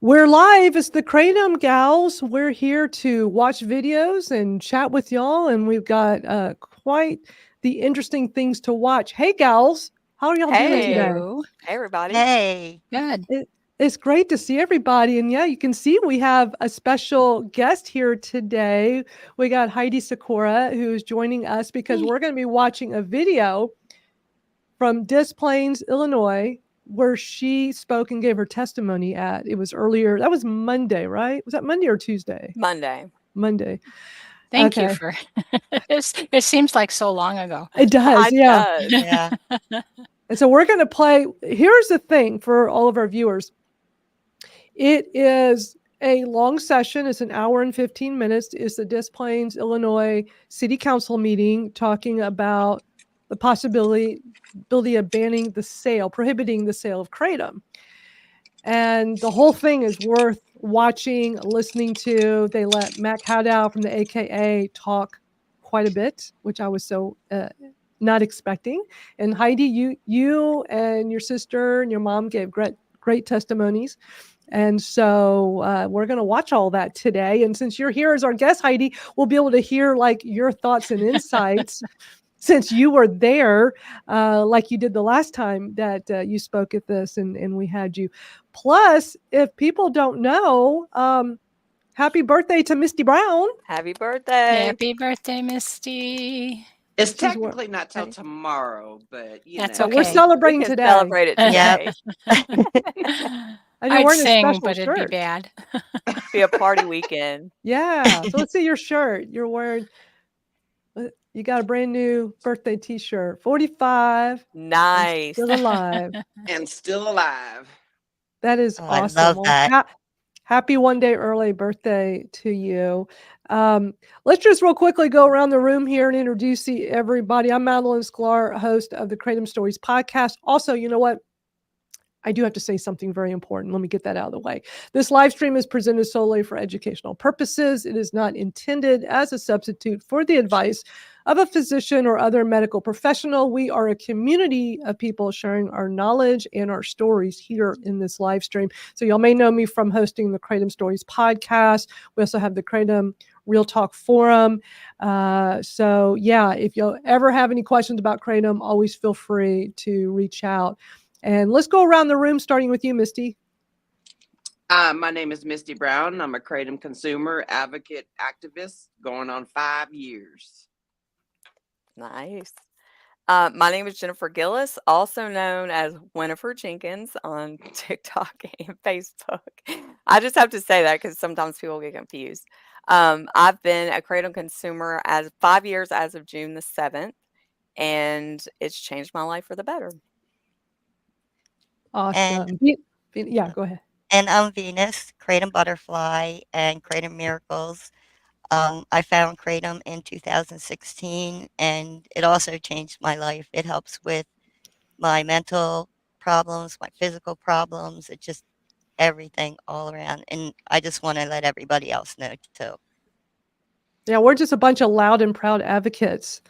We're live. It's the Kratom Gals. We're here to watch videos and chat with y'all, and we've got quite the interesting things to watch. Hey, gals, how are y'all doing Hey, today? Hello. hey everybody. Hey. Good. It's great to see everybody, and yeah, you can see we have a special guest here today. We got Heidi Sakura, who's joining us because we're going to be watching a video from Des Plaines, Illinois, where she spoke and gave her testimony at. It was earlier. That was Monday, right? Was that Monday or Tuesday? Monday. Monday. Thank you Okay. for it seems like so long ago. It does, yeah. does. Yeah. And so we're going to play. Here's the thing for all of our viewers. It is a long session. It's an hour and 15 minutes. It's the Des Plaines, Illinois City Council meeting talking about the possibility of banning the sale, prohibiting the sale of Kratom. And the whole thing is worth watching, listening to. They let Mac Hadow from the AKA talk quite a bit, which I was so not expecting. And Heidi, you and your sister and your mom gave great testimonies. And so we're going to watch all that today. And since you're here as our guest, Heidi, we'll be able to hear like your thoughts and insights since you were there, like you did the last time that you spoke at this and we had you. Plus, if people don't know, happy birthday to Misty Brown. Happy birthday. Happy birthday, Misty. It's technically not till tomorrow, but That's know. But we're okay. celebrating We can today. celebrate it today. And you're I'd wearing a sing, special but it'd be shirt. bad. Be a party weekend. Yeah. So let's see your shirt. You're wearing, you got a brand new birthday t-shirt. 45. Nice. Still alive. And still alive. That is I awesome. love Well, that. happy one day early birthday to you. Let's just real quickly go around the room here and introduce everybody. I'm Madeline Sklar, host of the Kratom Stories podcast. Also, you know what? I do have to say something very important. Let me get that out of the way. This live stream is presented solely for educational purposes. It is not intended as a substitute for the advice of a physician or other medical professional. We are a community of people sharing our knowledge and our stories here in this live stream. So y'all may know me from hosting the Kratom Stories podcast. We also have the Kratom Real Talk Forum. So yeah, if you'll ever have any questions about Kratom, always feel free to reach out. And let's go around the room, starting with you, Misty. My name is Misty Brown. I'm a Kratom consumer, advocate, activist, going on 5 years. Nice. My name is Jennifer Gillis, also known as Winifred Jenkins on TikTok and Facebook. I just have to say that because sometimes people get confused. I've been a Kratom consumer as 5 years as of June the 7th, and it's changed my life for the better. Awesome. Yeah, go ahead. And I'm Venus, Kratom Butterfly and Kratom Miracles. I found Kratom in 2016, and it also changed my life. It helps with my mental problems, my physical problems. It just everything all around. And I just want to let everybody else know too. Yeah, we're just a bunch of loud and proud advocates.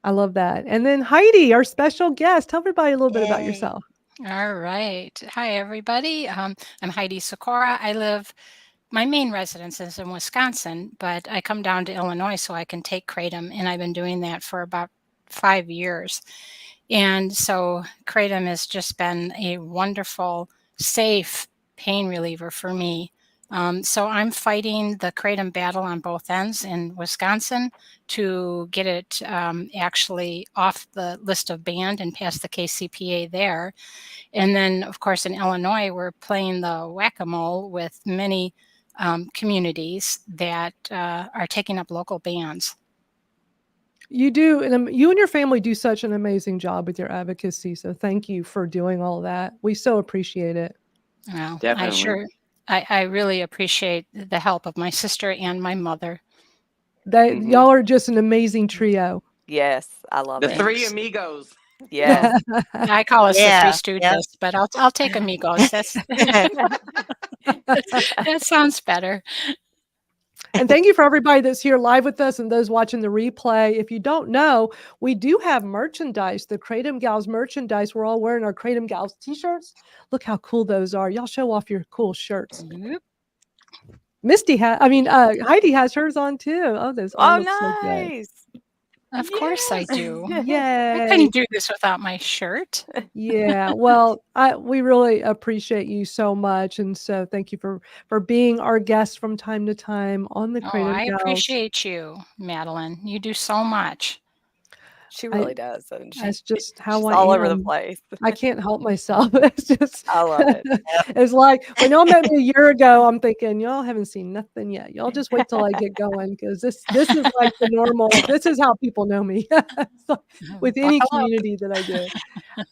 I love that. And then Heidi, our special guest, tell everybody a little bit about yourself. All right. Hi, everybody. I'm Heidi Sakura. My main residence is in Wisconsin, but I come down to Illinois so I can take Kratom, and I've been doing that for about 5 years. And so Kratom has just been a wonderful, safe pain reliever for me. So I'm fighting the Kratom battle on both ends in Wisconsin to get it actually off the list of banned and pass the KCPA there. And then, of course, in Illinois, we're playing the whack-a-mole with many communities that are taking up local bans. You do, and you and your family do such an amazing job with your advocacy. So thank you for doing all that. We so appreciate it. Well, Definitely. I really appreciate the help of my sister and my mother. Y'all are just an amazing trio. Yes, I love The it. three amigos. Yes. I call us the Yeah, Three Stooges, yeah. but I'll take amigos. That sounds better. And thank you for everybody that's here live with us and those watching the replay. If you don't know, we do have merchandise, the Kratom Gals merchandise. We're all wearing our Kratom Gals t-shirts. Look how cool those are. Y'all show off your cool shirts. Yep. Heidi has hers on too. Oh, those all Oh, look so good. nice. Of course I Yes. do. I Yay. couldn't do this without my shirt. Yeah, well, we really appreciate you so much, and so thank you for being our guest from time to time on the Oh, Kratom I Gals. appreciate you, Madeline. You do so much. She really does, doesn't she? That's just how She's I all over the am. place. I can't help myself. It's just, I love it. it's like when y'all met me a year ago, I'm thinking y'all haven't seen nothing yet. Y'all just wait till I get going because this is like the normal. This is how people know me. It's like with any Buckle up. community that I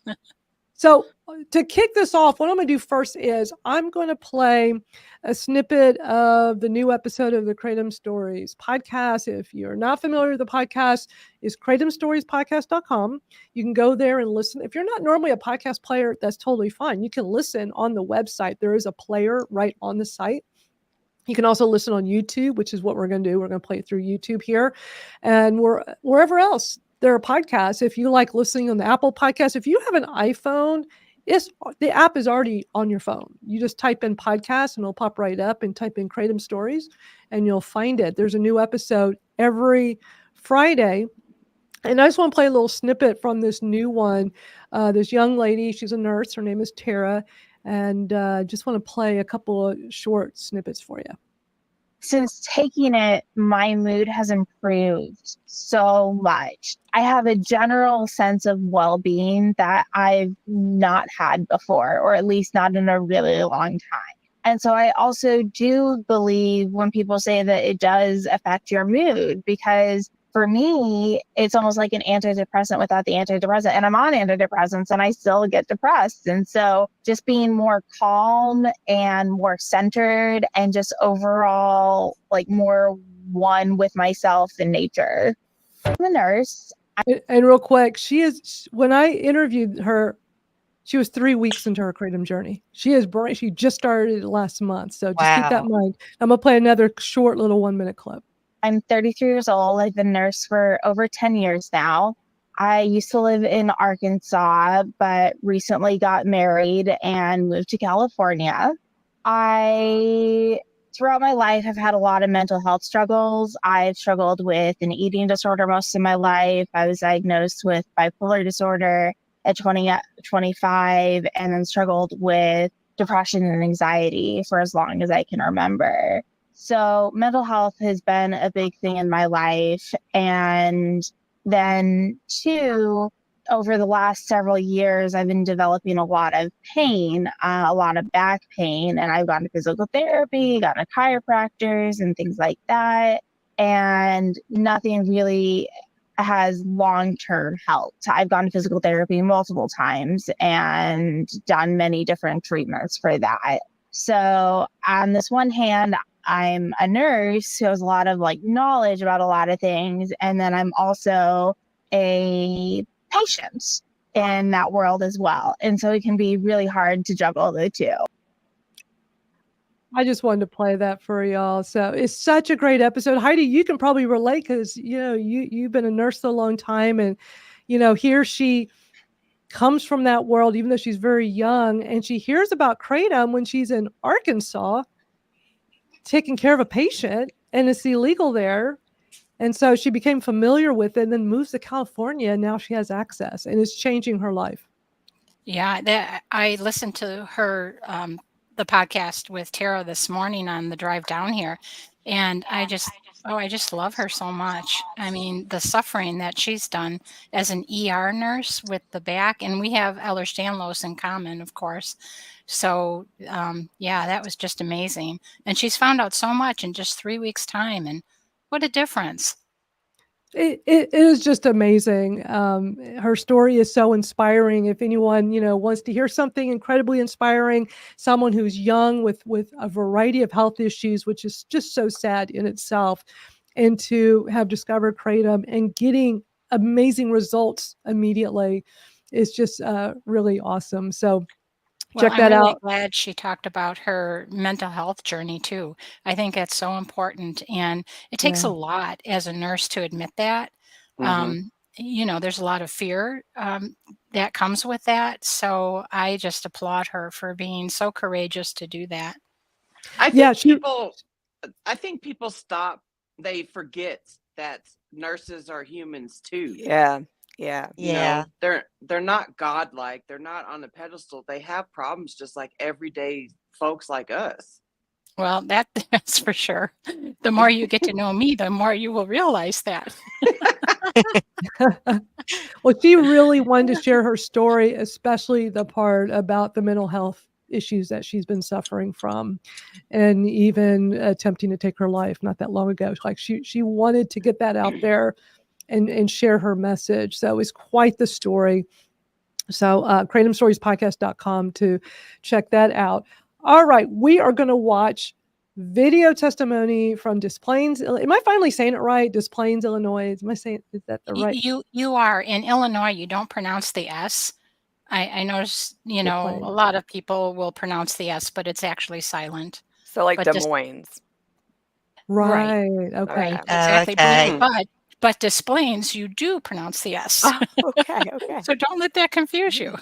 do. So to kick this off, what I'm going to do first is I'm going to play a snippet of the new episode of the Kratom Stories podcast. If you're not familiar with the podcast, it's kratomstoriespodcast.com. You can go there and listen. If you're not normally a podcast player, that's totally fine. You can listen on the website. There is a player right on the site. You can also listen on YouTube, which is what we're going to do. We're going to play it through YouTube here and wherever else there are podcasts. If you like listening on the Apple podcast, if you have an iPhone, the app is already on your phone. You just type in podcast and it'll pop right up, and type in Kratom Stories and you'll find it. There's a new episode every Friday. And I just want to play a little snippet from this new one. This young lady, she's a nurse. Her name is Tara. And just want to play a couple of short snippets for you. Since taking it, my mood has improved so much. I have a general sense of well-being that I've not had before, or at least not in a really long time. And so I also do believe when people say that it does affect your mood, because for me, it's almost like an antidepressant without the antidepressant. And I'm on antidepressants and I still get depressed. And so just being more calm and more centered and just overall like more one with myself and nature. I'm a nurse. And real quick, when I interviewed her, she was 3 weeks into her Kratom journey. She just started last month. So just keep that in mind. I'm going to play another short little 1-minute clip. I'm 33 years old. I've been a nurse for over 10 years now. I used to live in Arkansas, but recently got married and moved to California. Throughout my life, have had a lot of mental health struggles. I've struggled with an eating disorder most of my life. I was diagnosed with bipolar disorder at 25, and then struggled with depression and anxiety for as long as I can remember. So mental health has been a big thing in my life. And then too, over the last several years, I've been developing a lot of pain, a lot of back pain, and I've gone to physical therapy, gone to chiropractors and things like that. And nothing really has long-term helped. I've gone to physical therapy multiple times and done many different treatments for that. So on this one hand, I'm a nurse who has a lot of knowledge about a lot of things. And then I'm also a patient in that world as well. And so it can be really hard to juggle the two. I just wanted to play that for y'all. So it's such a great episode. Heidi, you can probably relate because, you've been a nurse for a long time. And, here she comes from that world, even though she's very young. And she hears about Kratom when she's in Arkansas, taking care of a patient, and it's illegal there. And so she became familiar with it and then moves to California. And now she has access and it's changing her life. Yeah, I listened to her, the podcast with Tara this morning on the drive down here. And I just love her so much. I mean, the suffering that she's done as an ER nurse with the back, and we have Ehlers-Danlos in common, of course. So, yeah, that was just amazing. And she's found out so much in just 3 weeks' time. And what a difference. It is just amazing. Her story is so inspiring. If anyone, wants to hear something incredibly inspiring, someone who's young with a variety of health issues, which is just so sad in itself, and to have discovered Kratom and getting amazing results immediately is just really awesome. So Well, check I'm that really out. glad she talked about her mental health journey too. I think that's so important, and it takes Yeah. a lot as a nurse to admit that. Mhm. There's a lot of fear that comes with that. So I just applaud her for being so courageous to do that. I Yeah, think people I think people they forget that nurses are humans too. Yeah. Yeah. You Yeah. know, they're not godlike. They're not on a pedestal. They have problems just like everyday folks like us. Well, that's for sure. The more you get to know me, the more you will realize that. well, she really wanted to share her story, especially the part about the mental health issues that she's been suffering from, and even attempting to take her life not that long ago. Like she wanted to get that out there and share her message. So it was quite the story. So kratomstoriespodcast.com to check that out. All right, we are going to watch video testimony from Des Plaines. Am I finally saying it right? Des Plaines, Illinois. Am I saying, is that the right? You are in Illinois. You don't pronounce the S. I notice, Des a Plaines. lot of people will pronounce the S, but it's actually silent. So like But Des just Moines. Right. Okay. Right, Okay. exactly. Okay. But Des Plaines, you do pronounce the S. Oh, okay. Okay. So don't let that confuse you.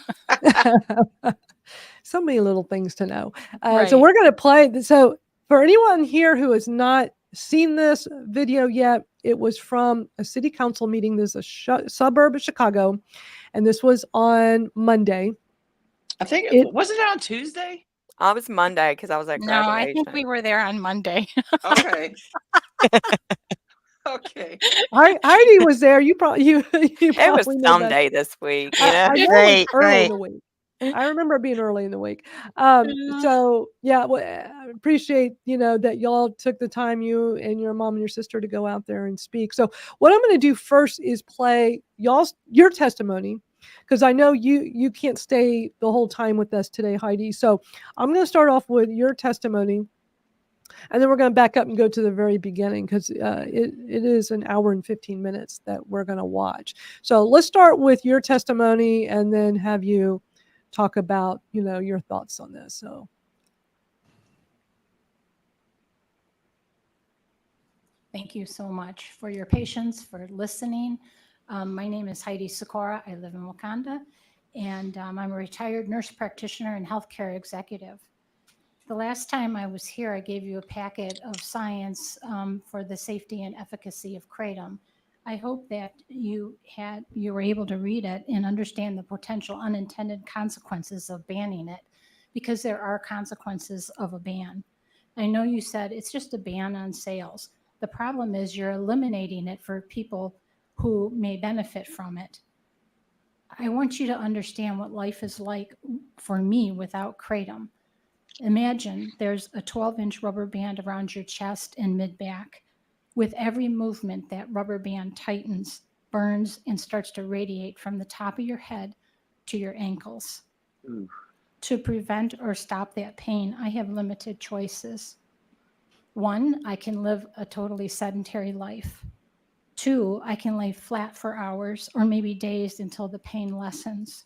So many little things to know. So Right. we're going to play. So for anyone here who has not seen this video yet, it was from a city council meeting. This is a suburb of Chicago, and this was on Monday. I think wasn't it on Tuesday? I was Monday because I was at No, I graduation. think we were there on Monday. Okay. Okay. Heidi was there. You probably you It was probably know that. someday this week, you I know. know it was Right, early in right. the week. I remember it being early in the week. Yeah. So yeah, well, I appreciate, that y'all took the time, you and your mom and your sister, to go out there and speak. So what I'm going to do first is play your testimony, because I know you can't stay the whole time with us today, Heidi. So I'm going to start off with your testimony, and then we're going to back up and go to the very beginning, because it is an hour and 15 minutes that we're going to watch. So let's start with your testimony and then have you talk about, your thoughts on this. So. Thank you so much for your patience, for listening. My name is Heidi Sikora. I live in Wakanda, and I'm a retired nurse practitioner and healthcare executive. The last time I was here, I gave you a packet of science for the safety and efficacy of kratom. I hope that you were able to read it and understand the potential unintended consequences of banning it, because there are consequences of a ban. I know you said it's just a ban on sales. The problem is you're eliminating it for people who may benefit from it. I want you to understand what life is like for me without kratom. Imagine there's a 12-inch rubber band around your chest and mid-back. With every movement, that rubber band tightens, burns, and starts to radiate from the top of your head to your ankles. Ooh. To prevent or stop that pain, I have limited choices. 1, I can live a totally sedentary life. 2, I can lay flat for hours or maybe days until the pain lessens.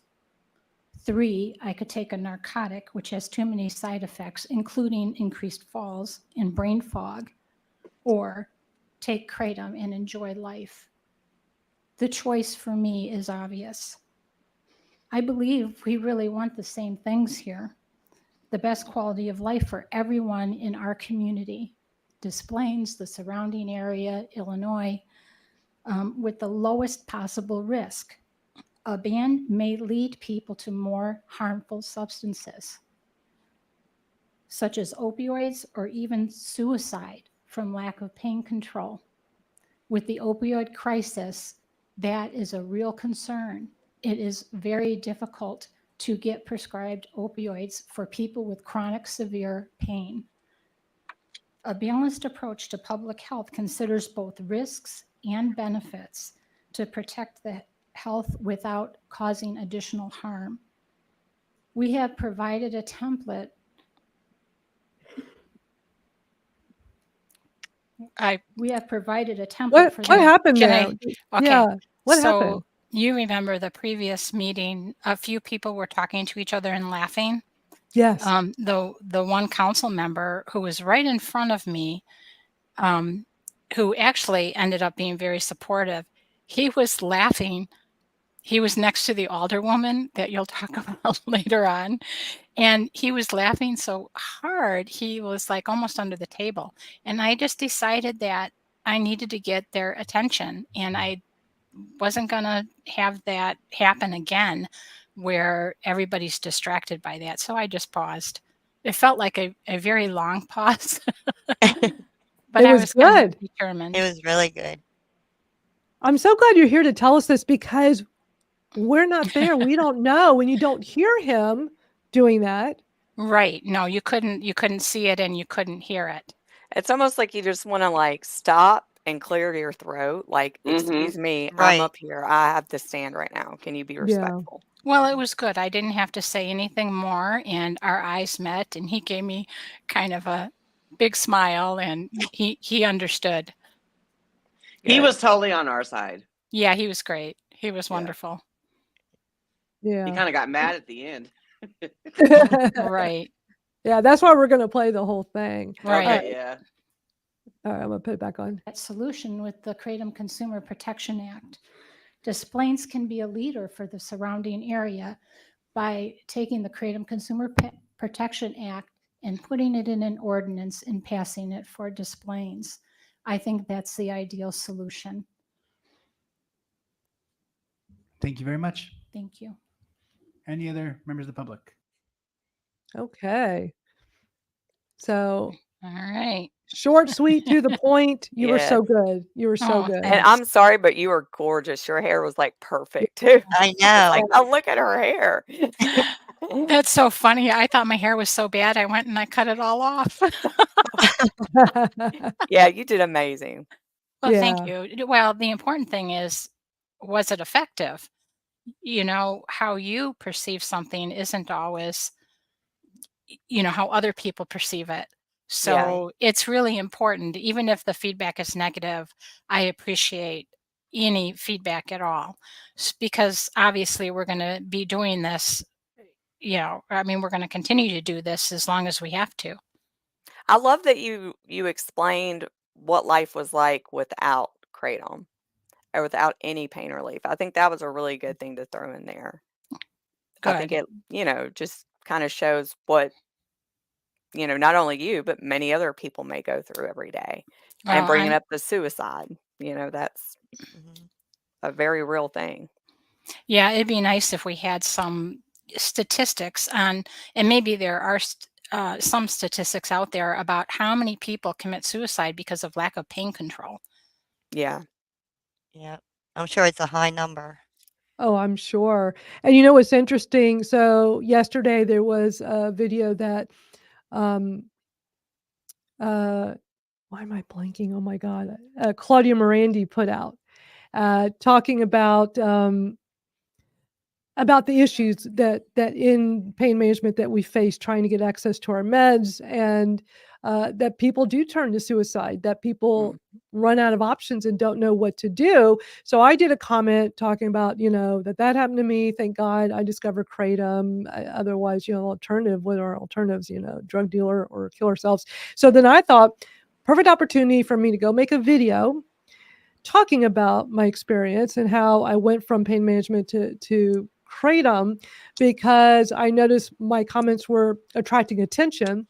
3, I could take a narcotic, which has too many side effects, including increased falls and brain fog, or take kratom and enjoy life. The choice for me is obvious. I believe we really want the same things here. The best quality of life for everyone in our community, Des Plaines, the surrounding area, Illinois, with the lowest possible risk. A ban may lead people to more harmful substances, such as opioids or even suicide from lack of pain control. With the opioid crisis, that is a real concern. It is very difficult to get prescribed opioids for people with chronic severe pain. A balanced approach to public health considers both risks and benefits to protect the health without causing additional harm. We have provided a template. We have provided a template for What happened Can there? Okay. Yeah. What So happened? you remember the previous meeting, a few people were talking to each other and laughing. Yes. The one council member who was right in front of me, who actually ended up being very supportive, he was laughing. He was next to the alderwoman that you'll talk about later on, and he was laughing so hard, he was like almost under the table. And I just decided that I needed to get their attention, and I wasn't going to have that happen again where everybody's distracted by that. So I just paused. It felt like a very long pause, but It I was was kind of good. determined. It was really good. I'm so glad you're here to tell us this because we're not there. We don't know when you don't hear him doing that. Right. No, you couldn't see it and you couldn't hear it. It's almost like you just want to like stop and clear your throat. Like, Mhm. excuse me, I'm Right. up here. I have to stand right now. Can you be Yeah. respectful? Well, it was good. I didn't have to say anything more, and our eyes met, and he gave me kind of a big smile, and he understood. He Good. was totally on our side. Yeah, he was great. He was Yeah. wonderful. He Yeah. kind of got mad at the end. Right. Yeah, that's why we're going to play the whole thing. Right. Okay, yeah. All right, I'm going to put it back on. That solution with the Kratom Consumer Protection Act. Des Plaines can be a leader for the surrounding area by taking the Kratom Consumer Protection Act and putting it in an ordinance and passing it for Des Plaines. I think that's the ideal solution. Thank you very much. Thank you. Any other members of the public? Okay. So All right. short, sweet, to the point. You were so Yes. good. You were so Oh, good. And thanks. I'm sorry, but you were gorgeous. Your hair was like perfect too. I It's know. like, oh, look at her hair. That's so funny. I thought my hair was so bad. I went and I cut it all off. Yeah, you did amazing. Well, thank Yeah. you. Well, the important thing is, was it effective? You know, how you perceive something isn't always, how other people perceive it. So it's really important, even if the feedback is negative, I appreciate any feedback at all, because obviously we're going to be doing this, I mean, we're going to continue to do this as long as we have to. I love that you explained what life was like without Kratom or without any pain relief. I think that was a really good thing to throw in there. I think Good. it, just kind of shows what, not only you, but many other people may go through every day. And Well, bringing I'm, up the suicide, that's Mhm. a very real thing. yeah, it'd be nice if we had some statistics on, and maybe there are some statistics out there about how many people commit suicide because of lack of pain control. Yeah. Yep. I'm sure it's a high number. Oh, I'm sure. And you know what's interesting? So yesterday there was a video that why am I blanking? Oh my God. Claudia Morandi put out talking about the issues that in pain management that we face trying to get access to our meds, and that people do turn to suicide, that people run out of options and don't know what to do. So I did a comment talking about, that happened to me. Thank God I discovered Kratom. Otherwise, alternative, what are alternatives, drug dealer or kill ourselves. So then I thought, perfect opportunity for me to go make a video talking about my experience and how I went from pain management to Kratom, because I noticed my comments were attracting attention.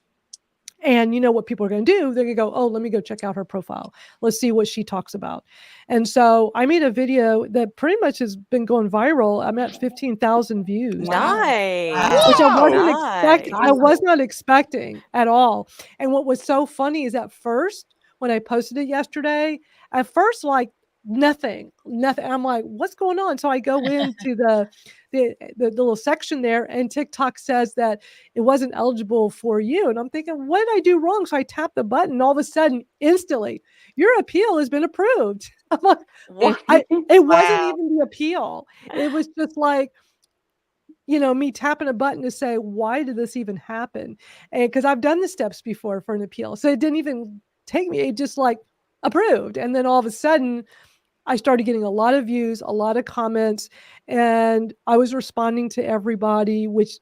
And you know what people are going to do? They're going to go, oh, let me go check out her profile. Let's see what she talks about. And so I made a video that pretty much has been going viral. I'm at 15,000 views. Nice. Which I wasn't Nice. I was not expecting at all. And what was so funny is at first, when I posted it yesterday, at first, like nothing. I'm like, what's going on? So I go into the little section there, and TikTok says that it wasn't eligible for you. And I'm thinking, what did I do wrong? So I tap the button, all of a sudden, instantly, your appeal has been approved. I'm like, What? it wasn't Wow. even the appeal. It was just like, me tapping a button to say, why did this even happen? And because I've done the steps before for an appeal. So it didn't even take me, it just like approved. And then all of a sudden, I started getting a lot of views, a lot of comments, and I was responding to everybody, which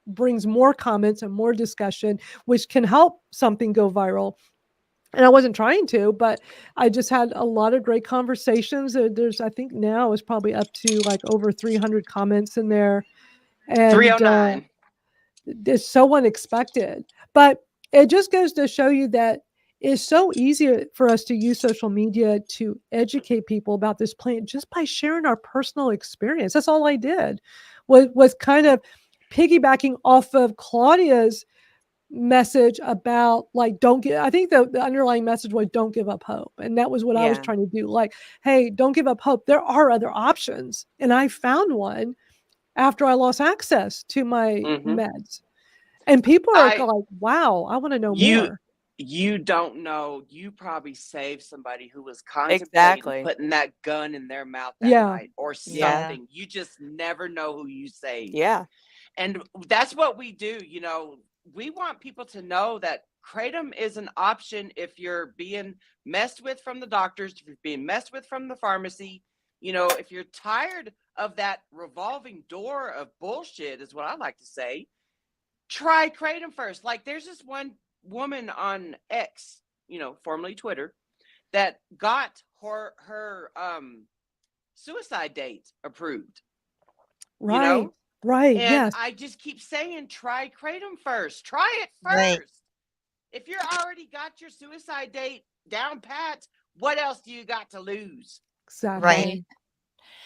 brings more comments and more discussion, which can help something go viral. And I wasn't trying to, but I just had a lot of great conversations. There's, I think now is probably up to like over 300 comments in there. And 309. it's so unexpected. But it just goes to show you that it's so easy for us to use social media to educate people about this plant just by sharing our personal experience. That's all I did, was kind of piggybacking off of Claudia's message about like I think the underlying message was don't give up hope, and that was what I was Yeah. trying to do. Like, hey, don't give up hope, there are other options, and I found one after I lost access to my meds, and people are I like, wow, I want to know you more. you don't know. You probably saved somebody who was contemplating Exactly. putting that gun in their mouth that Yeah. night or Yeah. something. You just never know who you saved. Yeah. And that's what we do. You know, we want people to know that Kratom is an option if you're being messed with from the doctors, if you're being messed with from the pharmacy. You know, if you're tired of that revolving door of bullshit, is what I like to say, try Kratom first. Like, there's this one woman on X, you know, formerly Twitter, that got her suicide date approved. Right. You know? Right. And Yes. I just keep saying, try Kratom first. Try it Right. first. If you're already got your suicide date down pat, what else do you got to lose? Exactly. Right.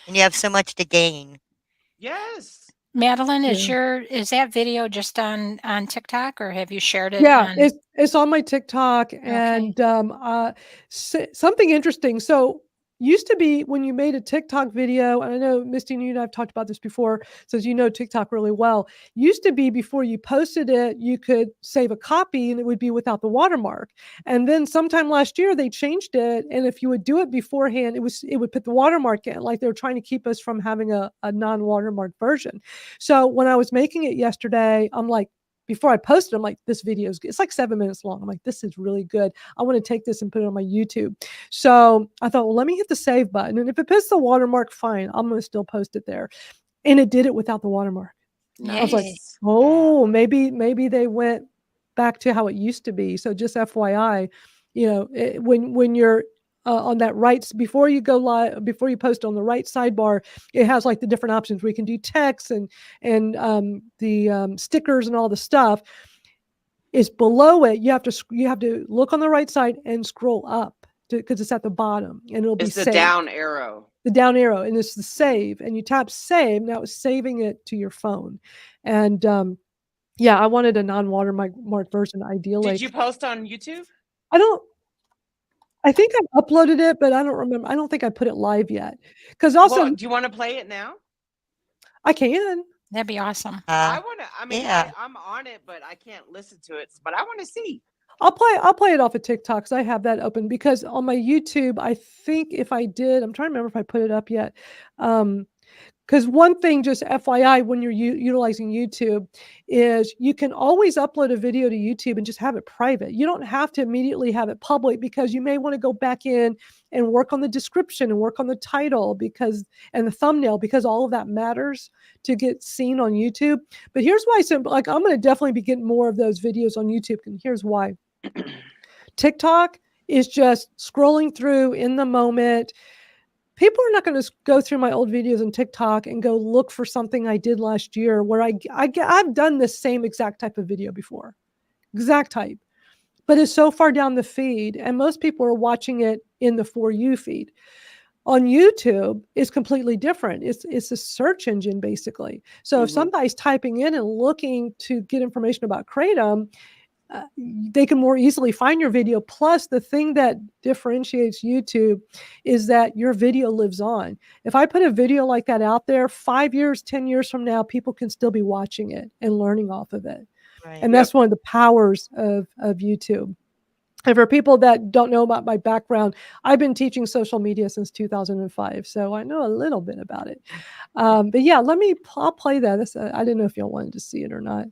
And you have so much to gain. Yes. Madeline, Yeah. is that video just on TikTok, or have you shared it Yeah, on? it's on my TikTok, and something interesting. So used to be when you made a TikTok video, and I know Misty and you and I've talked about this before, since you know TikTok really well. Used to be before you posted it, you could save a copy and it would be without the watermark. And then sometime last year they changed it, and if you would do it beforehand, it would put the watermark in, like they were trying to keep us from having a non-watermark version. So when I was making it yesterday, I'm like, before I posted, I'm like, this video is good. It's like 7 minutes long. I'm like, this is really good. I want to take this and put it on my YouTube. So I thought, well, let me hit the save button. And if it puts the watermark, fine, I'm going to still post it there. And it did it without the watermark. I was like, Nice. oh, maybe they went back to how it used to be. So just FYI, you know, when you're on that right, before you go live, before you post on the right sidebar, it has like the different options where you can do text and the stickers and all the stuff. Is below it. You have to look on the right side and scroll up because it's at the bottom, and it'll be It's the saved. down arrow. The down arrow, and it's the save, and you tap save. Now it's saving it to your phone, and yeah, I wanted a non-watermark version ideally. Did you post on YouTube? I think I uploaded it, but I don't remember. I don't think I put it live yet. Because also, Well, do you want to play it now? I can. That'd be awesome. I want to. I mean, yeah. I'm on it, but I can't listen to it. But I want to see. I'll play it off of TikTok because I have that open. Because on my YouTube, I think if I did, I'm trying to remember if I put it up yet. Because one thing, just FYI, when you're utilizing YouTube, is you can always upload a video to YouTube and just have it private. You don't have to immediately have it public, because you may want to go back in and work on the description and work on the title and the thumbnail, because all of that matters to get seen on YouTube. But here's why. So, like, I'm going to definitely be getting more of those videos on YouTube, and here's why. TikTok is just scrolling through in the moment. People are not going to go through my old videos on TikTok and go look for something I did last year, where I've done the same exact type of video before, exact type, but it's so far down the feed, and most people are watching it in the For You feed. On YouTube, it's completely different. It's a search engine, basically. So if somebody's typing in and looking to get information about Kratom, they can more easily find your video. Plus, the thing that differentiates YouTube is that your video lives on. If I put a video like that out there, 5 years, 10 years from now, people can still be watching it and learning off of it. Right. And that's one of the powers of YouTube. And for people that don't know about my background, I've been teaching social media since 2005, so I know a little bit about it. But yeah, I'll play that. I didn't know if y'all wanted to see it or not.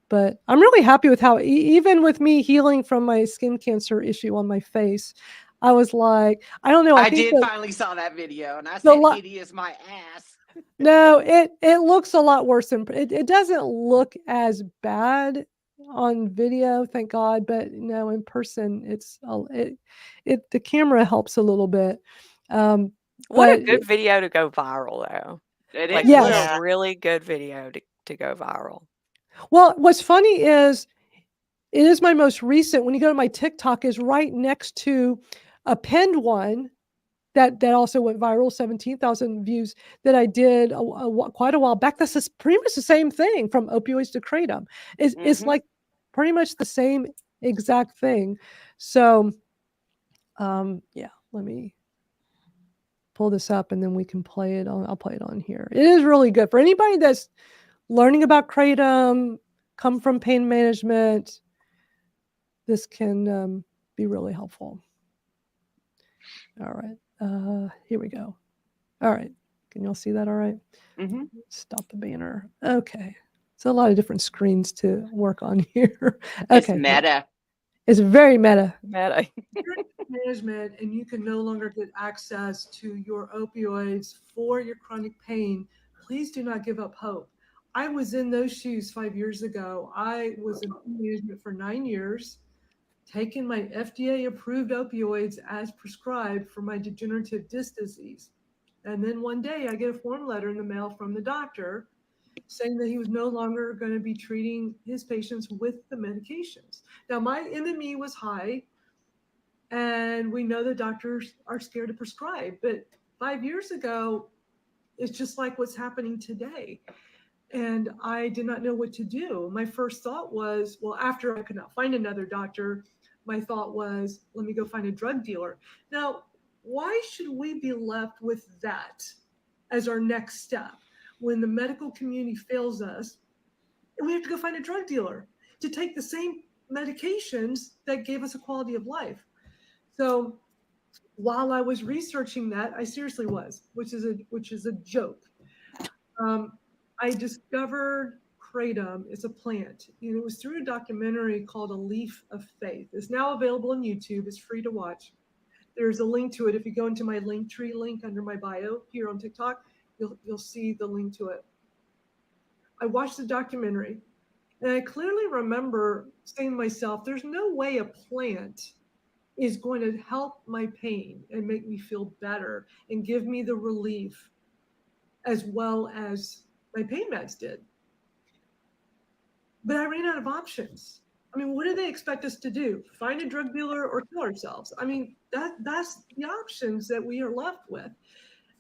But I'm really happy with how, even with me healing from my skin cancer issue on my face, I was like, I don't know. I think did finally saw that video, and I said, "Hideous my ass." No, it looks a lot worse than it doesn't look as bad on video, thank God, but no, in person, the camera helps a little bit. What a But good video to go viral, though. It Like, is. what yes. Yeah. a really good video to go viral. Well, what's funny is it is my most recent. When you go to my TikTok, is right next to a pinned one that also went viral, 17,000 views, that I did quite a while back. That's pretty much the same thing, from opioids to kratom. It's Mhm. like pretty much the same exact thing. So, yeah, let me pull this up and then we can play it on. I'll play it on here. It is really good for anybody that's learning about kratom, come from pain management. This can be really helpful. All right, here we go. All right, can y'all see that all right? Mhm. Stop the banner. Okay, it's a lot of different screens to work on here. It's Okay, meta. it's very meta. Meta. Management, and you can no longer get access to your opioids for your chronic pain. Please do not give up hope. I was in those shoes 5 years ago. I was in pain management for 9 years, taking my FDA approved opioids as prescribed for my degenerative disc disease. And then one day I get a form letter in the mail from the doctor saying that he was no longer going to be treating his patients with the medications. Now, my MME was high, and we know that doctors are scared to prescribe. But 5 years ago, it's just like what's happening today. And I did not know what to do. My first thought was, well, after I could not find another doctor, my thought was, let me go find a drug dealer. Now, why should we be left with that as our next step when the medical community fails us and we have to go find a drug dealer to take the same medications that gave us a quality of life? So while I was researching that, I seriously was, which is a joke. I discovered kratom is a plant, and it was through a documentary called A Leaf of Faith. It's now available on YouTube. It's free to watch. There's a link to it. If you go into my Linktree link under my bio here on TikTok, you'll see the link to it. I watched the documentary, and I clearly remember saying to myself, "There's no way a plant is going to help my pain and make me feel better and give me the relief as well as my pain meds did." But I ran out of options. I mean, what do they expect us to do? Find a drug dealer or kill ourselves? I mean, that's the options that we are left with.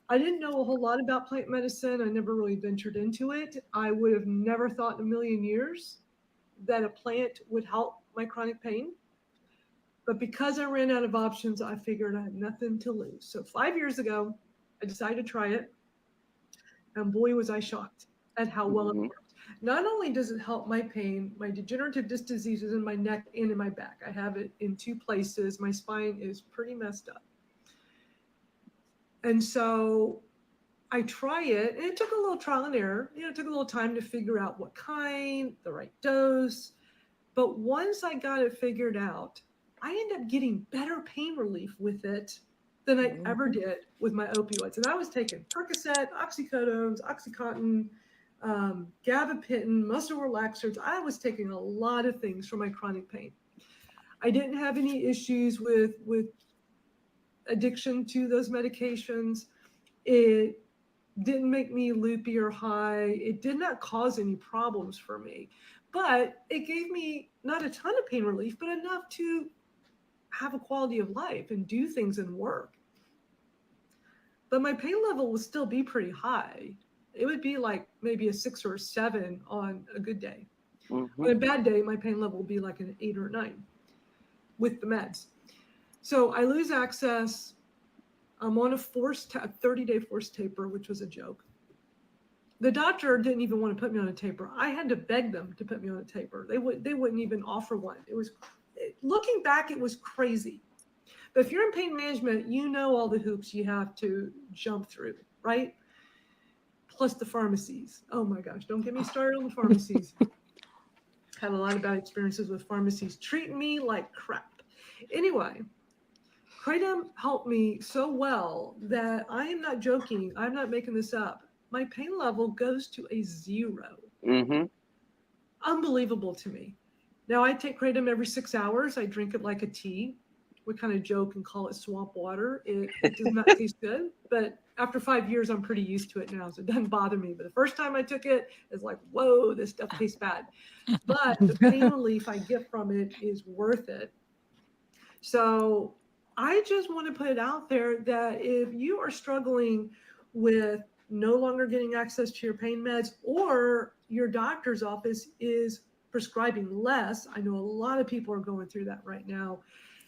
I didn't know a whole lot about plant medicine. I never really ventured into it. I would have never thought in a million years that a plant would help my chronic pain. But because I ran out of options, I figured I had nothing to lose. So 5 years ago, I decided to try it. And boy, was I shocked at how well it Mhm. worked. Not only does it help my pain, my degenerative disc disease is in my neck and in my back. I have it in 2 places. My spine is pretty messed up. And so I try it, and it took a little trial and error. It took a little time to figure out what kind, the right dose. But once I got it figured out, I ended up getting better pain relief with it than I ever did with my opioids. And I was taking Percocet, oxycodones, Oxycontin, gabapentin, muscle relaxers. I was taking a lot of things for my chronic pain. I didn't have any issues with addiction to those medications. It didn't make me loopy or high. It did not cause any problems for me, but it gave me not a ton of pain relief, but enough to have a quality of life and do things and work. But my pain level would still be pretty high. It would be like maybe a 6 or a 7 on a good day. On a Mhm. bad day, my pain level would be like an 8 or a 9 with the meds. So I lose access. I'm on a 30-day forced taper, which was a joke. The doctor didn't even want to put me on a taper. I had to beg them to put me on a taper. They wouldn't even offer one. Looking back, it was crazy. But if you're in pain management, you know all the hoops you have to jump through, right? Plus the pharmacies. Oh my gosh, don't get me started on the pharmacies. Had a lot of bad experiences with pharmacies treating me like crap. Anyway, kratom helped me so well that I am not joking. I'm not making this up. my pain level goes to a 0. Mm-hmm. Unbelievable to me. Now I take kratom every 6 hours. I drink it like a tea. We kind of joke and call it swamp water. It does not taste good, but after 5 years, I'm pretty used to it now, so it doesn't bother me. But the first time I took it, it's like, whoa, this stuff tastes bad. But the pain relief I get from it is worth it. So I just want to put it out there that if you are struggling with no longer getting access to your pain meds, or your doctor's office is prescribing less, I know a lot of people are going through that right now,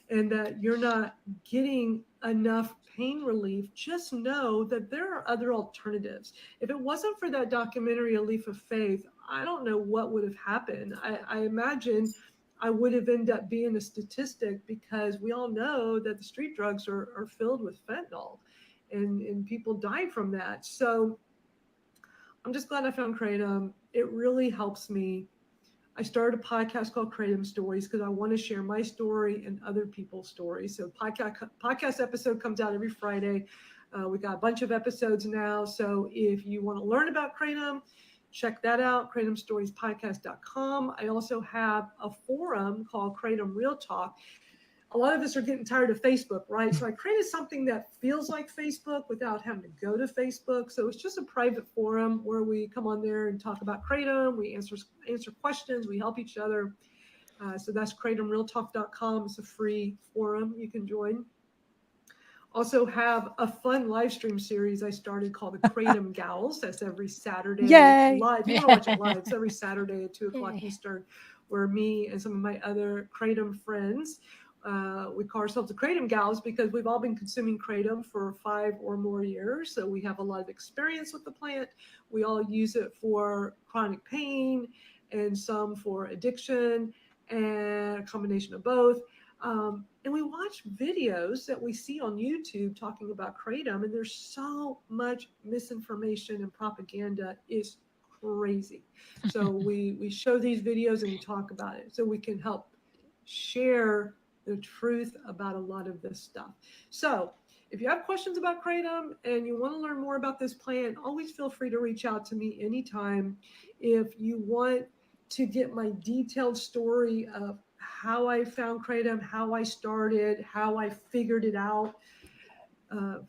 and that you're not getting enough pain relief, just know that there are other alternatives. If it wasn't for that documentary, A Leaf of Faith, I don't know what would have happened. I imagine I would have ended up being a statistic, because we all know that the street drugs are filled with fentanyl, and people die from that. So I'm just glad I found kratom. It really helps me. I started a podcast called Kratom Stories because I want to share my story and other people's stories. So podcast episode comes out every Friday. We got a bunch of episodes now. So if you want to learn about kratom, check that out, kratomstoriespodcast.com. I also have a forum called Kratom Real Talk. A lot of us are getting tired of Facebook, right? So I created something that feels like Facebook without having to go to Facebook. So it's just a private forum where we come on there and talk about kratom. We answer questions. We help each other. So that's kratomrealtalk.com. It's a free forum you can join. Also have a fun live stream series I started called the Kratom Gals. That's every Saturday. Yay. Live. If you want to watch it live, it's every Saturday at 2 o'clock Yay. Eastern, where me and some of my other kratom friends, we call ourselves the Kratom Gals because we've all been consuming kratom for 5 or more years. So we have a lot of experience with the plant. We all use it for chronic pain and some for addiction, and a combination of both. And we watch videos that we see on YouTube talking about kratom, and there's so much misinformation and propaganda. Is crazy. So we show these videos and we talk about it so we can help share the truth about a lot of this stuff. So if you have questions about kratom and you want to learn more about this plant, always feel free to reach out to me anytime. If you want to get my detailed story of how I found kratom, how I started, how I figured it out, private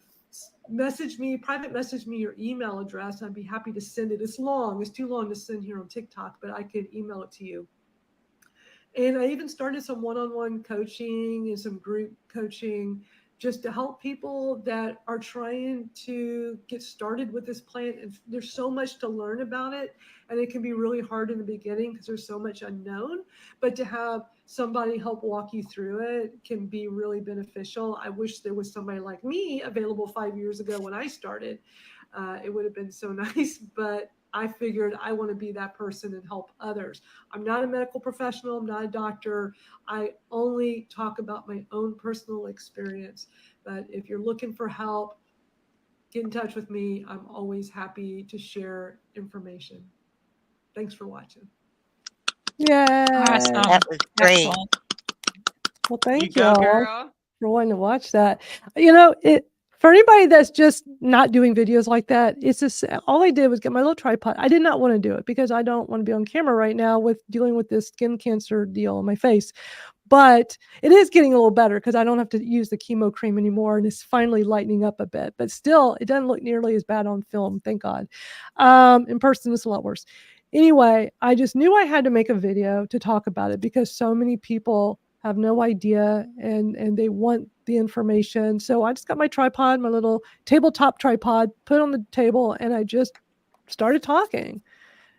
message me your email address. I'd be happy to send it. It's long. It's too long to send here on TikTok, but I could email it to you. And I even started some one-on-one coaching and some group coaching just to help people that are trying to get started with this plant. And there's so much to learn about it. And it can be really hard in the beginning because there's so much unknown. But to have somebody help walk you through it can be really beneficial. I wish there was somebody like me available 5 years ago when I started. It would have been so nice. But I figured I want to be that person and help others. I'm not a medical professional. I'm not a doctor. I only talk about my own personal experience. But if you're looking for help, get in touch with me. I'm always happy to share information. Thanks for watching. Awesome. That was great. Excellent. Well, You thank go, y'all girl. for wanting to watch that. For anybody that's just not doing videos like that, it's just all I did was get my little tripod. I did not want to do it because I don't want to be on camera right now with dealing with this skin cancer deal on my face. But it is getting a little better because I don't have to use the chemo cream anymore, and it's finally lightening up a bit. But still, it doesn't look nearly as bad on film, thank God. In person, it's a lot worse. Anyway, I just knew I had to make a video to talk about it because so many people have no idea and they want the information. So I just got my tripod, my little tabletop tripod, put it on the table, and I just started talking.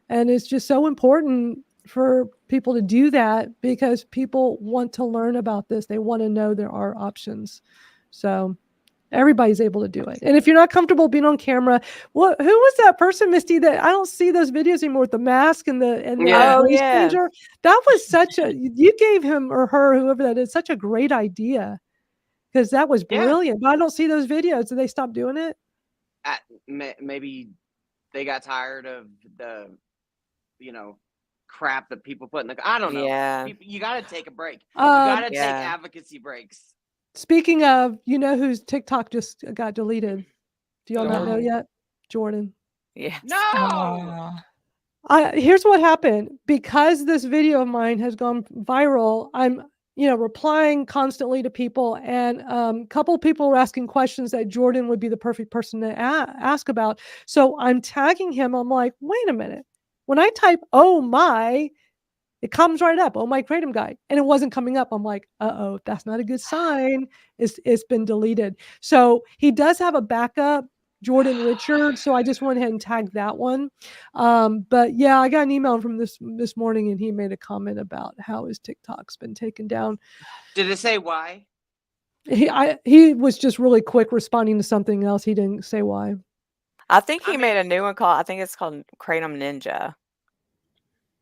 And it's just so important for people to do that because people want to learn about this. They want to know there are options. So everybody's able to do it. And if you're not comfortable being on camera, who was that person, Misty, that I don't see those videos anymore with the mask and the Yeah. voice yeah. changer? That was you gave him or her, whoever that is, such a great idea because that was Yeah. brilliant. But I don't see those videos. Did they stop doing it? Maybe they got tired of the, crap that people put in the. I don't know. Yeah. You got to take a break. You got to take Yeah. advocacy breaks. Speaking of, whose TikTok just got deleted? Do y'all not know Jordan. yet? Jordan. Yes. No. Here's what happened. Because this video of mine has gone viral, I'm, replying constantly to people, and a couple people were asking questions that Jordan would be the perfect person to ask about. So I'm tagging him. I'm like, wait a minute. When I type, oh my, it comes right up. Oh my Kratom guy. And it wasn't coming up. I'm like, uh-oh, that's not a good sign. It's been deleted. So he does have a backup, Jordan Richard. So I just went ahead and tagged that one. But yeah, I got an email from this morning, and he made a comment about how his TikTok's been taken down. Did it say why? He was just really quick responding to something else. He didn't say why. I think I he mean- made a new one called, I think it's called Kratom Ninja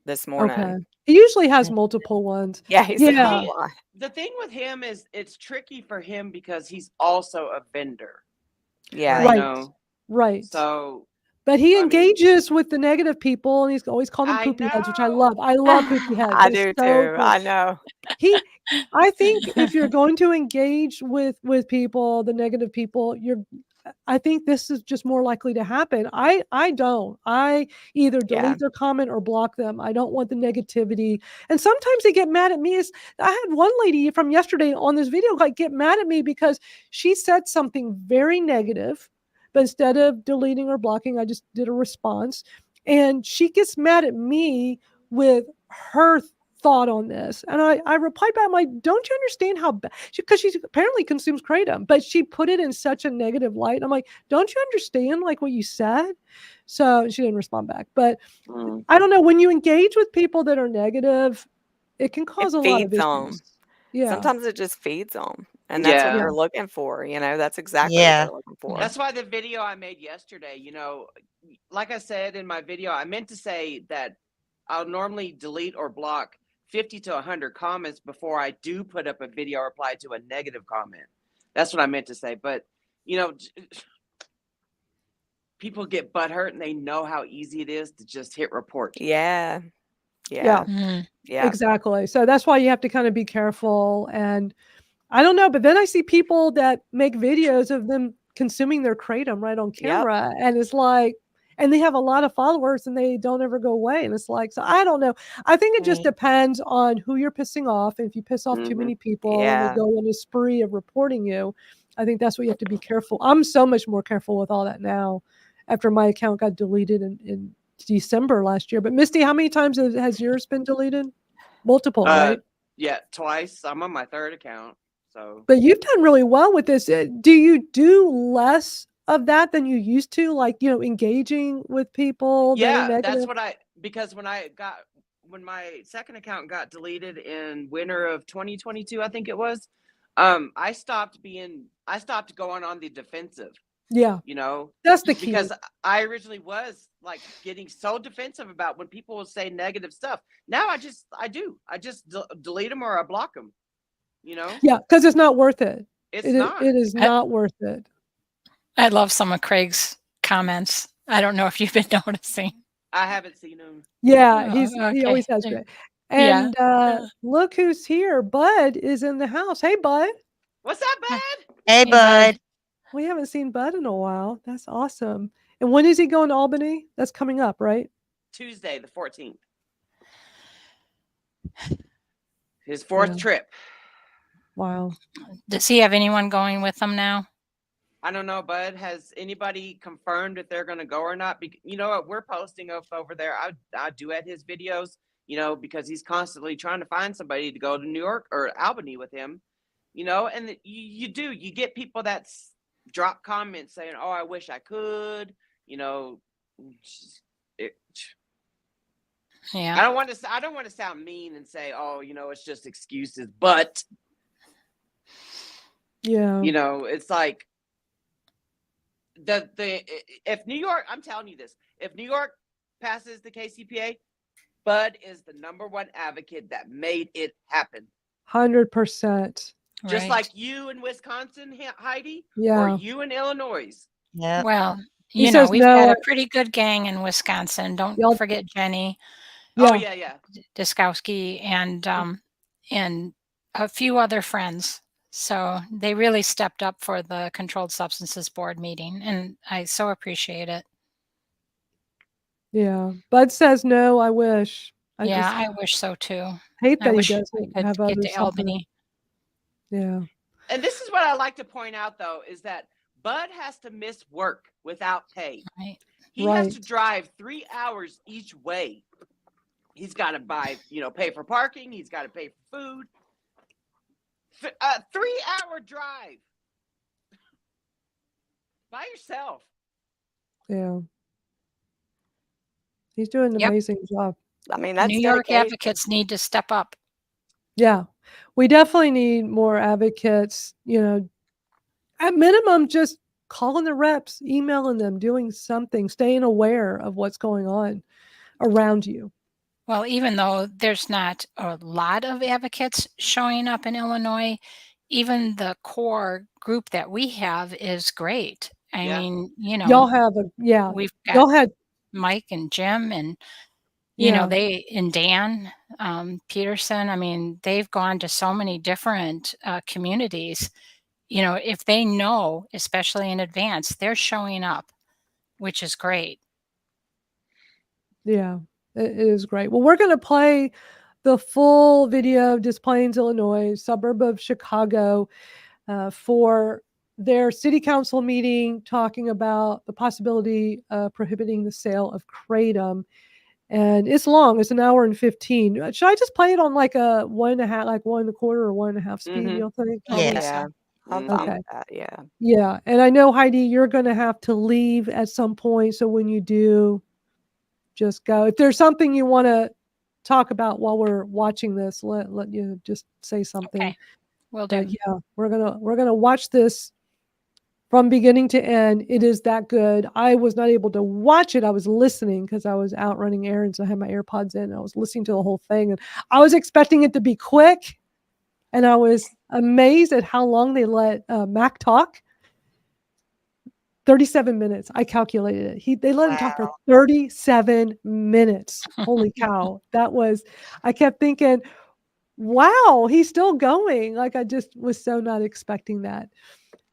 this morning. Okay. He usually has multiple ones. Yeah, he's Yeah. The thing with him is it's tricky for him because he's also a vendor. Yeah. You Right. know? Right. So But he I mean- engages with the negative people, and he's always called them I poopy heads, which I know. love. I love poopy heads. I It's do so too. good. I know. I think if you're going to engage with people, the negative people, I think this is just more likely to happen. I don't. I either delete Yeah. their comment or block them. I don't want the negativity. And sometimes they get mad at me. I had one lady from yesterday on this video get mad at me because she said something very negative, but instead of deleting or blocking, I just did a response. And she gets mad at me with her thought on this. And I replied back, I'm like, don't you understand how bad? Because she apparently consumes Kratom, but she put it in such a negative light. I'm like, don't you understand like what you said? So she didn't respond back. But I don't know. When you engage with people that are negative, it can cause a lot of feeds 'em. issues. Yeah. Sometimes it just feeds them. And that's what Yeah. they're looking for. That's exactly Yeah. what they're looking for. That's why the video I made yesterday, like I said in my video, I meant to say that I'll normally delete or block 50 to 100 comments before I do put up a video reply to a negative comment. That's what I meant to say. But, people get butthurt and they know how easy it is to just hit report. Yeah. Yeah. Mhm. Yeah. Exactly. So that's why you have to kind of be careful. And I don't know, but then I see people that make videos of them consuming their Kratom right on camera, and it's like, and they have a lot of followers and they don't ever go away. And it's like, so I don't know. I think it just Right. depends on who you're pissing off. And if you piss off too Mhm. many people and they Yeah. go on a spree of reporting you, I think that's what you have to be careful. I'm so much more careful with all that now after my account got deleted in December last year. But Misty, how many times has yours been deleted? Multiple, right? Yeah, twice. I'm on my third account. So But you've done really well with this. Do you do less of that than you used to? Like, engaging with people that are yeah, negative? that's what because when my second account got deleted in winter of 2022, I think it was, I stopped going on the defensive, Yeah, you know, that's the key. because I originally was like getting so defensive about when people will say negative stuff. Now I just delete them or I block them, Yeah, because it's not worth it. it's It not. is not worth it. I love some of Craig's comments. I don't know if you've been noticing. I haven't seen them. Yeah, Oh, he okay. always has Yeah. great. Yeah. And look who's here. Bud is in the house. Hey, Bud. What's that, Bud? Hey, Hey, Bud. bud. We haven't seen Bud in a while. That's awesome. And when is he going to Albany? That's coming up, right? Tuesday, the 14th. His fourth Yeah. trip. Wow. Does he have anyone going with him now? I don't know, Bud. Has anybody confirmed if they're going to go or not? You know what? We're posting up over there. I duet his videos, because he's constantly trying to find somebody to go to New York or Albany with him, and you get people that drop comments saying, oh, I wish I could, Yeah. I don't want to sound mean and say, oh, it's just excuses, but Yeah. it's like if New York, I'm telling you this, if New York passes the KCPA, Bud is the #1 advocate that made it happen. 100%. Just Right. like you in Wisconsin, Heidi, Yeah. or you in Illinois. Yeah. Well, He says we've no. got a pretty good gang in Wisconsin. Don't Y'all- forget Jenny Oh Yeah. yeah. Diskowski and a few other friends. So they really stepped up for the Controlled Substances Board meeting, and I so appreciate it. Yeah. Bud says no, I wish. I Yeah, just I wish so too. hate I that he wish I doesn't could have get other to supplements. Albany. Yeah. And this is what I like to point out, though, is that Bud has to miss work without pay. Right. He has Right. to drive 3 hours each way. He's got to pay for parking. He's got to pay for food. 3-hour drive by yourself. Yeah. He's doing an Yep. amazing job. I mean, that's New York dedication. advocates need to step up. Yeah. We definitely need more advocates, at minimum, just calling the reps, emailing them, doing something, staying aware of what's going on around you. Well, even though there's not a lot of advocates showing up in Illinois, even the core group that we have is great. I Yeah. mean, Y'all have we've got y'all had, Mike and Jim and yeah, Dan Peterson. I mean, they've gone to so many different communities. If they know, especially in advance, they're showing up, which is great. yeah, it is great. Well, we're going to play the full video of Des Plaines, Illinois, suburb of Chicago, for their city council meeting talking about the possibility of prohibiting the sale of kratom. And it's long; it's an hour and 15. Should I just play it on like a 1.5, like 1.25 or 1.5 speed? Mhm. You'll think? I think Yes. Yeah. so. I'm Mhm. fine Okay. with that. Yeah. Yeah, and I know, Heidi, you're going to have to leave at some point. So when you do, just go. If there's something you want to talk about while we're watching this, let you just say something. Okay, will do. But yeah, we're gonna watch this from beginning to end. It is that good. I was not able to watch it. I was listening because I was out running errands. I had my AirPods in. I was listening to the whole thing, and I was expecting it to be quick, and I was amazed at how long they let Mac talk. 37 minutes. I calculated it. They let him talk for Wow. 37 minutes. Holy cow. I kept thinking, wow, he's still going. Like, I just was so not expecting that.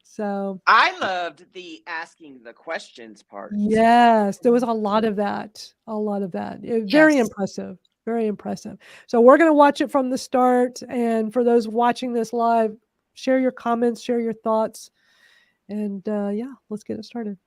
So I loved the asking the questions part. yes, there was a lot of that. A lot of that. Very Yes. impressive. Very impressive. So we're going to watch it from the start. And for those watching this live, share your comments, share your thoughts. And yeah, let's get it started.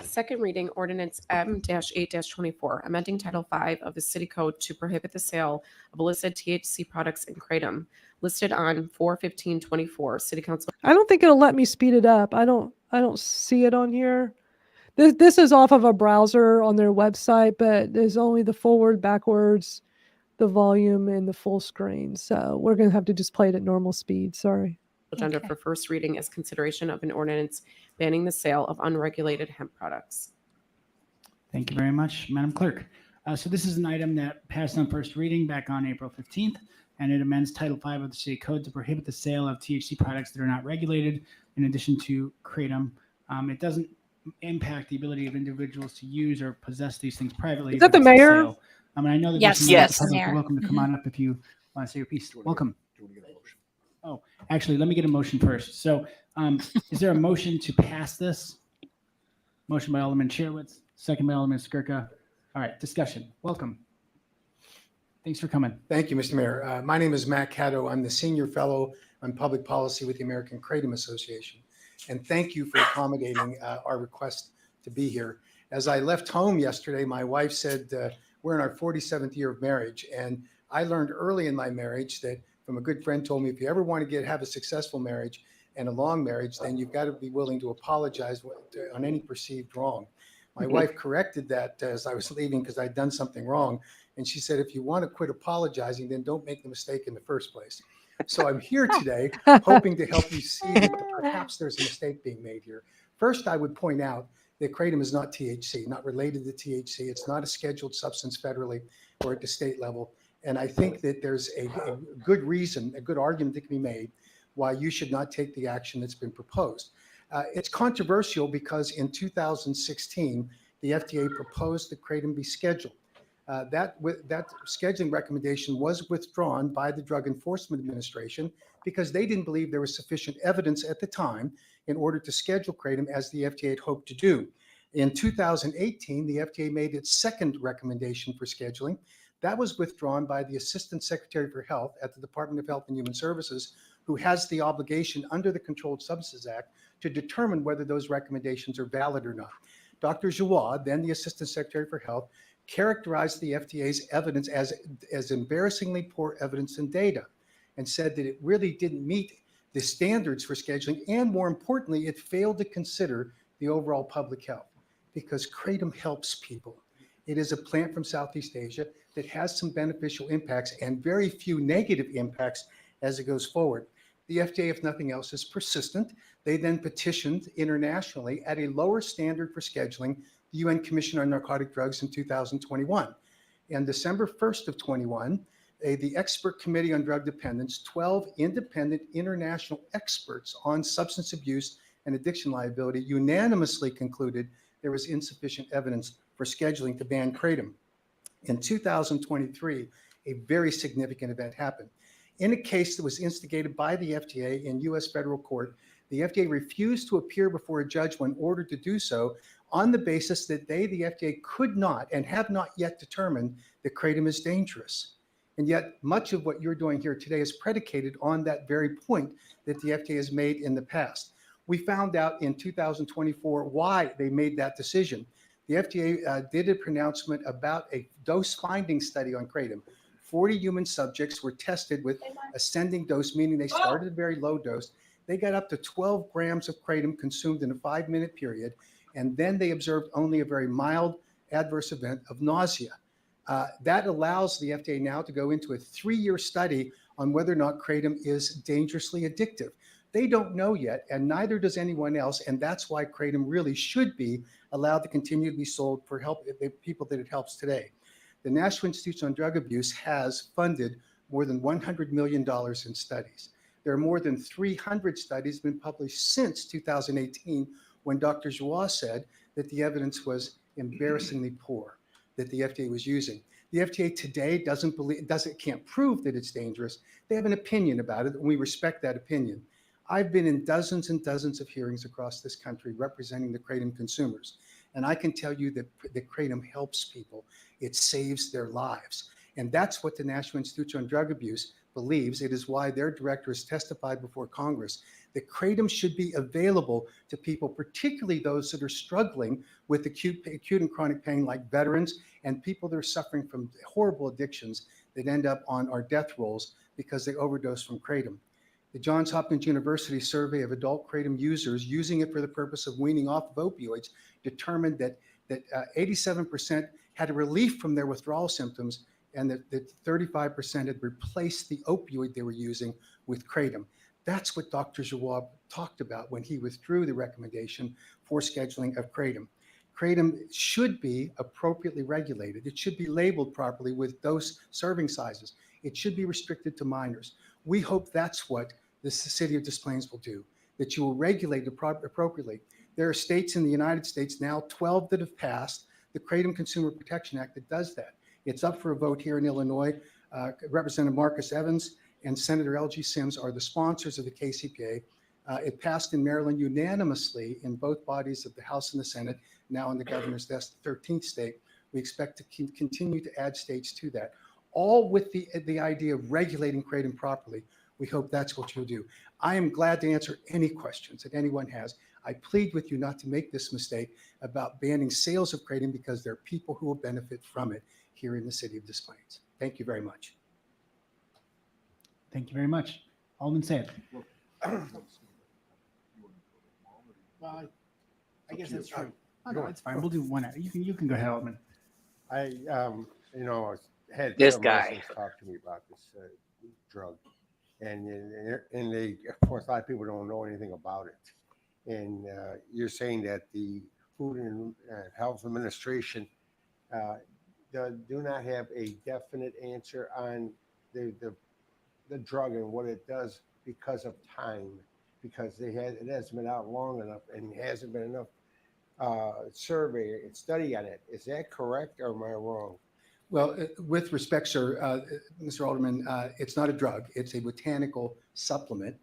Second reading ordinance M-8-24, amending Title V of the City Code to prohibit the sale of illicit THC products in kratom, listed on 4/15/24. City Council. I don't think it'll let me speed it up. I don't see it on here. This is off of a browser on their website, but there's only the forward, backwards, the volume, and the full screen. So we're going to have to just play it at normal speed. Sorry. Agenda Okay. for first reading is consideration of an ordinance banning the sale of unregulated hemp products. Thank you very much, Madam Clerk. So this is an item that passed on first reading back on April 15th, and it amends Title V of the City Code to prohibit the sale of THC products that are not regulated, in addition to kratom. It doesn't impact the ability of individuals to use or possess these things privately. Is that but the it's mayor? sale. I mean, I know that Yes, there's some members yes. of the public. Mayor. You're welcome to come on up if you want to say your piece. Welcome. Oh, actually, let me get a motion first. So is there a motion to pass this? Motion by Alderman Sherwitz, second by Alderman Skirka. All right, discussion. Welcome. Thanks for coming. Thank you, Mr. Mayor. My name is Matt Caddo. I'm the Senior Fellow on Public Policy with the American Kratom Association. And thank you for accommodating our request to be here. As I left home yesterday, my wife said, we're in our 47th year of marriage. And I learned early in my marriage that from a good friend told me, if you ever want to have a successful marriage and a long marriage, then you've got to be willing to apologize on any perceived wrong. My wife corrected that as I was leaving because I'd done something wrong. And she said, if you want to quit apologizing, then don't make the mistake in the first place. So I'm here today hoping to help you see that perhaps there's a mistake being made here. First, I would point out that kratom is not THC, not related to THC. It's not a scheduled substance federally or at the state level. And I think that there's a good reason, a good argument that can be made why you should not take the action that's been proposed. It's controversial because in 2016, the FDA proposed that kratom be scheduled. That scheduling recommendation was withdrawn by the Drug Enforcement Administration because they didn't believe there was sufficient evidence at the time in order to schedule kratom as the FDA had hoped to do. In 2018, the FDA made its second recommendation for scheduling. That was withdrawn by the Assistant Secretary for Health at the Department of Health and Human Services, who has the obligation under the Controlled Substances Act to determine whether those recommendations are valid or not. Dr. Joie, then the Assistant Secretary for Health, characterized the FDA's evidence as embarrassingly poor evidence and data, and said that it really didn't meet the standards for scheduling, and more importantly, it failed to consider the overall public health, because Kratom helps people. It is a plant from Southeast Asia that has some beneficial impacts and very few negative impacts as it goes forward. The FDA, if nothing else, is persistent. They then petitioned internationally at a lower standard for scheduling the UN Commission on Narcotic Drugs in 2021. On December 1st of 21, the Expert Committee on Drug Dependence, 12 independent international experts on substance abuse and addiction liability, unanimously concluded there was insufficient evidence for scheduling to ban Kratom. In 2023, a very significant event happened. In a case that was instigated by the FDA in U.S. federal court, the FDA refused to appear before a judge when ordered to do so on the basis that they, the FDA, could not and have not yet determined that Kratom is dangerous. And yet much of what you're doing here today is predicated on that very point that the FDA has made in the past. We found out in 2024 why they made that decision. The FDA did a pronouncement about a dose finding study on Kratom. 40 human subjects were tested with ascending dose, meaning they started at a very low dose. They got up to 12 grams of Kratom consumed in a 5-minute period, and then they observed only a very mild adverse event of nausea. That allows the FDA now to go into a 3-year study on whether or not Kratom is dangerously addictive. They don't know yet, and neither does anyone else, and that's why Kratom really should be allowed to continue to be sold for help the people that it helps today. The National Institute on Drug Abuse has funded more than $100 million in studies. There are more than 300 studies been published since 2018, when Dr. Joie said that the evidence was embarrassingly poor that the FDA was using. The FDA today can't prove that it's dangerous. They have an opinion about it, and we respect that opinion. I've been in dozens and dozens of hearings across this country representing the Kratom consumers, and I can tell you that Kratom helps people. It saves their lives. And that's what the National Institute on Drug Abuse believes. It is why their director has testified before Congress that Kratom should be available to people, particularly those that are struggling with acute and chronic pain, like veterans and people that are suffering from horrible addictions that end up on our death rolls because they overdose from Kratom. The Johns Hopkins University survey of adult Kratom users using it for the purpose of weaning off of opioids determined that 87% had a relief from their withdrawal symptoms, and that 35% had replaced the opioid they were using with Kratom. That's what Dr. Joie talked about when he withdrew the recommendation for scheduling of Kratom. Kratom should be appropriately regulated. It should be labeled properly with dose serving sizes. It should be restricted to minors. We hope that's what the city of Des Plaines will do, that you will regulate appropriately. There are states in the United States now, 12 that have passed the Kratom Consumer Protection Act that does that. It's up for a vote here in Illinois. Representative Marcus Evans and Senator L.G. Sims are the sponsors of the KCPA. It passed in Maryland unanimously in both bodies of the House and the Senate, now in the governor's desk, the 13th state. We expect to continue to add states to that, all with the idea of regulating Kratom properly. We hope that's what you'll do. I am glad to answer any questions that anyone has. I plead with you not to make this mistake about banning sales of Kratom, because there are people who will benefit from it here in the city of Des Plaines. Thank you very much. Thank you very much. Alderman Sayed. Well, I guess that's true. Oh, no, it's fine. We'll do one. You can go ahead, Alderman. I had This some guy. residents talk to me about this drug, and they, of course, a lot of people don't know anything about it. And you're saying that the Food and Health Administration do not have a definite answer on the drug and what it does because of time, because it hasn't been out long enough and hasn't been enough survey and study on it. Is that correct, or am I wrong? Well, with respect, sir, Mr. Alderman, it's not a drug. It's a botanical supplement,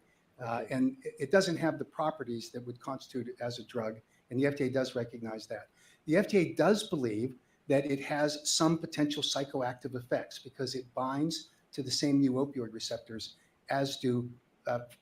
and it doesn't have the properties that would constitute it as a drug, and the FDA does recognize that. The FDA does believe that it has some potential psychoactive effects because it binds to the same mu opioid receptors as do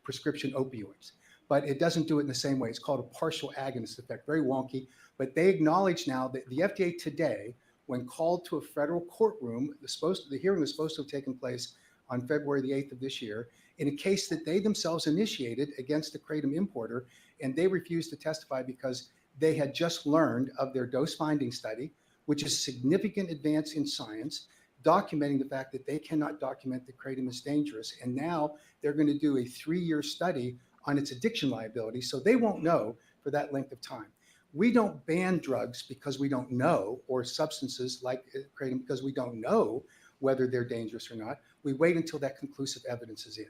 prescription opioids. But it doesn't do it in the same way. It's called a partial agonist effect, very wonky. But they acknowledge now that the FDA today, when called to a federal courtroom, the hearing was supposed to have taken place on February the 8th of this year, in a case that they themselves initiated against the Kratom importer, and they refused to testify because they had just learned of their dose finding study, which is a significant advance in science, documenting the fact that they cannot document that Kratom is dangerous. And now they're going to do a 3-year study on its addiction liability, so they won't know for that length of time. We don't ban drugs because we don't know, or substances like Kratom because we don't know whether they're dangerous or not. We wait until that conclusive evidence is in.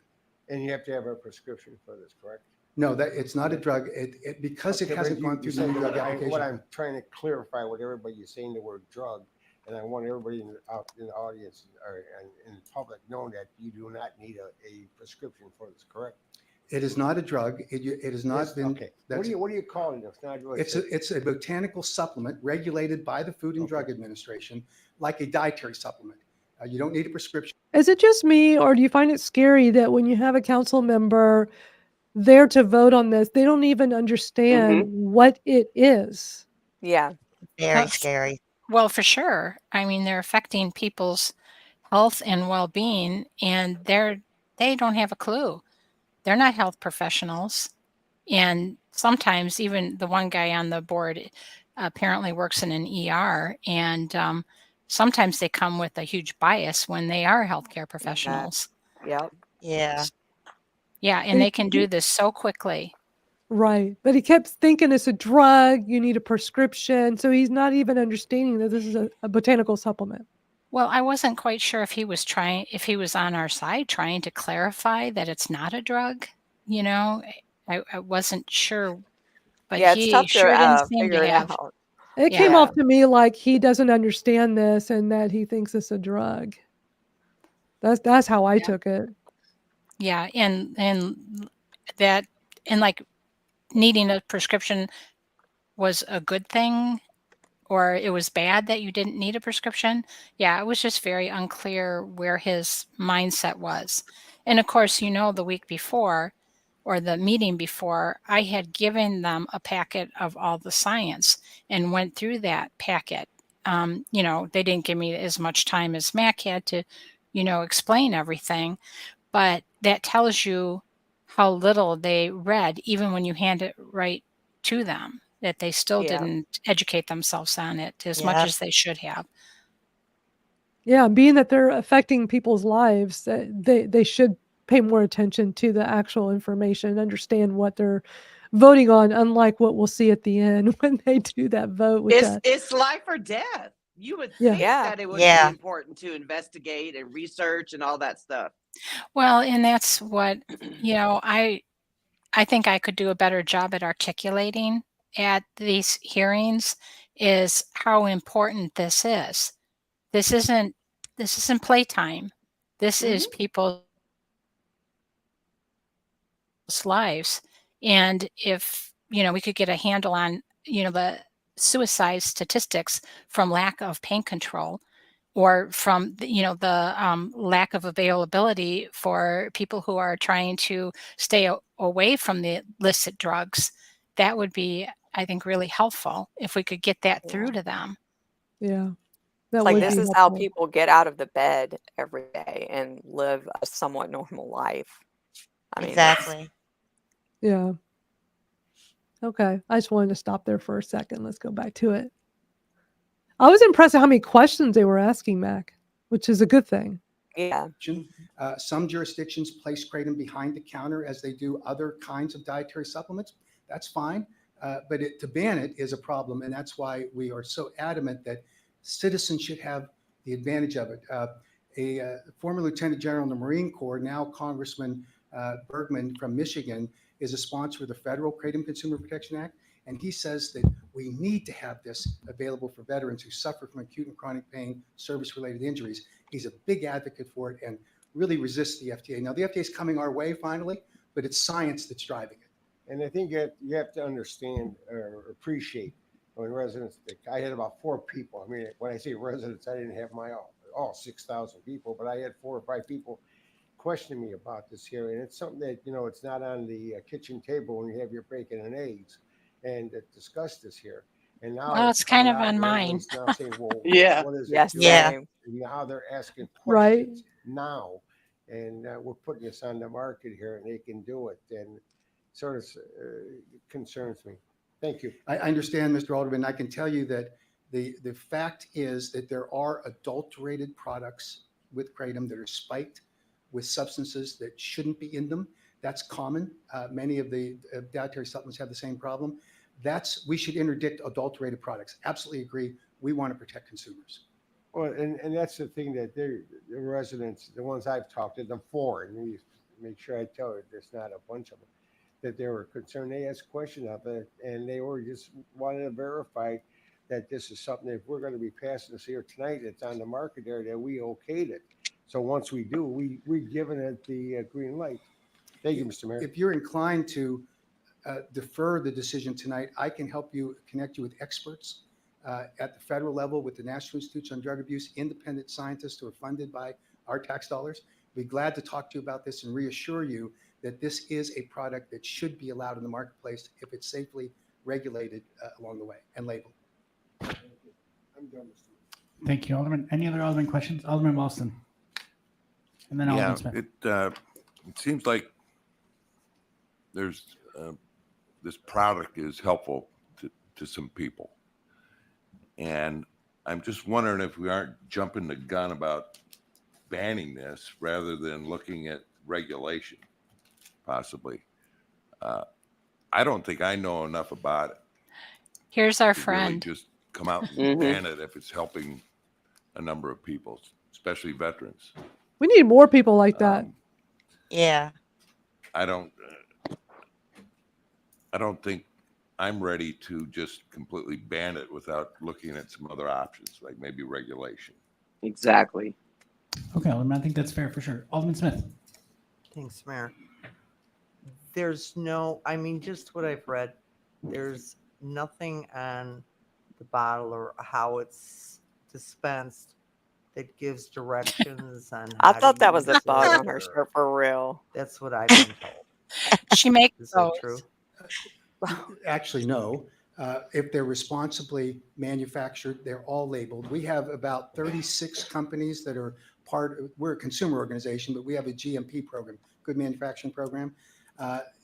And you have to have a prescription for this, correct? No, that it's not a drug. Because it hasn't gone through the new drug application. What I'm trying to clarify with everybody, you're saying the word drug, and I want everybody in the audience or in the public knowing that you do not need a prescription for this, correct? It is not a drug. It has not been. Okay. What do you call it? It's not a drug. It's a botanical supplement regulated by the Food and Drug Administration, like a dietary supplement. You don't need a prescription. Is it just me, or do you find it scary that when you have a council member there to vote on this, they don't even understand what it is? Yeah. Very scary. Well, for sure. I mean, they're affecting people's health and well-being, and they don't have a clue. They're not health professionals. And sometimes even the one guy on the board apparently works in an ER, and sometimes they come with a huge bias when they are healthcare professionals. Yep. Yeah. Yeah, and they can do this so quickly. Right. But he kept thinking it's a drug, you need a prescription. So he's not even understanding that this is a botanical supplement. Well, I wasn't quite sure if he was on our side trying to clarify that it's not a drug. You know, I wasn't sure, but Yeah, it's he tough sure to didn't seem figure to it have. out. It came off to me like he doesn't understand this and that he thinks it's a drug. That's how I took it. Yeah, and that, and like needing a prescription was a good thing, or it was bad that you didn't need a prescription. Yeah, it was just very unclear where his mindset was. And of course, you know, the week before or the meeting before, I had given them a packet of all the science and went through that packet. You know, they didn't give me as much time as Mac had to, you know, explain everything, but that tells you how little they read, even when you hand it right to them, that they still didn't educate themselves on it as much as they should have. Yeah, being that they're affecting people's lives, they should pay more attention to the actual information, understand what they're voting on, unlike what we'll see at the end when they do that vote. With It's life or death. You would Yeah. think Yeah. that it would be important to investigate and research and all that stuff. Well, and that's what, you know, I think I could do a better job at articulating at these hearings is how important this is. This isn't playtime. This is people's lives. And if, you know, we could get a handle on, you know, the suicide statistics from lack of pain control, or from the lack of availability for people who are trying to stay away from the illicit drugs, that would be, I think, really helpful if we could get that through to them. Yeah. That It's like would this be is how helpful. people get out of the bed every day and live a somewhat normal life. I mean, Exactly. Yeah. Okay. I just wanted to stop there for a second. Let's go back to it. I was impressed at how many questions they were asking, Mac, which is a good thing. Yeah. Some jurisdictions place Kratom behind the counter as they do other kinds of dietary supplements. That's fine. But to ban it is a problem. And that's why we are so adamant that citizens should have the advantage of it. A former Lieutenant General in the Marine Corps, now Congressman Bergman from Michigan, is a sponsor of the federal Kratom Consumer Protection Act. And he says that we need to have this available for veterans who suffer from acute and chronic pain, service-related injuries. He's a big advocate for it and really resists the FDA. Now, the FDA is coming our way finally, but it's science that's driving it. And I think that you have to understand or appreciate, when residents, I had about 4 people. I mean, when I say residents, I didn't have all 6,000 people, but I had 4 or 5 people questioning me about this here. And it's something that, it's not on the kitchen table when you have your bacon and eggs and discuss this here. And now Well, it's kind coming of out on and mine. everyone's now saying, well, Yeah. what is it Yes, doing? Yeah. same. And now they're asking Right. questions now. And we're putting this on the market here and they can do it. And sort of concerns me. Thank you. I understand, Mr. Alderman. I can tell you that the fact is that there are adulterated products with kratom that are spiked with substances that shouldn't be in them. That's common. Many of the dietary supplements have the same problem. We should interdict adulterated products. Absolutely agree. We want to protect consumers. Well, and that's the thing that the residents, the ones I've talked to, them 4, and we make sure I tell you there's not a bunch of them, that they were concerned. They asked questions of it, and they were just wanted to verify that this is something, if we're going to be passing this here tonight, it's on the market there, that we okayed it. So once we do, we've given it the green light. Thank you, Mr. Mayor. If you're inclined to defer the decision tonight, I can help you connect you with experts at the federal level with the National Institute on Drug Abuse, independent scientists who are funded by our tax dollars. Be glad to talk to you about this and reassure you that this is a product that should be allowed in the marketplace if it's safely regulated along the way and labeled. I'm done, Mr. Mayor. Thank you, Alderman. Any other Alderman questions? Alderman Walston. And then Alderman Smith. It seems like there's this product is helpful to some people. And I'm just wondering if we aren't jumping the gun about banning this rather than looking at regulation, possibly. I don't think I know enough about it. Here's our to really friend. just come out and ban it if it's helping a number of people, especially veterans. We need more people like that. Yeah. I don't think I'm ready to just completely ban it without looking at some other options, like maybe regulation. Exactly. Okay, Alderman, I think that's fair for sure. Alderman Smith. Thanks, Mayor. Just what I've read, there's nothing on the bottle or how it's dispensed that gives directions on I how thought to that was a use bug it, on her or- shirt for real. That's what I've been told. She makes Is those. that true? Actually, no. If they're responsibly manufactured, they're all labeled. We have about 36 companies that are we're a consumer organization, but we have a GMP program, Good Manufacturing Program.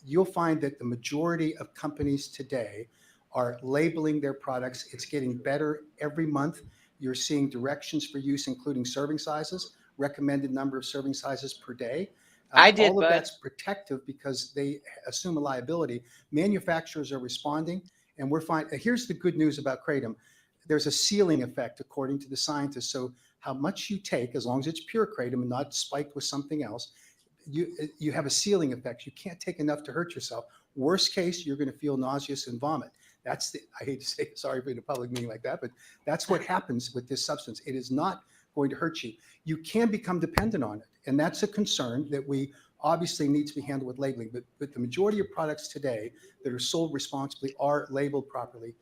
You'll find that the majority of companies today are labeling their products. It's getting better every month. You're seeing directions for use, including serving sizes, recommended number of serving sizes per day. I did, all of bud. that's protective because they assume a liability. Manufacturers are responding, and we're fine. Here's the good news about kratom. There's a ceiling effect, according to the scientists. So how much you take, as long as it's pure kratom and not spiked with something else, you have a ceiling effect. You can't take enough to hurt yourself. Worst case, you're going to feel nauseous and vomit. I hate to say sorry for in a public meeting like that, but that's what happens with this substance. It is not going to hurt you. You can become dependent on it. And that's a concern that we obviously need to be handled with labeling. But the majority of products today that are sold responsibly are labeled properly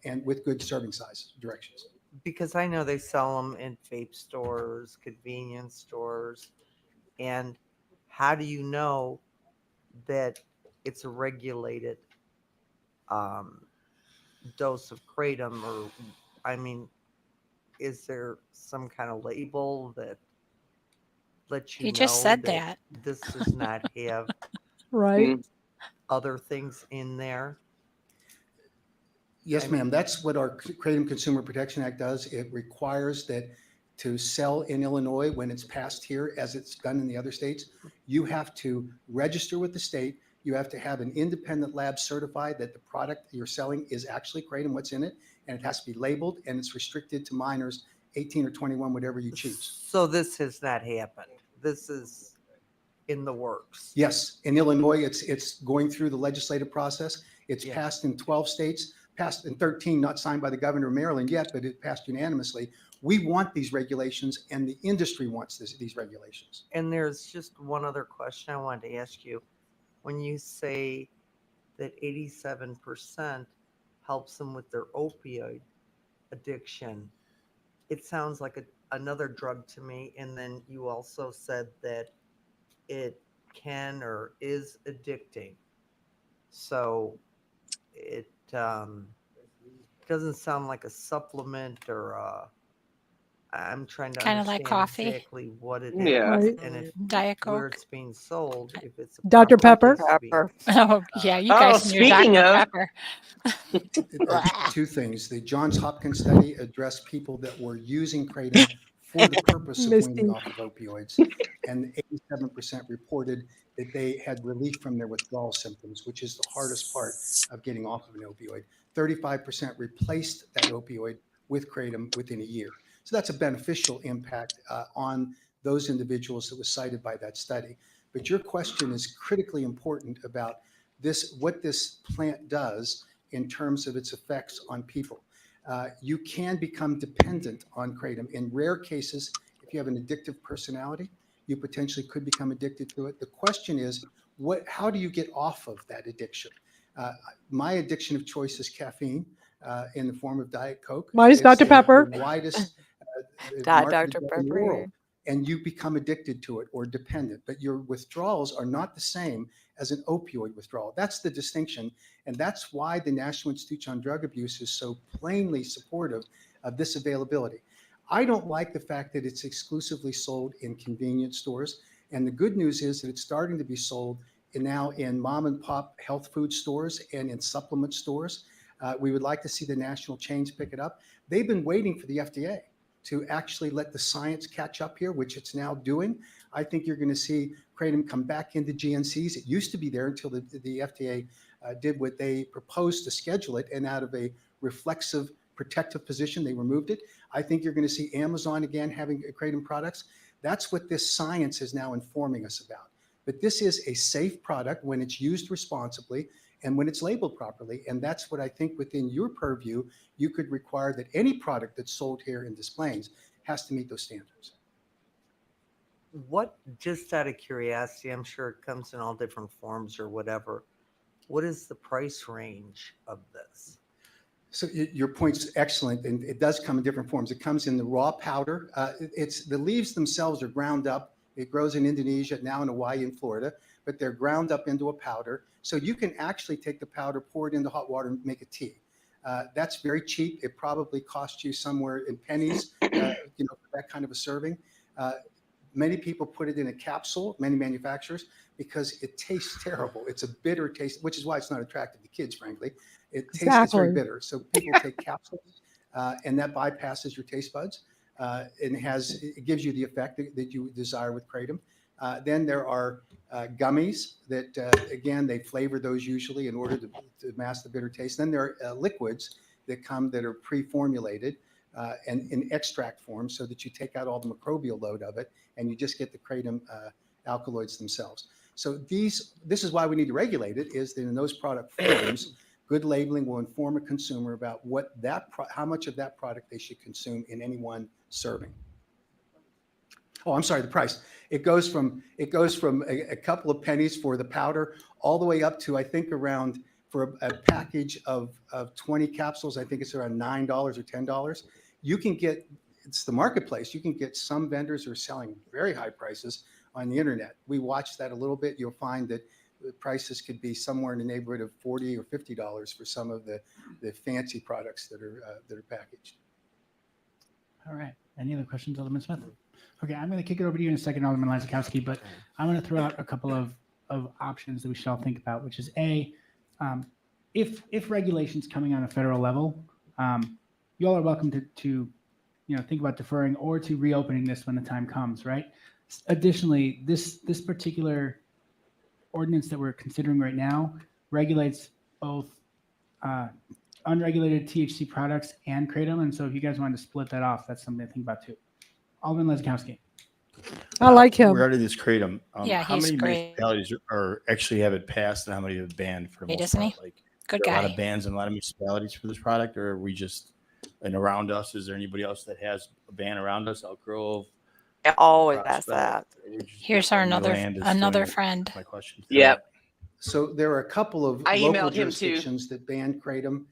and with good serving size directions. Because I know they sell them in vape stores, convenience stores. And how do you know that it's a regulated dose of kratom? Or, is there some kind of label that lets you He know just said that. this does not have Right. other things in there? Yes, ma'am. That's what our Kratom Consumer Protection Act does. It requires that to sell in Illinois when it's passed here, as it's done in the other states, you have to register with the state. You have to have an independent lab certified that the product you're selling is actually kratom, what's in it, and it has to be labeled, and it's restricted to minors 18 or 21, whatever you choose. So this has not happened. This is in the works. Yes, in Illinois, it's going through the legislative process. It's Yeah. passed in 12 states, passed in 13, not signed by the governor of Maryland yet, but it passed unanimously. We want these regulations, and the industry wants these regulations. And there's just one other question I wanted to ask you. When you say that 87%, helps them with their opioid addiction. It sounds like another drug to me. And then you also said that it can or is addicting. So it doesn't sound like a supplement or I'm trying to Kind of like understand coffee. exactly what it is, Yeah. Right. and if Diet where Coke. it's being sold, if it's a Dr. proper Pepper? place to be. Pepper. Oh, yeah, you Oh, guys and your speaking Dr. of- Pepper. Two things. The Johns Hopkins study addressed people that were using Kratom for the purpose of Misty. weaning off of opioids. And 87% reported that they had relief from their withdrawal symptoms, which is the hardest part of getting off of an opioid. 35% replaced that opioid with Kratom within a year. So that's a beneficial impact on those individuals that was cited by that study. But your question is critically important about this, what this plant does in terms of its effects on people. You can become dependent on Kratom. In rare cases, if you have an addictive personality, you potentially could become addicted to it. The question is, how do you get off of that addiction? My addiction of choice is caffeine in the form of Diet Coke. Mine is It's Dr. Pepper. the widest Diet marketed Dr. drug in the Pepper. world. And you become addicted to it or dependent, but your withdrawals are not the same as an opioid withdrawal. That's the distinction. And that's why the National Institute on Drug Abuse is so plainly supportive of this availability. I don't like the fact that it's exclusively sold in convenience stores. And the good news is that it's starting to be sold now in mom and pop health food stores and in supplement stores. We would like to see the national chains pick it up. They've been waiting for the FDA to actually let the science catch up here, which it's now doing. I think you're going to see Kratom come back into GNCs. It used to be there until the FDA did what they proposed to schedule it, and out of a reflexive protective position, they removed it. I think you're going to see Amazon again having Kratom products. That's what this science is now informing us about. But this is a safe product when it's used responsibly and when it's labeled properly. And that's what I think within your purview, you could require that any product that's sold here in Des Plaines has to meet those standards. What, just out of curiosity, I'm sure it comes in all different forms or whatever. What is the price range of this? So your point's excellent, and it does come in different forms. It comes in the raw powder. It's the leaves themselves are ground up. It grows in Indonesia, now in Hawaii and Florida, but they're ground up into a powder. So you can actually take the powder, pour it into hot water, and make a tea. That's very cheap. It probably costs you somewhere in pennies, for that kind of a serving. Many people put it in a capsule, many manufacturers, because it tastes terrible. It's a bitter taste, which is why it's not attractive to kids, frankly. It tastes it's very bitter. So people take capsules, and that bypasses your taste buds. And it gives you the effect that you desire with Kratom. Then there are gummies that, again, they flavor those usually in order to mask the bitter taste. Then there are liquids that are pre-formulated and in extract form, so that you take out all the microbial load of it and you just get the Kratom alkaloids themselves. So this is why we need to regulate it, is that in those product forms, good labeling will inform a consumer about how much of that product they should consume in any one serving. Oh, I'm sorry, the price. It goes from a couple of pennies for the powder all the way up to, I think, around, for a package of 20 capsules, I think it's around $9 or $10. You can get, it's the marketplace. You can get some vendors are selling very high prices on the internet. We watched that a little bit. You'll find that the prices could be somewhere in the neighborhood of $40 or $50 for some of the fancy products that are packaged. All right. Any other questions, Alderman Smith? Okay, I'm going to kick it over to you in a second, Alderman Lizakowski, but I'm going to throw out a couple of options that we should all think about, which is if regulations coming on a federal level, you all are welcome to think about deferring or to reopening this when the time comes, right? Additionally, this particular ordinance that we're considering right now regulates both unregulated THC products and Kratom, and so if you guys wanted to split that off, that's something to think about too. Alderman Lizakowski. I like him. Regarding this Kratom, Yeah, how he's many great. municipalities are actually have it passed, and how many have banned for the Hey, most doesn't part? he? Like, Good there are a lot guy. of bans in a lot of municipalities for this product, or are we just, and around us, is there anybody else that has a ban around us? Elk Grove? I always ask Prospect? that. Or we just- Here's our and Land is doing another it? friend. My question. Yep. So there are a couple of I local emailed him too. jurisdictions that ban Kratom.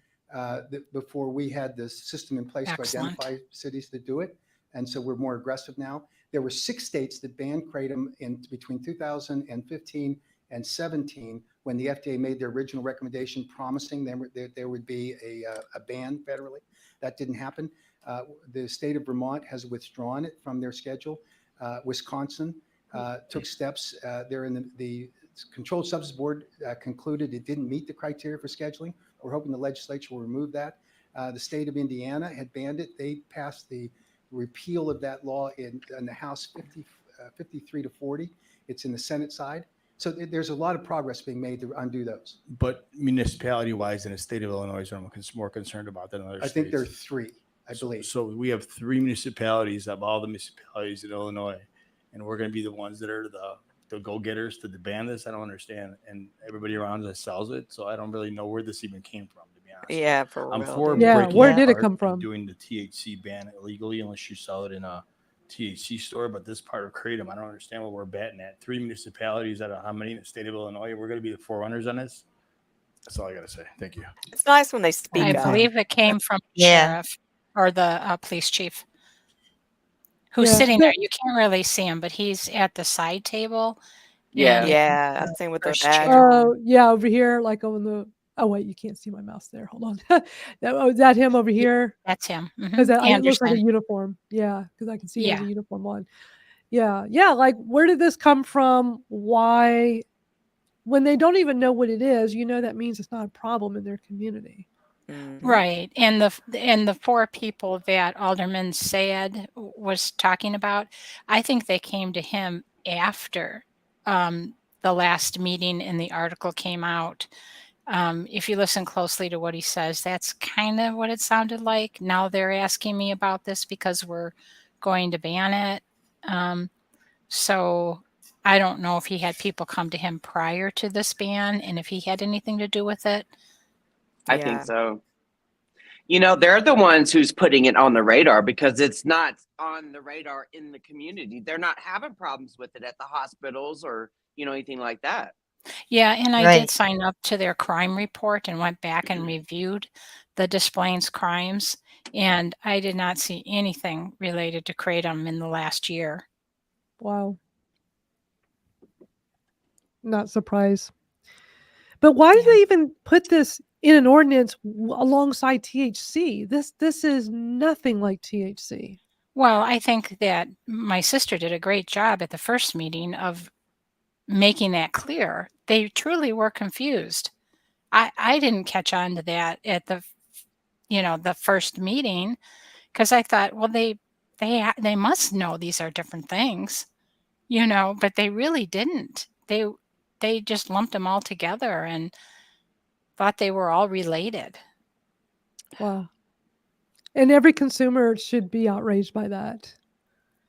before we had the system in place Excellent. to identify cities that do it. And so we're more aggressive now. There were 6 states that banned Kratom in between 2015 and 17 when the FDA made their original recommendation promising there would be a ban federally. That didn't happen. The state of Vermont has withdrawn it from their schedule. Wisconsin took steps. They're in the Controlled Substance Board concluded it didn't meet the criteria for scheduling. We're hoping the legislature will remove that. The state of Indiana had banned it. They passed the repeal of that law in the House 53 to 40. It's in the Senate side. So there's a lot of progress being made to undo those. But municipality-wise, in the state of Illinois, I'm more concerned about than other states. I think there are 3, I believe. So we have 3 municipalities of all the municipalities in Illinois, and we're going to be the ones that are the go-getters to ban this. I don't understand, and everybody around us sells it, so I don't really know where this even came from, to be honest. Yeah, for I'm real. for Yeah, breaking where did it apart come and from? doing the THC ban illegally unless you sell it in a THC store, but this part of Kratom, I don't understand what we're batting at. 3 municipalities out of how many in the state of Illinois? We're going to be the forerunners on this. That's all I got to say. Thank you. It's nice when they speak I up. believe it came from the Yeah. sheriff or the police chief who's Yeah. sitting there. You can't really see him, but he's at the side table. Yeah. and Yeah, I've seen with their first badge chair. on. Oh, yeah, over here, like on the. Oh wait, you can't see my mouse there. Hold on. Is that him over here? That's him. Because it looks like a Anderson. uniform. Yeah, because I can see he has a Yeah. uniform on. Yeah, yeah. Like, where did this come from? Why? When they don't even know what it is, that means it's not a problem in their community. Mhm. Right. And the 4 people that Alderman Sayed was talking about, I think they came to him after the last meeting and the article came out. If you listen closely to what he says, that's kind of what it sounded like. Now they're asking me about this because we're going to ban it. So I don't know if he had people come to him prior to this ban and if he had anything to do with it. I Yeah. think so. They're the ones who's putting it on the radar because it's not on the radar in the community. They're not having problems with it at the hospitals or, anything like that. Yeah, and I Right. did sign up to their crime report and went back and reviewed the Des Plaines crimes, and I did not see anything related to Kratom in the last year. Wow. Not surprised. But why did Yeah. they even put this in an ordinance alongside THC? This is nothing like THC. Well, I think that my sister did a great job at the first meeting of making that clear. They truly were confused. I didn't catch on to that at the first meeting because I thought, well, they must know these are different things, but they really didn't. They just lumped them all together and thought they were all related. Wow. And every consumer should be outraged by that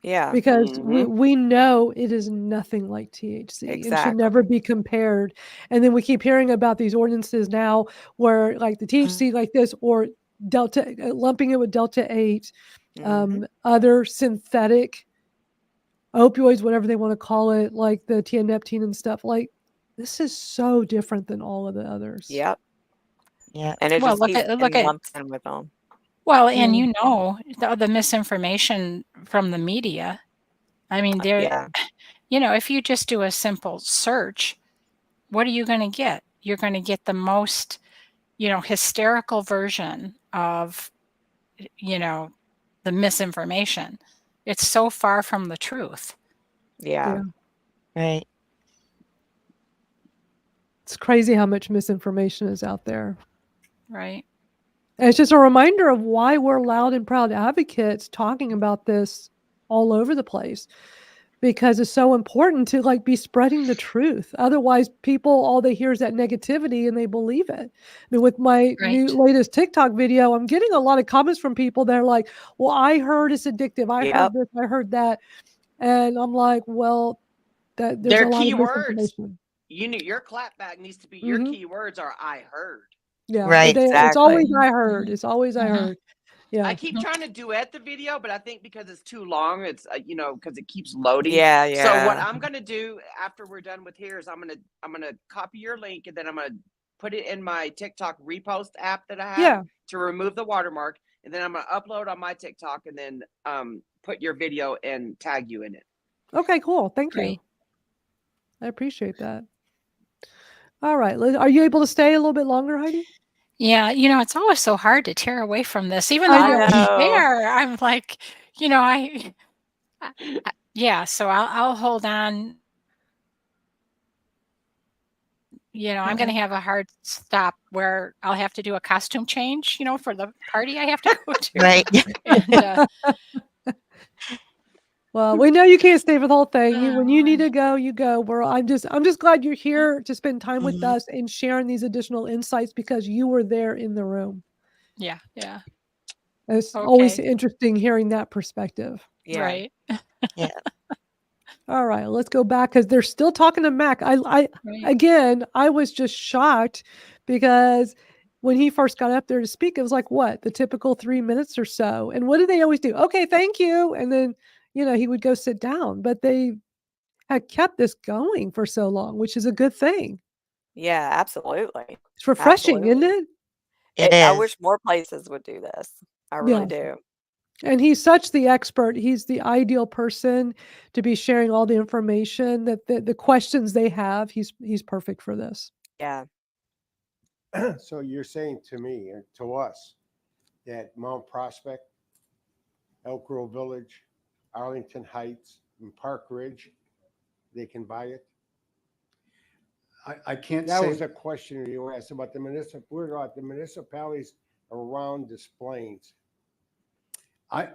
Yeah. because Mhm. we know it is nothing like THC and should Exactly. never be compared. And then we keep hearing about these ordinances now where like the THC like this or Delta, lumping it with Delta 8, Mhm. other synthetic opioids, whatever they want to call it, like the tianeptine and stuff. Like, this is so different than all of the others. Yep. Yeah. And it Well, just look keeps at getting lumped in with them. well, Yeah. and the misinformation from the media. I mean, Yeah. if you just do a simple search, what are you going to get? You're going to get the most, hysterical version of, the misinformation. It's so far from the truth. Yeah. Yeah. Right. It's crazy how much misinformation is out there. Right. And it's just a reminder of why we're loud and proud advocates talking about this all over the place. Because it's so important to be spreading the truth. Otherwise, people, all they hear is that negativity and they believe it. I mean, with my Right. latest TikTok video, I'm getting a lot of comments from people that are like, well, I heard it's addictive. I Yep. heard this, I heard that. And I'm like, well, there's Their a lot of keywords. misinformation. Your clapback needs to be your Mhm. keywords are I heard. Yeah. Right. It's always Exactly. I heard. It's always I Mhm. heard. Yeah. I keep trying to duet the video, but I think because it's too long, it's because it keeps loading. Yeah, So what yeah. I'm gonna do after we're done with here is I'm gonna copy your link and then I'm gonna put it in my TikTok repost app that I have Yeah. to remove the watermark, and then I'm gonna upload on my TikTok and then put your video and tag you in it. Okay, cool. Thank you. Great. I appreciate that. All right. Are you able to stay a little bit longer, Heidi? Yeah, it's always so hard to tear away from this. Even I though I know. was there, I'm like, yeah, so I'll hold on. I'm going to have a hard stop where I'll have to do a costume change, for the party I have to go to. Right. And Well, we know you can't stay for the whole thing. When you need Oh, to go, you go. I'm just glad you're here to spend time with Mhm. us and sharing these additional insights because you were there in the room. yeah. It's always Okay. interesting hearing that perspective. Yeah. Right. Yeah. All right, let's go back because they're still talking to Mac. Right. Again, I was just shocked because when he first got up there to speak, it was like what the typical 3 minutes or so. And what do they always do? Okay, thank you, and then he would go sit down. But they had kept this going for so long, which is a good thing. Yeah, absolutely. It's refreshing, isn't Absolutely. it? It I is. wish more places would do this. I Yeah. really do. And he's such the expert. He's the ideal person to be sharing all the information that the questions they have. He's perfect for this. Yeah. So you're saying to me and to us that Mount Prospect, Elk Grove Village, Arlington Heights, and Park Ridge, they can buy it? I can't That say. was a question you asked about the municipalities around Des Plaines. I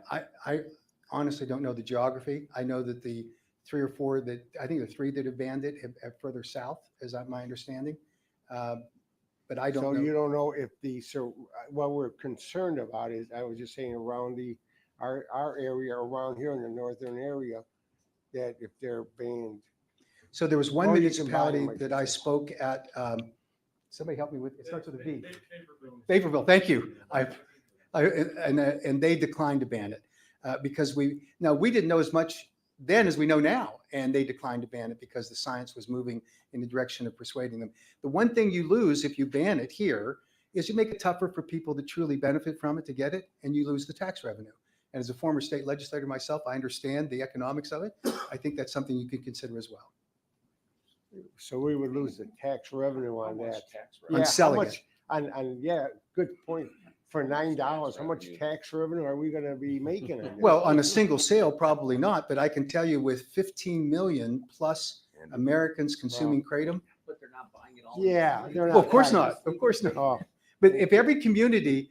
honestly don't know the geography. I know that the 3 or 4 that I think the 3 that have banned it have further south, is that my understanding. But I don't So know. you don't know if what we're concerned about is, I was just saying around our area around here in the northern area, that if they're banned. So there was one Or you can buy municipality them, I that should I say. spoke at. Somebody help me with. It starts with a V. Favorville. Thank you. And they declined to ban it because we didn't know as much then as we know now, and they declined to ban it because the science was moving in the direction of persuading them. The one thing you lose if you ban it here is you make it tougher for people to truly benefit from it to get it, and you lose the tax revenue. And as a former state legislator myself, I understand the economics of it. I think that's something you could consider as well. So we would lose the tax revenue on that. On selling how much, it. Good point. For $9, how much tax revenue are we going to be making on this? Well, on a single sale, probably not, but I can tell you with 15 million plus Americans consuming Kratom. But they're not buying it all. Yeah, they're not. Well, of course buying not. Of course not. Oh, But if every community,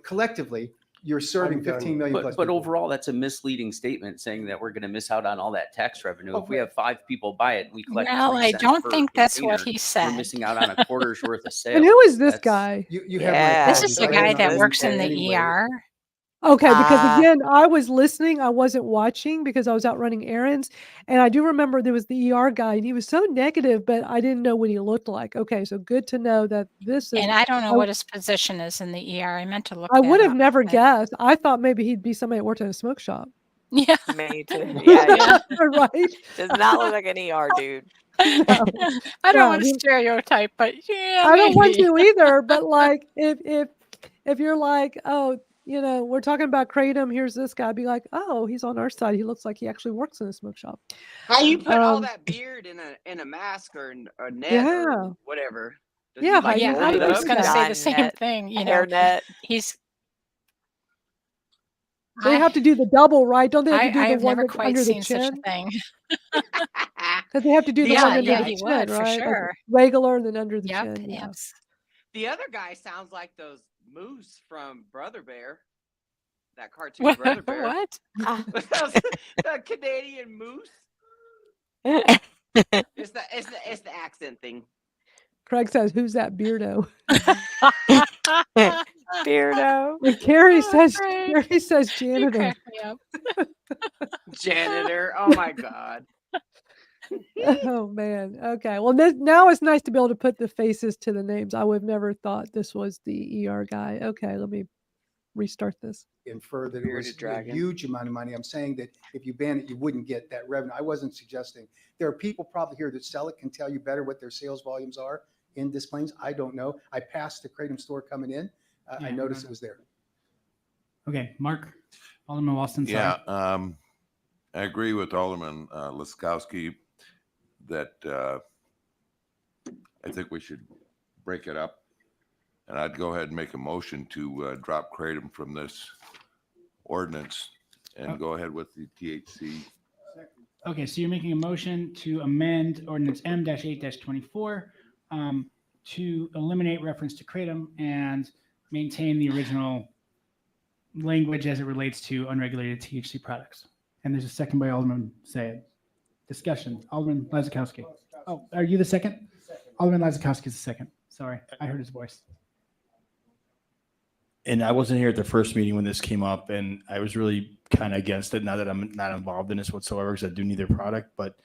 collectively, you're serving I'm done. 15 million plus But people. overall, that's a misleading statement saying that we're going to miss out on all that tax revenue. If we Okay. have 5 people buy it, and we collect. Well, 3 I cents don't per think that's what container, he said. We're missing out on a quarter's worth of sales. And who is this That's- guy? You have Yeah. my This is apologies. the I guy didn't that know works that in the anyway. ER. Okay, because Ah. again, I was listening. I wasn't watching because I was out running errands. And I do remember there was the ER guy and he was so negative, but I didn't know what he looked like. Okay, so good to know that this is. And I don't know what his position is in the ER. I meant to look I that would have up, never but- guessed. I thought maybe he'd be somebody that worked in a smoke shop. Yeah. Me too. Yeah. Right? Does not look like an ER dude. No. I don't No, want to he- stereotype, but yeah, I don't want maybe. to either, but like if you're like, oh, we're talking about Kratom, here's this guy, I'd be like, oh, he's on our side. He looks like he actually works in a smoke shop. How you put all Um, that beard in a mask or a net Yeah. or whatever? Does Yeah, he, like, Heidi, Yeah, roll how I do it you was up? do going to that? say the Gun same net, thing. hairnet. He's. They have to do the double, right? Don't they have to do I the have one never that's quite under the seen such a chin? thing. Because they have to do the Yeah, one under yeah, the he chin, would, for right? Like sure. regular and then under the Yep. chin. Yeah. Yep. The other guy sounds like those moose from Brother Bear. That cartoon What? Brother Bear. What? The Canadian moose. It's the accent thing. Craig says, "Who's that beardo?" Beardo. And Carrie Oh, says, Craig. "Carrie says You janitor." crack me up. Janitor. Oh my God. Oh man. Okay. Well, now it's nice to be able to put the faces to the names. I would have never thought this was the ER guy. Okay, let me restart this. Infer that it Bearded was a dragon. huge amount of money. I'm saying that if you ban it, you wouldn't get that revenue. I wasn't suggesting. There are people probably here that sell it, can tell you better what their sales volumes are. in Des Plaines. I don't know. I passed the Kratom store coming in. I noticed it was there. Okay, Mark, Alderman Walston. Sorry. Yeah, I agree with Alderman Laskowski that I think we should break it up. And I'd go ahead and make a motion to drop Kratom from this ordinance and go ahead with the THC. Okay, so you're making a motion to amend ordinance M-8-24 to eliminate reference to Kratom and maintain the original language as it relates to unregulated THC products. And there's a second by Alderman Sayed. Discussion. Alderman Lazikowski. Oh, are you the second? Alderman Lazikowski is the second. Sorry, I heard his voice. And I wasn't here at the first meeting when this came up, and I was really kind of against it. Now that I'm not involved in this whatsoever, because I do need their product. But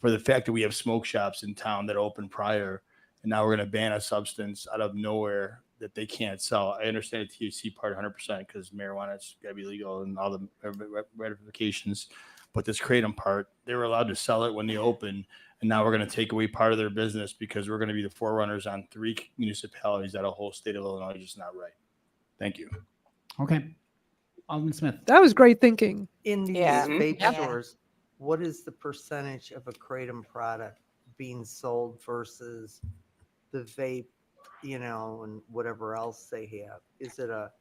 for the fact that we have smoke shops in town that opened prior, and now we're going to ban a substance out of nowhere that they can't sell. I understand the THC part 100% because marijuana's got to be legal and all the ratifications. But this Kratom part, they were allowed to sell it when they opened, and now we're going to take away part of their business because we're going to be the forerunners on 3 municipalities out of the whole state of Illinois. It's just not right. Thank you. Okay. Alderman Smith. That was great thinking. In these vape stores, what is the percentage of a Kratom product being sold versus the vape, and whatever else they have? Is it a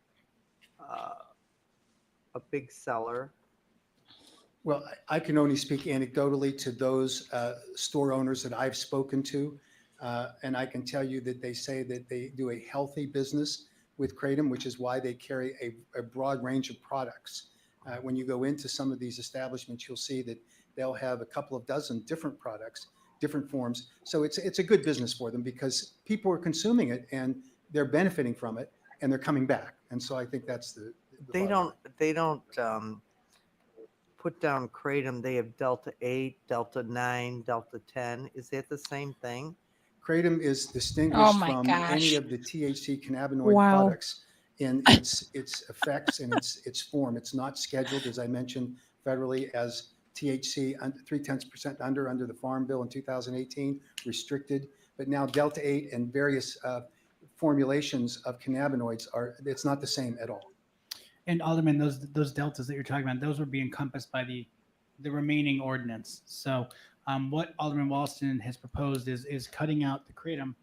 big seller? Well, I can only speak anecdotally to those store owners that I've spoken to. And I can tell you that they say that they do a healthy business with Kratom, which is why they carry a broad range of products. When you go into some of these establishments, you'll see that they'll have a couple of dozen different products, different forms. So it's a good business for them because people are consuming it and they're benefiting from it and they're coming back. And so I think that's the They don't put down Kratom. They have Delta 8, Delta 9, Delta 10. Is that the same thing? Kratom is distinguished from any of the THC cannabinoid products in its effects and its form. It's not scheduled, as I mentioned, federally as THC 0.3% under the Farm Bill in 2018, restricted. But now Delta 8 and various formulations of cannabinoids it's not the same at all. And Alderman, those deltas that you're talking about, those would be encompassed by the remaining ordinance. So what Alderman Walston has proposed is cutting out the Kratom,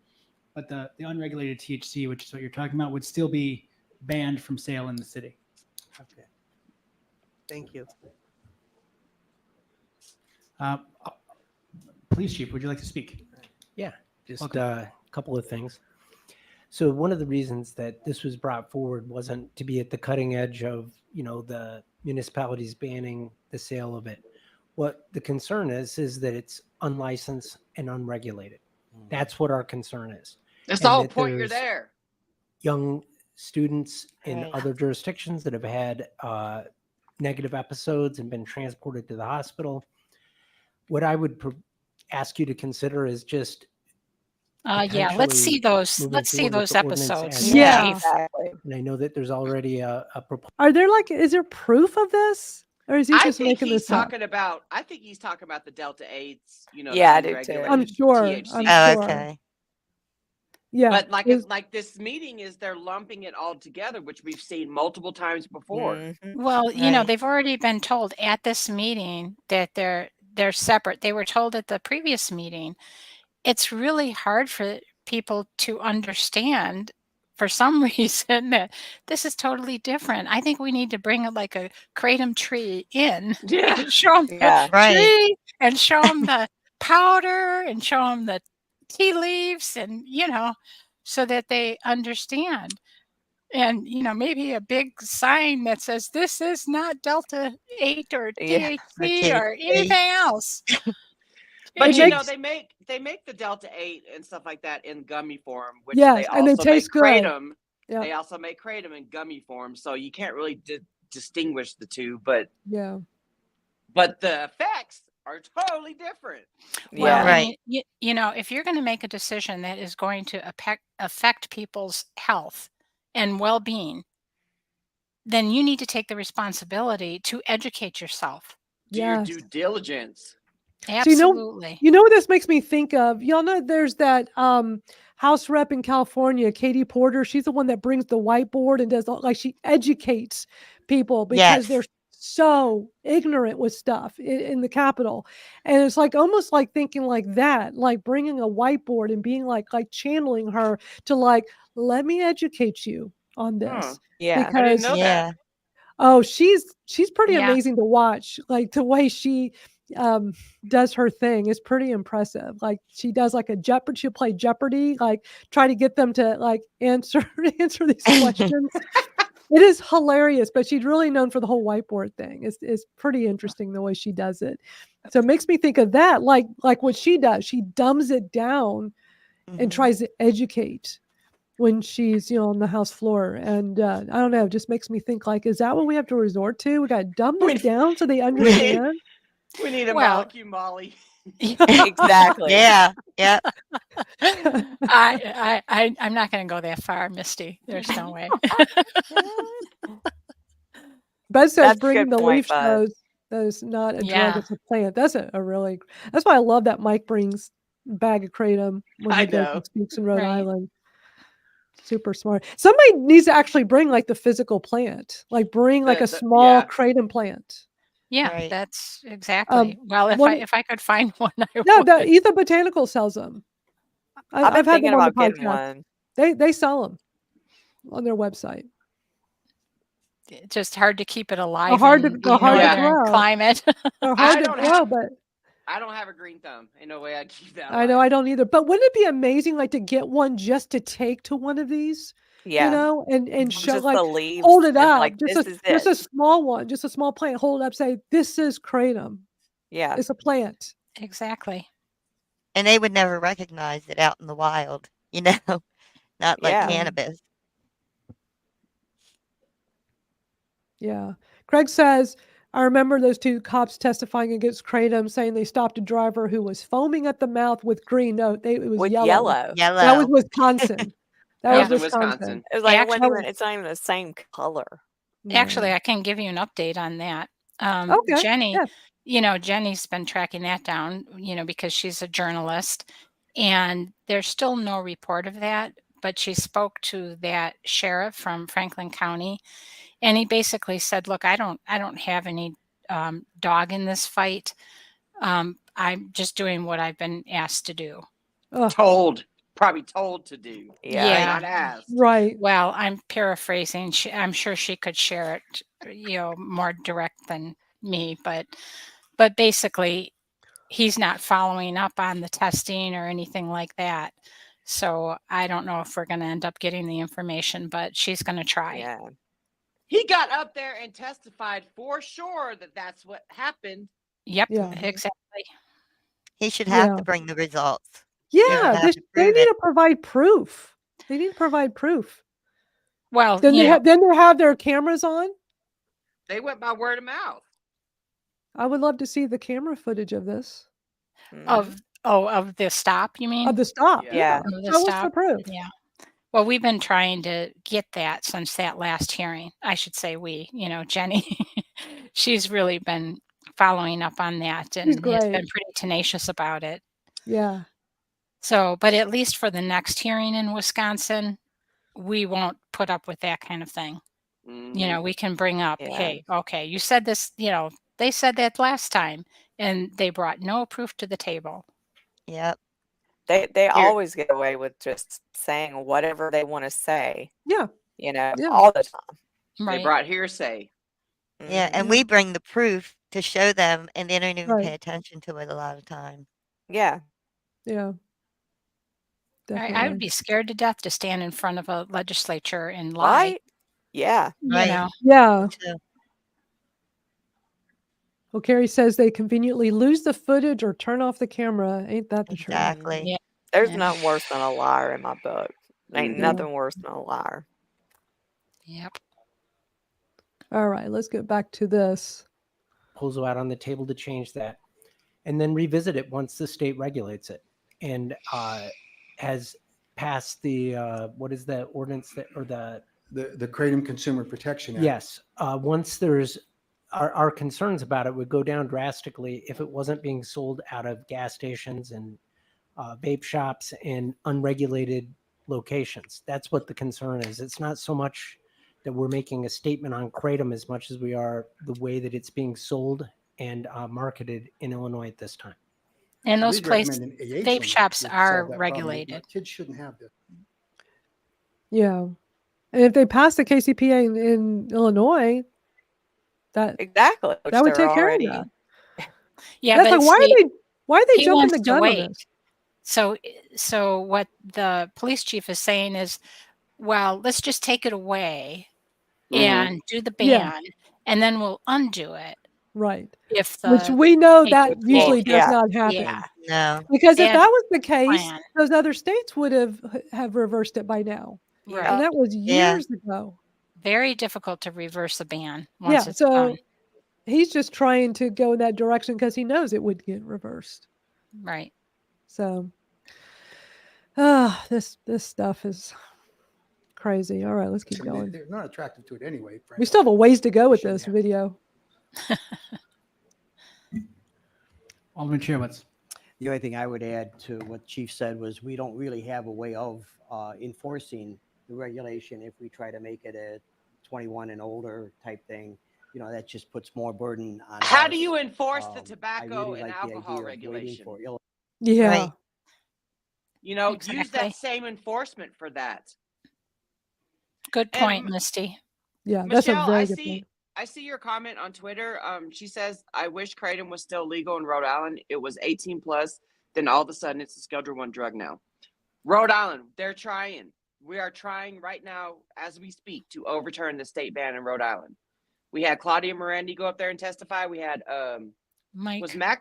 but the unregulated THC, which is what you're talking about, would still be banned from sale in the city. Okay. Thank you. Police Chief, would you like to speak? Yeah, just a couple of things. So one of the reasons that this was brought forward wasn't to be at the cutting edge of, the municipalities banning the sale of it. What the concern is that it's unlicensed and unregulated. That's what our concern is. That's the whole point. You're there. Young students in other jurisdictions that have had negative episodes and been transported to the hospital. What I would ask you to consider is just let's see those episodes. Yeah, exactly. And I know that there's already a proposal. Is there proof of this? Or is he just making this up? I think he's talking about the Delta 8s, Yeah, I do too. I'm sure. Oh, okay. Yeah. But like this meeting is they're lumping it all together, which we've seen multiple times before. Mm-hmm. Well, they've already been told at this meeting that they're separate. They were told at the previous meeting. It's really hard for people to understand for some reason that this is totally different. I think we need to bring like a Kratom tree in and show them the tree and show them the powder and show them the tea leaves and, so that they understand. And, maybe a big sign that says, this is not Delta 8 or THC or anything else. But they make the Delta 8 and stuff like that in gummy form, which and they taste good. Kratom. Yeah. They also make Kratom in gummy form, so you can't really distinguish the two. But the effects are totally different. Well, right. If you're going to make a decision that is going to affect people's health and well-being, then you need to take the responsibility to educate yourself. Do your due diligence. So Absolutely. you know what this makes me think of? Y'all know there's that House rep in California, Katie Porter. She's the one that brings the whiteboard and does like she educates people because they're Yes. so ignorant with stuff in the Capitol. And it's like almost like thinking like that, like bringing a whiteboard and being like channeling her to like, let me educate you on this. Yeah. I didn't Because know that. Yeah. oh, she's pretty Yeah. amazing to watch. Like the way she does her thing is pretty impressive. Like she does like a Jeopardy, she'll play Jeopardy, like try to get them to like answer these questions. It is hilarious, but she's really known for the whole whiteboard thing. It's pretty interesting the way she does it. So it makes me think of that, like what she does. She dumbs it down and tries to educate when she's on the House floor. And I don't know, it just makes me think like, is that what we have to resort to? We got to dumb this down so they understand. We need a Well- molecule Molly. Exactly. Yeah. Yep. I'm not going to go that far, Misty. There's no way. Buzz says That's a bringing good the point, leaf Buzz. shows that is not a drug, Yeah. it's a plant. That's a really, that's why I love that Mike brings a bag of Kratom when I he goes know. and speaks in Rhode Right. Island. Super smart. Somebody needs to actually bring like the physical plant, like bring like a small yeah. Kratom plant. Yeah, Right. that's exactly. Well, one- if I could find one, I No, would. the Ether Botanical sells them. I've been I've had thinking them on the about getting podcast. one. They sell them on their website. Just hard to keep it alive They're hard to in the hard to northern grow. climate. They're hard I to don't grow, have- but I don't have a green thumb. Ain't no way I'd keep that. I know alive. I don't either. But wouldn't it be amazing, like to get one just to take to one of these? Yeah. You know, and show Just like the leaves. hold it and be up, like, just this is just it. a small one, just a small plant. Hold it up, say this is Kratom. Yeah. It's a plant. Exactly. And they would never recognize it out in the wild, not like Yeah. cannabis. Yeah. Craig says, I remember those two cops testifying against Kratom, saying they stopped a driver who was foaming at the mouth with green. No, it was With yellow. yellow. Yellow. That was Wisconsin. That That was was in Wisconsin. Wisconsin. It was like it wasn't Actually- even. It's not even the same color. Actually, I can give you an update on that. Okay, Jenny, yeah. Jenny's been tracking that down, because she's a journalist, and there's still no report of that. But she spoke to that sheriff from Franklin County, and he basically said, "Look, I don't have any dog in this fight. I'm just doing what I've been asked to do." Probably told to do. Yeah. Not asked. Right. Well, I'm paraphrasing. I'm sure she could share it, more direct than me, but basically, he's not following up on the testing or anything like that. So I don't know if we're going to end up getting the information, but she's going to try. Yeah. He got up there and testified for sure that that's what happened. Yep, Yeah. exactly. He should have Yeah. to bring the results. Yeah, have they to they prove need it. to provide proof. They need to provide proof. Well, Then they have their cameras on. They went by word of mouth. I would love to see the camera footage of this. of the stop, you mean? Of the stop. Yeah. Of the Show us the stop. proof. Yeah. Well, we've been trying to get that since that last hearing. I should say Jenny, she's really been following up on that and has great. been pretty tenacious about it. Yeah. So, but at least for the next hearing in Wisconsin, we won't put up with that kind of thing. We can bring up, Yeah. hey, okay, you said this, they said that last time and they brought no proof to the table. Yep. They always get away with just saying whatever they want to say. Yeah. Yeah. all the time. They brought hearsay. Yeah, and Mhm. we bring the proof to show them, and they don't even Right. pay attention to it a lot of times. Yeah. Yeah. I would Definitely. be scared to death to stand in front of a legislature and lie. Right? Yeah. Right. Yeah. too. Well, Carrie says they conveniently lose the footage or turn off the camera. Ain't that the truth? Exactly. Yeah. There's Yeah. nothing worse than a liar in my book. Ain't Yeah. nothing worse than a liar. Yep. All right, let's get back to this. Proposal out on the table to change that, and then revisit it once the state regulates it and has passed the what is the ordinance that or the The Kratom Consumer Protection Act. yes once there's our concerns about it would go down drastically if it wasn't being sold out of gas stations and vape shops and unregulated locations. That's what the concern is. It's not so much that we're making a statement on Kratom as much as we are the way that it's being sold and marketed in Illinois at this time. And those We'd places, recommend an AA vape clinic shops would are solve that problem. regulated. Kids shouldn't have this. Yeah. And if they pass the KCPA in Illinois, that Exactly. Which that would they're take care of already. that. Yeah, That's but like, see, why are they he jumping wants the to gun on wait. this? So what the police chief is saying is, well, let's just take it away and do the Yeah, ban, and then we'll undo it right. if Which the we know that KCPA usually does yeah. not Yeah, happen. No. Because if that's that was the the case, plan. those other states would have reversed it by now. And Right. that was Yeah. years ago. Very difficult to reverse a ban Yeah. once it's done. So he's just trying to go in that direction because he knows it would get reversed. Right. So this stuff is crazy. All right, let's keep going. They're not attractive to it anyway. We Frankly. still have a ways to go They with shouldn't this have. video. Alderman Chairwitz. The only thing I would add to what Chief said was we don't really have a way of enforcing the regulation if we try to make it a 21 and older type thing. You know, that just puts more burden on How us. do you enforce the I tobacco really and like the alcohol idea of waiting regulation? for Yeah. Right. You know, use Exactly. that same enforcement for that. Good And point, Misty. Yeah, that's a Michelle, very good point. I see your comment on Twitter. She says, I wish Kratom was still legal in Rhode Island. It was 18 plus. Then all of a sudden it's a Schedule 1 drug now. Rhode Island, they're trying. We are trying right now as we speak to overturn the state ban in Rhode Island. We had Claudia Morandi go up there and testify. We had Mike. was Mike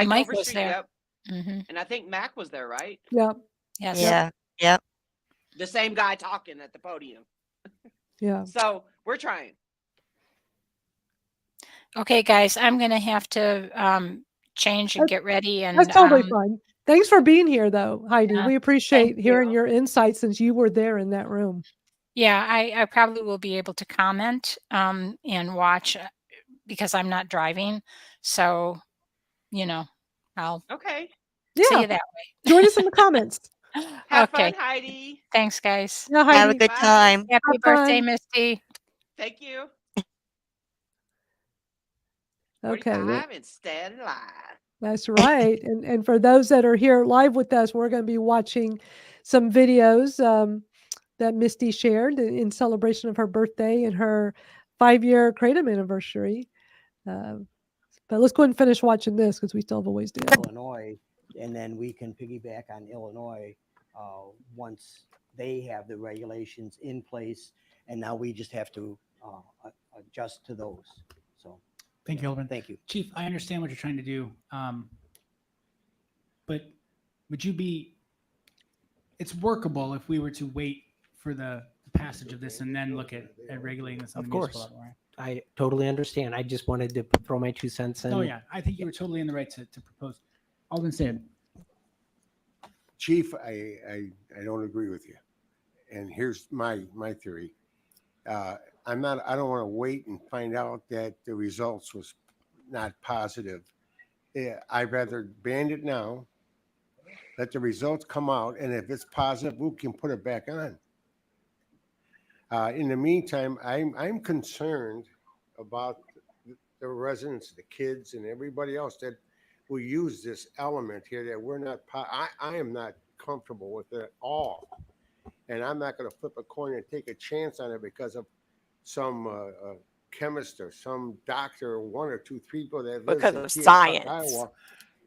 Mike was Overstreet, there. yep. Hmm. And I think Mac was there, right? Yep. Yes. Yeah. Yep. The same guy talking at the podium. Yeah. So we're trying. Okay, guys, I'm going to have to change and That's- get ready. And That's totally fine. Thanks for being here, though, Heidi. Yeah, We appreciate thank hearing you. your insights since you were there in that room. Yeah, I probably will be able to comment and watch because I'm not driving. So, you know, I'll Okay. see Yeah. you that way. Join us in the comments. Have Okay. fun, Heidi. Thanks, guys. Yeah, Have a Heidi. good Bye. time. Happy Have birthday, fun. Misty. Thank you. Okay. Well, 45 instead of live. that's right. And for those that are here live with us, we're going to be watching some videos that Misty shared in celebration of her birthday and her 5-year Kratom anniversary. But let's go ahead and finish watching this because we still have a ways to go. Illinois, and then we can piggyback on Illinois once they have the regulations in place, and now we just have to adjust to those. So, Thank you, Alderman. thank you. Chief, I understand what you're trying to do. But would you be, it's workable if we were to wait for the passage of this and then look at regulating this on Of the course. municipal level, right? I totally understand. I just wanted to throw my 2 cents in. Oh, yeah. I think you were totally in the right to propose. Alderman Stan. Chief, I don't agree with you. And here's my theory. I don't want to wait and find out that the results was not positive. I'd rather ban it now, let the results come out, and if it's positive, we can put it back on. In the meantime, I'm concerned about the residents, the kids, and everybody else that will use this element here that we're not. I am not comfortable with it at all, and I'm not going to flip a coin and take a chance on it because of some chemist or some doctor, or 1 or 2 people that lives Because in of Keokuk, science. Iowa,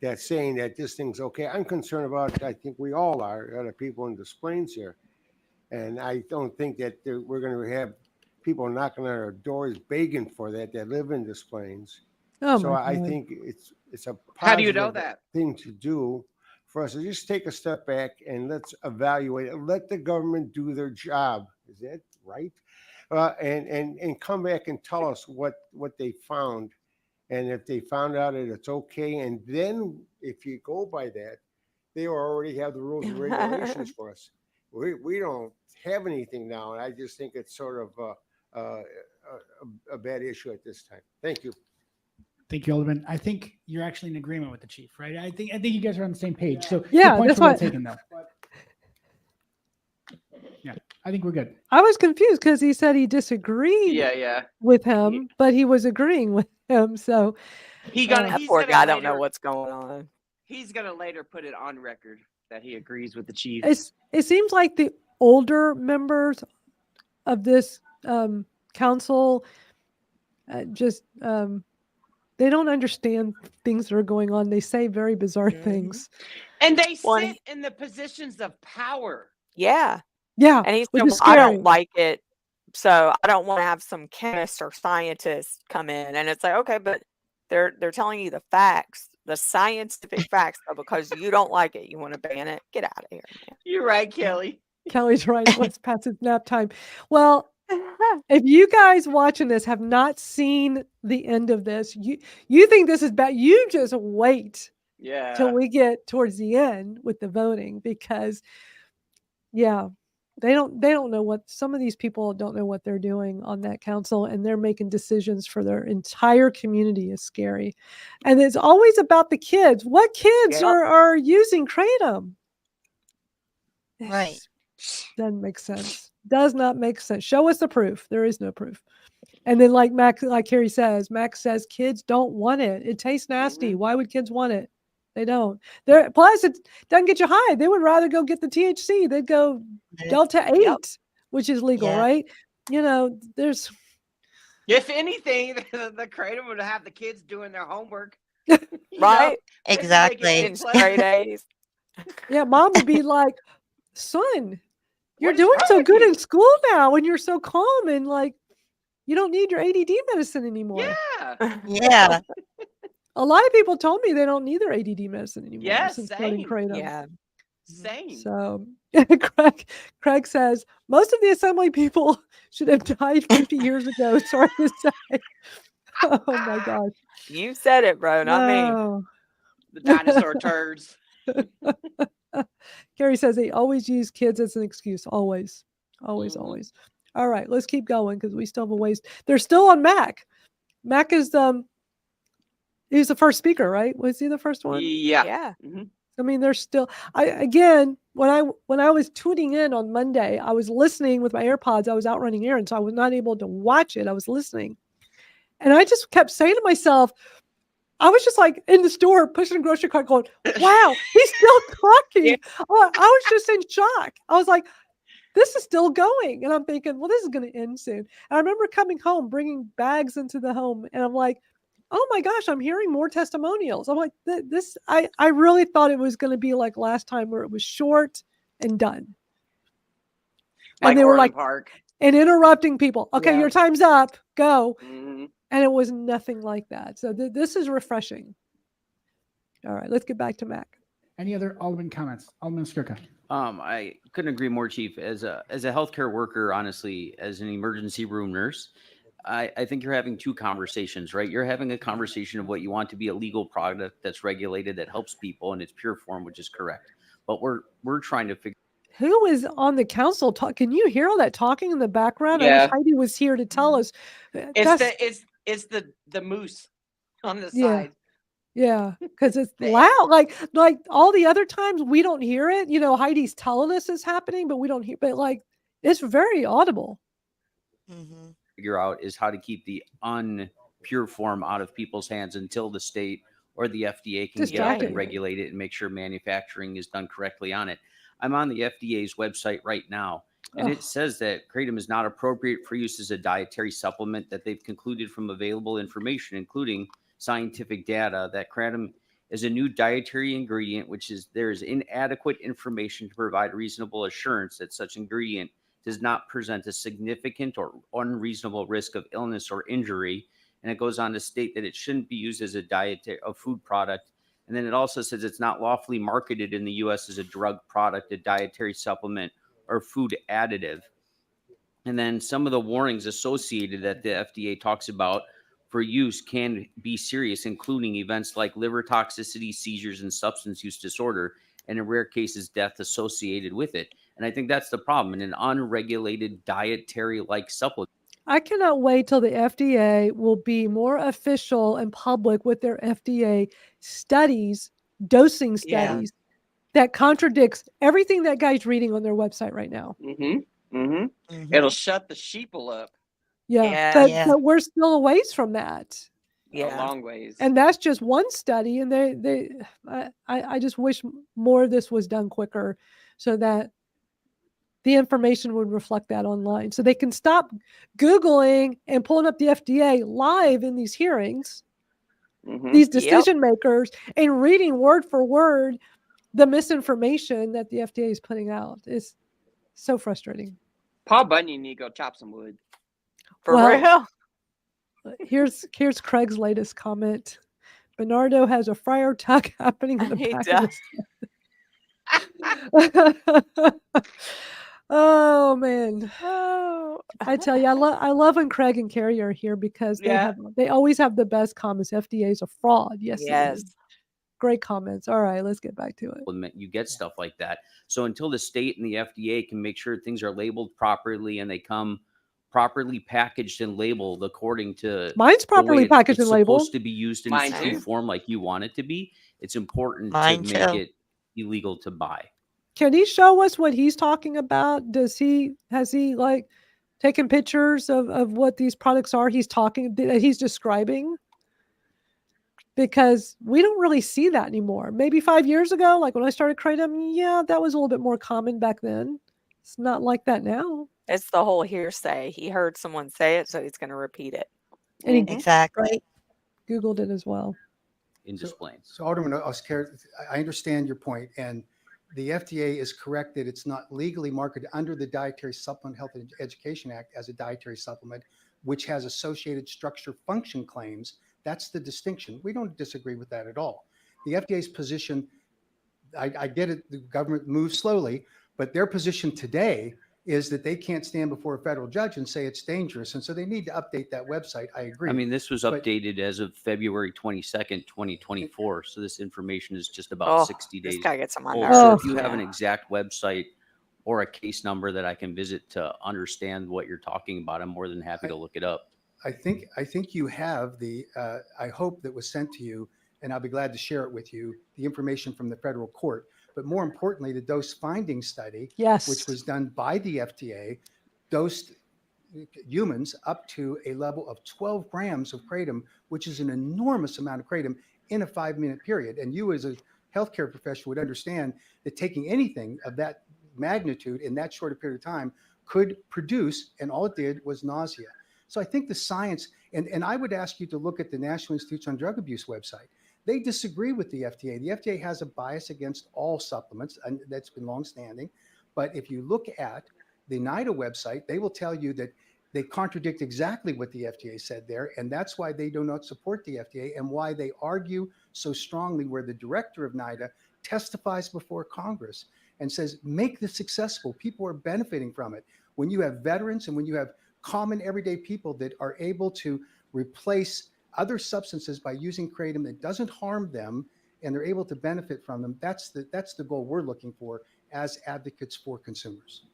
that's saying that this thing's okay. I'm concerned about. I think we all are. The people in Des Plaines here. And I don't think that we're going to have people knocking on our doors begging for that live in Des Plaines. Oh So my I God. think it's a How do you positive know that? thing to do for us to just take a step back and let's evaluate it. Let the government do their job. Is that right? And come back and tell us what they found. And if they found out that it's okay, and then if you go by that, they already have the rules and regulations for us. We don't have anything now, and I just think it's sort of a bad issue at this time. Thank you. Thank you, Alderman. I think you're actually in agreement with the chief, right? I think you guys are on the same page. So Yeah, your points that's are well what- taken, though. Yeah, I think we're good. I was confused because he said he disagreed Yeah. with him, but he was agreeing with him. So That poor guy don't know what's going on. He's gonna later put it on record that he agrees with the chief. it seems like the older members of this council just they don't understand things that are going on. They say very bizarre things. And they sit in the positions of power. Yeah. Yeah. And he which said, is well, I scary. don't like it, so I don't want to have some chemist or scientist come in. And it's like, okay, but they're telling you the facts, the scientific facts, but because you don't like it, you want to ban it. Get out of here, man. You're right, Kelly. Kelly's right. Let's pass it nap time. Well, if you guys watching this have not seen the end of this, you think this is bad, you just wait till we get towards the end with the voting, because they don't know what, some of these people don't know what they're doing on that council, and they're making decisions for their entire community. Is scary. And it's always about the kids. What kids are using Kratom? Right. Doesn't make sense. Does not make sense. Show us the proof. There is no proof. And then like Carrie says, Max says kids don't want it. It tastes nasty. Why would kids want it? They don't. Plus it doesn't get you high. They would rather go get the THC. They'd go Delta 8, which is legal, right? You know, there's If anything, the Kratom would have the kids doing their homework. Right? Exactly. In straight A's. Yeah, mom would be like, son, you're What is doing wrong so with good you? in school now, and you're so calm, and like you don't need your ADD medicine anymore. Yeah. Yeah. A lot of people told me they don't need their ADD medicine anymore Yes, since starting same. Kratom. Yeah. Same. So Craig says most of the assembly people should have died 50 years ago. Sorry to say. Oh my gosh. You said it, bro, not me. No. The dinosaur turds. Gary says they always use kids as an excuse. Always. Always. All right, let's keep going because we still have a ways. They're still on Mac. Mac is he was the first speaker, right? Was he the first one? Yeah. I mean, there's still. Again, when I was tuning in on Monday, I was listening with my AirPods. I was out running errands, so I was not able to watch it. I was listening, and I just kept saying to myself, I was just like in the store pushing a grocery cart, going, "Wow, he's still talking." I was just in shock. I was like, "This is still going," and I'm thinking, "Well, this is going to end soon." And I remember coming home, bringing bags into the home, and I'm like, oh my gosh, I'm hearing more testimonials. I'm like, I really thought it was going to be like last time where it was short and done. And they were like, and interrupting people. Okay, your time's up. Go. And it was nothing like that. So this is refreshing. All right, let's get back to Mac. Any other Alderman comments? Alderman Skirka. I couldn't agree more, Chief. As a healthcare worker, honestly, as an emergency room nurse, I think you're having two conversations, right? You're having a conversation of what you want to be a legal product that's regulated, that helps people in its pure form, which is correct. But we're trying to figure. Who is on the council? Can you hear all that talking in the background? I Yeah. wish Heidi was here to tell us. It's the moose on the side. Yeah, because it's loud. Like all the other times we don't hear it. You know, Heidi's telling us it's happening, but we don't hear. But like, it's very audible. Figure out is how to keep the unpure form out of people's hands until the state or the FDA can get up and regulate it and make sure manufacturing is done correctly on it. I'm on the FDA's website right now, and it says that Kratom is not appropriate for use as a dietary supplement, that they've concluded from available information, including scientific data, that Kratom is a new dietary ingredient, which is there is inadequate information to provide reasonable assurance that such ingredient does not present a significant or unreasonable risk of illness or injury. And it goes on to state that it shouldn't be used as a food product. And then it also says it's not lawfully marketed in the U.S. as a drug product, a dietary supplement, or food additive. And then some of the warnings associated that the FDA talks about for use can be serious, including events like liver toxicity, seizures, and substance use disorder, and in rare cases, death associated with it. And I think that's the problem in an unregulated dietary-like supplement. I cannot wait till the FDA will be more official and public with their FDA studies, dosing Yeah. studies that contradicts everything that guy's reading on their website right now. It'll shut the sheeple up. Yeah. Yeah. But we're still a ways from that. A long ways. And that's just one study. And I just wish more of this was done quicker so that the information would reflect that online. So they can stop Googling and pulling up the FDA live in these hearings, these decision makers, and reading word for word the misinformation that the FDA is putting out. It's so frustrating. Paul Bunyan need to go chop some wood. For real. Here's Craig's latest comment. Bernardo has a friar tuck happening in the He back does. of his Oh man. Oh. I tell you, I love when Craig and Carrie are here because they always have the best comments. FDA is a fraud. Yes, it is. Great comments. All right, let's get back to it. You get stuff like that. So until the state and the FDA can make sure things are labeled properly and they come properly packaged and labeled according to mine's properly packaged and labeled. Supposed to be used in its true form like you want it to be. It's important to make it illegal to buy. Can he show us what he's talking about? Has he like taken pictures of what these products are he's describing? Because we don't really see that anymore. Maybe 5 years ago, like when I started Kratom, yeah, that was a little bit more common back then. It's not like that now. It's the whole hearsay. He heard someone say it, so he's going to repeat it. And he Exactly. Googled it as well. In displays. So Alderman Oscar, I understand your point, and the FDA is correct that it's not legally marketed under the Dietary Supplement Health and Education Act as a dietary supplement, which has associated structure function claims. That's the distinction. We don't disagree with that at all. The FDA's position, I get it, the government moves slowly, but their position today is that they can't stand before a federal judge and say it's dangerous. And so they need to update that website. I agree. I mean, this was updated as of February 22nd, 2024. So this information is just about 60 days This guy gets on my old. nerves. So if you have an exact website or a case number that I can visit to understand what you're talking about, I'm more than happy to look it up. I think you have the, I hope that was sent to you, and I'll be glad to share it with you, the information from the federal court. But more importantly, the dose finding study, which was done by the FDA, dosed humans up to a level of 12 grams of kratom, which is an enormous amount of kratom in a 5-minute period. And you as a healthcare professional would understand that taking anything of that magnitude in that short a period of time could produce, and all it did was nausea. So I think the science, and I would ask you to look at the National Institute on Drug Abuse website. They disagree with the FDA. The FDA has a bias against all supplements, and that's been longstanding. But if you look at the NIDA website, they will tell you that they contradict exactly what the FDA said there, and that's why they do not support the FDA and why they argue so strongly where the director of NIDA testifies before Congress and says, make this accessible. People are benefiting from it. When you have veterans and when you have common everyday people that are able to replace other substances by using kratom that doesn't harm them and they're able to benefit from them, that's the goal we're looking for as advocates for consumers.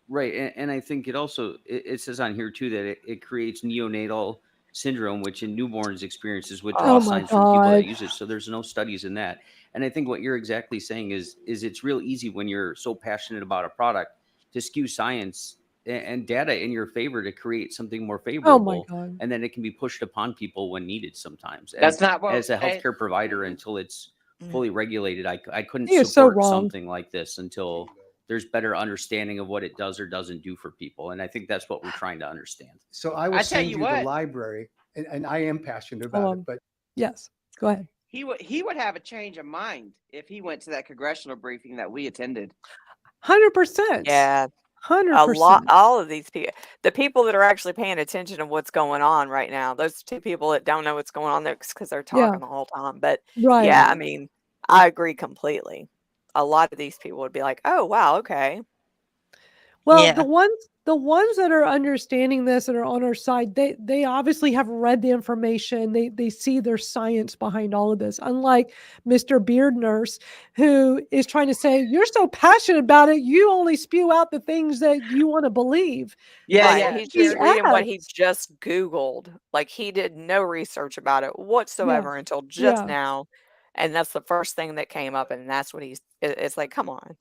Right. And I think it also, it says on here too, that it creates neonatal syndrome, which in newborns experiences withdrawal signs from people that use it. So there's no studies in that. And I think what you're exactly saying is it's real easy when you're so passionate about a product to skew science and data in your favor to create something more favorable. And then it can be pushed upon people when needed sometimes. That's not what, as a healthcare provider, until it's fully regulated, I couldn't He is so support wrong. something like this until there's better understanding of what it does or doesn't do for people. And I think that's what we're trying to understand. So I will send you the library, and I am passionate about it, but yes, go ahead. He would have a change of mind if he went to that congressional briefing that we attended. 100%. Yeah. 100%. All of these people, the people that are actually paying attention to what's going on right now, those two people that don't know what's going on there because they're talking the whole time. But yeah, I mean, I agree completely. A lot of these people would be like, oh, wow, okay. Well, the ones the ones that are understanding this and are on our side, they obviously have read the information. They see there's science behind all of this. Unlike Mr. Beard Nurse, who is trying to say, you're so passionate about it, you only spew out the things that you want to believe. Yeah, Right. yeah. He's just reading what BS. he just Googled. Like he did no research about it Yeah. whatsoever until just Yeah. now. And that's the first thing that came up. And that's what it's like, come on.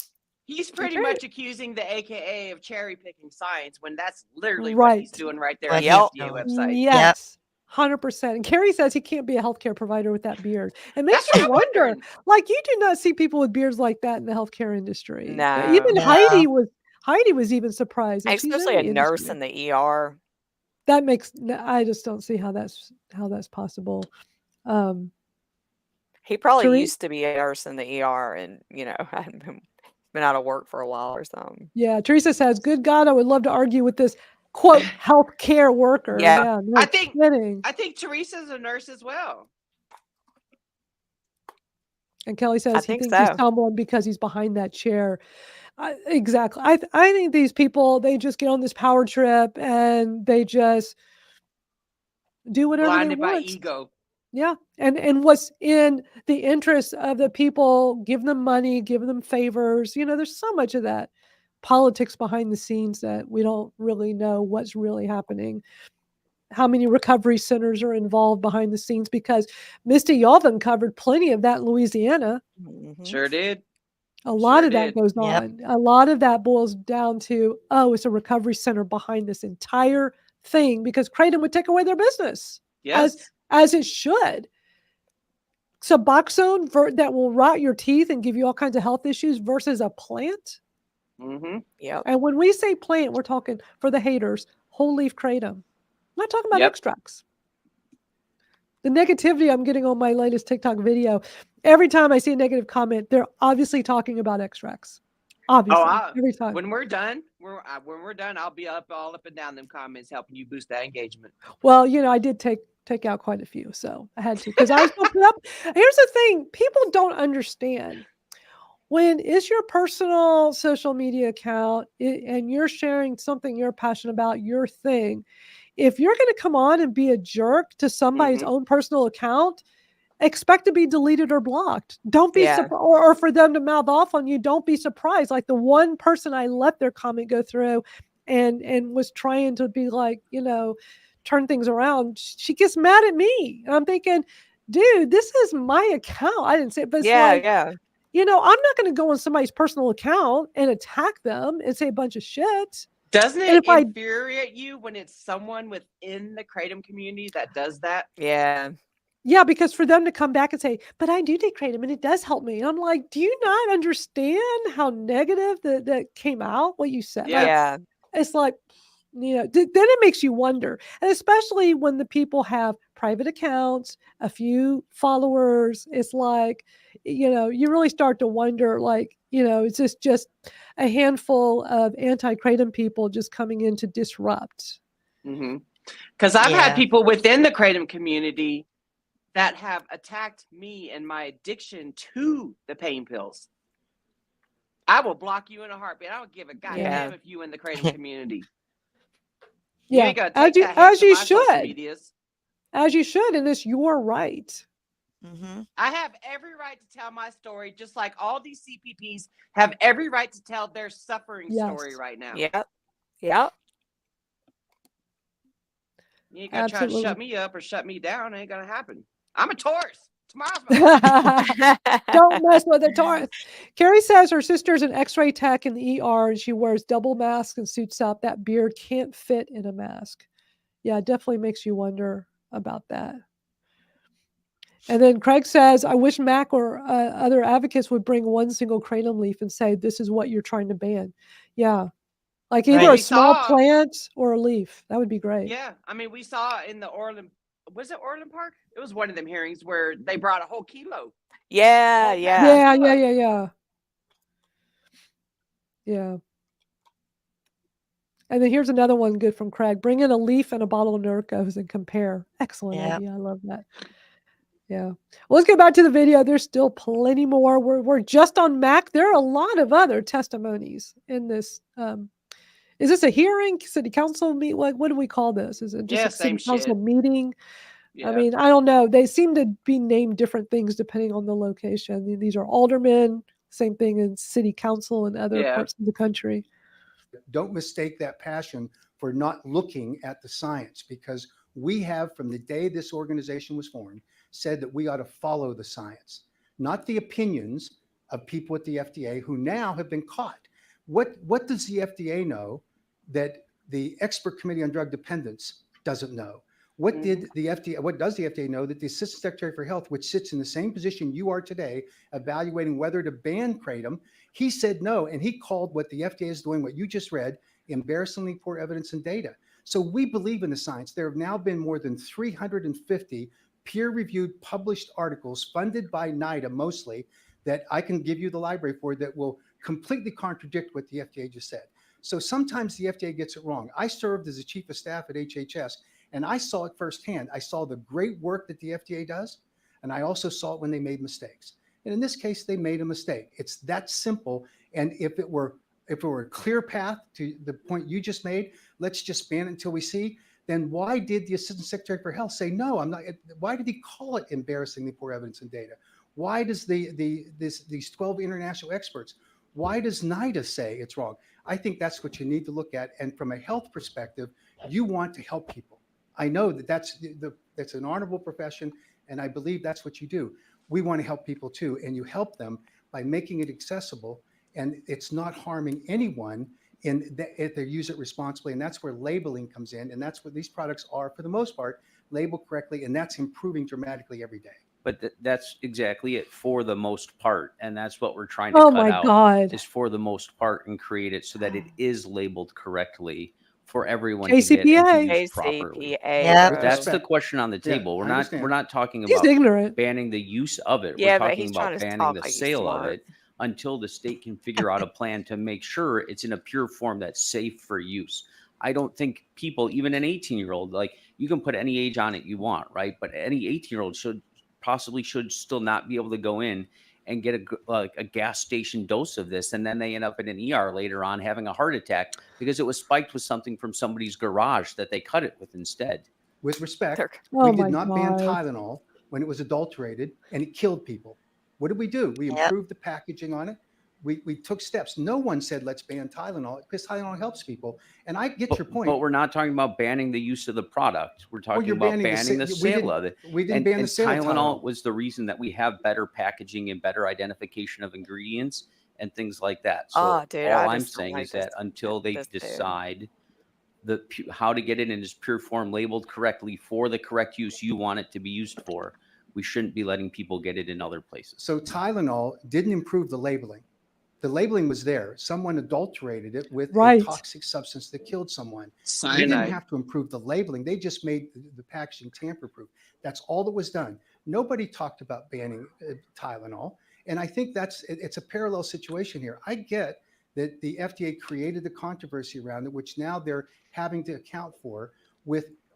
He's pretty Okay. much accusing the AKA of cherry picking science when that's literally what he's Right. doing right there What on the he's Yep. FDA doing. website. Yep. Yes. 100%. And Carrie says he can't be a healthcare provider with that beard. It makes That's what you I'm wonder. wondering. Like you do not see people with beards like that in the healthcare industry. Even No. No. Heidi was even surprised, and she's in Especially a the nurse industry. in the ER. That makes I just don't see how that's possible. He probably Therese, used to be a nurse in the ER and, hadn't been out of work for a while or something. yeah, Teresa says, "Good God, I would love to argue with this quote healthcare worker." Yeah. Yeah, no I think kidding. Teresa's a nurse as well. And Kelly I says he think thinks he's so. someone because he's behind that chair. Exactly. I think these people, they just get on this power trip and they just do whatever they Blinded by want. ego. Yeah. And what's in the interest of the people, give them money, give them favors. There's so much of that politics behind the scenes that we don't really know what's really happening. How many recovery centers are involved behind the scenes? Because Misty, y'all have uncovered plenty of that in Louisiana. Mhm. Sure did. A lot Sure of that did. goes Yep. on. A lot of that boils down to, it's a recovery center behind this entire thing because Kratom would take away their business Yes. as it should. Suboxone that will rot your teeth and give you all kinds of health issues versus a plant. Mm-hmm. Yep. And when we say plant, we're talking, for the haters, whole leaf Kratom. I'm not talking about Yep. extracts. The negativity I'm getting on my latest TikTok video, every time I see a negative comment, they're obviously talking about extracts. Obviously, every time. When we're done, I'll be all up and down them comments, helping you boost that engagement. Well, I did take out quite a few, so I had to because I was going to put up. Here's the thing: people don't understand when it's your personal social media account and you're sharing something you're passionate about, your thing. If you're going to come on and be a jerk to somebody's own personal account, expect to be deleted or blocked. Don't be Yeah. surprised, or for them to mouth off on you. Don't be surprised. Like the one person I let their comment go through, and was trying to be like, turn things around. She gets mad at me, and I'm thinking, dude, this is my account. I didn't say it, but it's like, Yeah. I'm not going to go on somebody's personal account and attack them and say a bunch of shit. Doesn't And it if I infuriate you when it's someone within the Kratom community that does that? Yeah. Yeah, because for them to come back and say, but I do take Kratom and it does help me. I'm like, do you not understand how negative that came out, what you said? Like, Yeah. it's like, then it makes you wonder. And especially when the people have private accounts, a few followers, it's like, you really start to wonder, like, is this just a handful of anti-Kratom people just coming in to disrupt? Mm-hmm. Because I've had people within the Kratom community that have attacked me and my addiction to the pain pills. I will block you in a heartbeat. I don't give a goddamn if you in the Kratom community. You ain't gonna take that hate to my social medias. As you should, and it's your right. Mm-hmm. I have every right to tell my story, just like all these CPPs have every right to tell their suffering story right now. Yep. You ain't gonna try to Absolutely. shut me up or shut me down. It ain't gonna happen. I'm a Taurus. Tomorrow's Don't mess with it, Taurus. Carrie says her sister's an X-ray tech in the ER and she wears double masks and suits up. That beard can't fit in a mask. Yeah, it definitely makes you wonder about that. And then Craig says, I wish Mac or other advocates would bring one single Kratom leaf and say, this is what you're trying to ban. Yeah. Like either a small plant or a leaf. That would be great. Yeah. I mean, we saw in the Orland, was it Orland Park? It was one of them hearings where they brought a whole kilo. Yeah. Yeah. And then here's another one good from Craig. Bring in a leaf and a bottle of Nurkos and compare. Excellent idea. I love that. Yeah. Well, let's get back to the video. There's still plenty more. We're just on Mac. There are a lot of other testimonies in this Is this a hearing? City council meet? What do we call this? Is it just Yeah, a city same council shit. meeting? I Yeah. mean, I don't know. They seem to be named different things depending on the location. These are aldermen, same thing in city council in other Yeah. parts of the country. Don't mistake that passion for not looking at the science, because we have, from the day this organization was formed, said that we ought to follow the science, not the opinions of people at the FDA who now have been caught. What does the FDA know that the expert committee on drug dependence doesn't know? What did the FDA, what does the FDA know that the Assistant Secretary for Health, which sits in the same position you are today, evaluating whether to ban Kratom, he said no, and he called what the FDA is doing, what you just read, embarrassingly poor evidence and data. So we believe in the science. There have now been more than 350 peer-reviewed published articles funded by NIDA mostly, that I can give you the library for, that will completely contradict what the FDA just said. So sometimes the FDA gets it wrong. I served as a chief of staff at HHS, and I saw it firsthand. I saw the great work that the FDA does, and I also saw it when they made mistakes. And in this case, they made a mistake. It's that simple. And if it were a clear path to the point you just made, let's just ban it until we see, then why did the Assistant Secretary for Health say, no, I'm not? Why did he call it embarrassingly poor evidence and data? Why does these 12 international experts, why does NIDA say it's wrong? I think that's what you need to look at. And from a health perspective, you want to help people. I know that that's an honorable profession, and I believe that's what you do. We want to help people too, and you help them by making it accessible, and it's not harming anyone if they use it responsibly. And that's where labeling comes in, and that's what these products are, for the most part, labeled correctly, and that's improving dramatically every day. But that's exactly it, for the most part. And that's what we're trying to Oh cut my out, God. is for the most part, and create it so that it is labeled correctly for everyone to get and to KCPA. use properly. Yeah. With That's the respect. question on the Yeah, table. I We're understand. not talking He's about ignorant. banning the use of it. Yeah, We're but talking he's trying about to banning talk the like he's sale of smart. it until the state can figure out a plan to make sure it's in a pure form that's safe for use. I don't think people, even an 18-year-old, like, you can put any age on it you want, right? But any 18-year-old should still not be able to go in and get a gas station dose of this, and then they end up in an ER later on having a heart attack because it was spiked with something from somebody's garage that they cut it with instead. With respect, Oh we my did not ban God. Tylenol when it was adulterated and it killed people. What did we do? We Yep. improved the packaging on it. We took steps. No one said let's ban Tylenol, because Tylenol helps people. And I get your point. But we're not talking about banning the use of the product. We're talking you're about banning banning the the sa- we sale didn't- of it. we didn't ban the sale of Tylenol Tylenol. was the reason that we have better packaging and better identification of ingredients and things like that. So Oh, dude, all I I'm just don't saying like is that until they this dude. decide how to get it in its pure form, labeled correctly for the correct use you want it to be used for, we shouldn't be letting people get it in other places. So Tylenol didn't improve the labeling. The labeling was there. Someone adulterated it with Right. a toxic substance that killed someone. They Cyanide. didn't have to improve the labeling. They just made the packaging tamper-proof. That's all that was done. Nobody talked about banning Tylenol. And I think it's a parallel situation here. I get that the FDA created the controversy around it, which now they're having to account for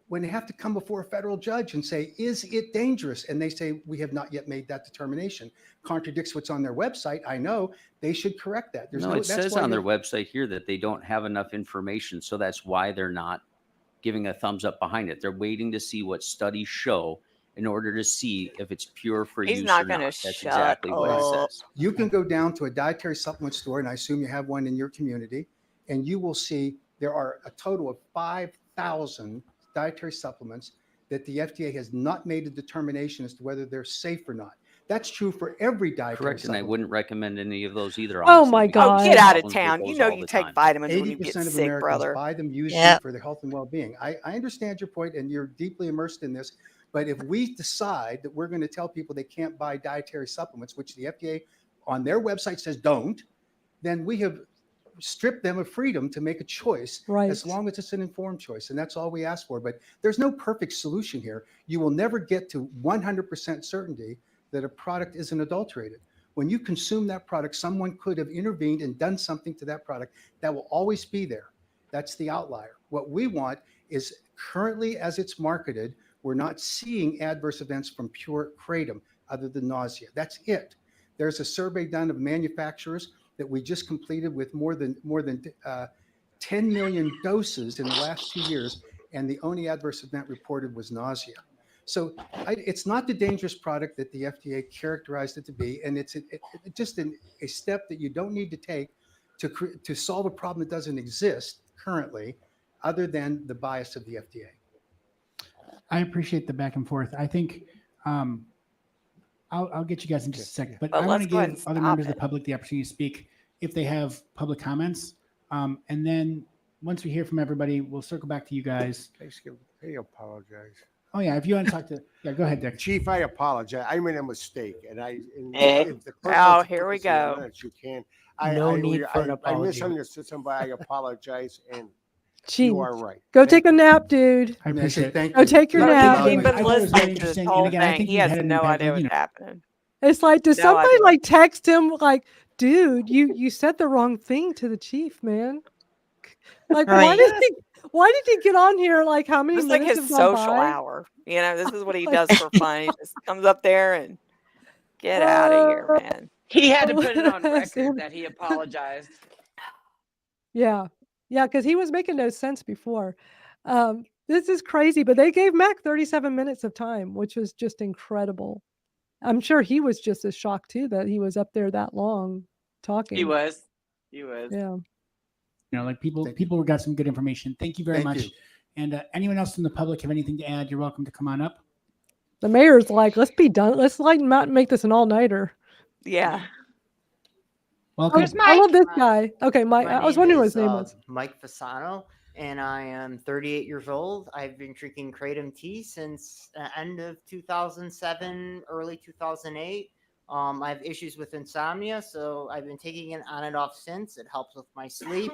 when they have to come before a federal judge and say, is it dangerous? And they say, we have not yet made that determination. Contradicts what's on their website. I know they should correct that. No, it says on their website here that they don't have enough information. So that's why they're not giving a thumbs up behind it. They're waiting to see what studies show in order to see if it's pure for He's use not or gonna not. That's shut exactly what it up. says. You can go down to a dietary supplement store, and I assume you have one in your community, and you will see there are a total of 5,000 dietary supplements that the FDA has not made a determination as to whether they're safe or not. That's true for every dietary Correct, and I supplement. wouldn't recommend any of those either. Oh honestly, my because God. Oh, we get have out of problems with town. You those know all you the take time. vitamins when you get 80% of sick, Americans brother. buy them usually Yep. for their health and well-being. I understand your point, and you're deeply immersed in this. But if we decide that we're going to tell people they can't buy dietary supplements, which the FDA on their website says don't, then we have stripped them of freedom to make a choice, Right. as long as it's an informed choice. And that's all we ask for. But there's no perfect solution here. You will never get to 100% certainty that a product isn't adulterated. When you consume that product, someone could have intervened and done something to that product. That will always be there. That's the outlier. What we want is, currently as it's marketed, we're not seeing adverse events from pure kratom other than nausea. That's it. There's a survey done of manufacturers that we just completed with more than 10 million doses in the last 2 years, and the only adverse event reported was nausea. So it's not the dangerous product that the FDA characterized it to be, and it's just a step that you don't need to take to solve a problem that doesn't exist currently, other than the bias of the FDA. I appreciate the back and forth. I think I'll get you guys in just a second, but I want to give other members of the public the opportunity to speak if they have public comments. And then once we hear from everybody, we'll circle back to you guys. I apologize. Oh yeah, if you want to talk to, yeah, go ahead, Dick. Chief, I apologize. I made a mistake, and if the clerk Oh, wants to here put we this in the go. minutes, you can. No need for an I apology. misunderstood somebody. I apologize, and Chief, you are right. go take a nap, dude. I appreciate it. Thank Go you. take your Look, nap. he's been I thought it was very listening to this interesting. whole And again, I thing. think He you has had an no impact, idea you what's know. happening. It's like, does No somebody idea. like text him like, dude, you said the wrong thing to the chief, man? Like, Right. why did he get on here? Like, how many This is like minutes his have gone social by? hour. You know, this is what he Like, does for fun. He just comes up there and get out of here, man. He had to put it on Sam- record that he apologized. Yeah, because he was making no sense before. This is crazy, but they gave Mac 37 minutes of time, which was just incredible. I'm sure he was just as shocked too that he was up there that long talking. He was. Yeah. You know, like people got some good information. Thank you very Thank much. you. And anyone else in the public have anything to add? You're welcome to come on up. The mayor's like, let's be done. Let's like not make this an all-nighter. Yeah. Welcome. I love this guy. Okay, Mike. My I was name wondering what is, his name was. Mike Fasano, and I am 38 years old. I've been drinking Kratom tea since the end of 2007, early 2008. I have issues with insomnia, so I've been taking it on and off since. It helps with my sleep.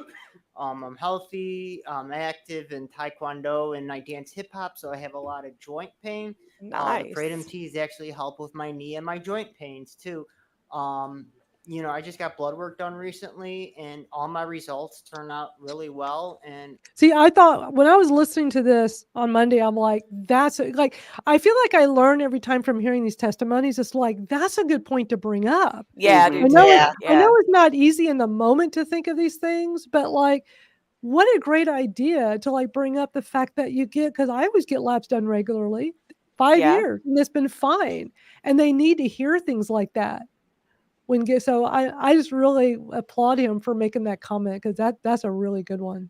I'm healthy. I'm active in Taekwondo, and I dance hip hop, so I have a lot of joint pain. Nice. The Kratom teas actually help with my knee and my joint pains too. I just got blood work done recently, and all my results turned out really well. And See, I thought when I was listening to this on Monday, I'm like, I feel like I learn every time from hearing these testimonies. It's like, that's a good point to bring up. Yeah, I do I know, too. Yeah. I know it's not easy in the moment to think of these things, but like, what a great idea to like bring up the fact that you get, because I always get labs done regularly, 5 Yeah. years, and it's been fine. And they need to hear things like that. So I just really applaud him for making that comment, because that's a really good one.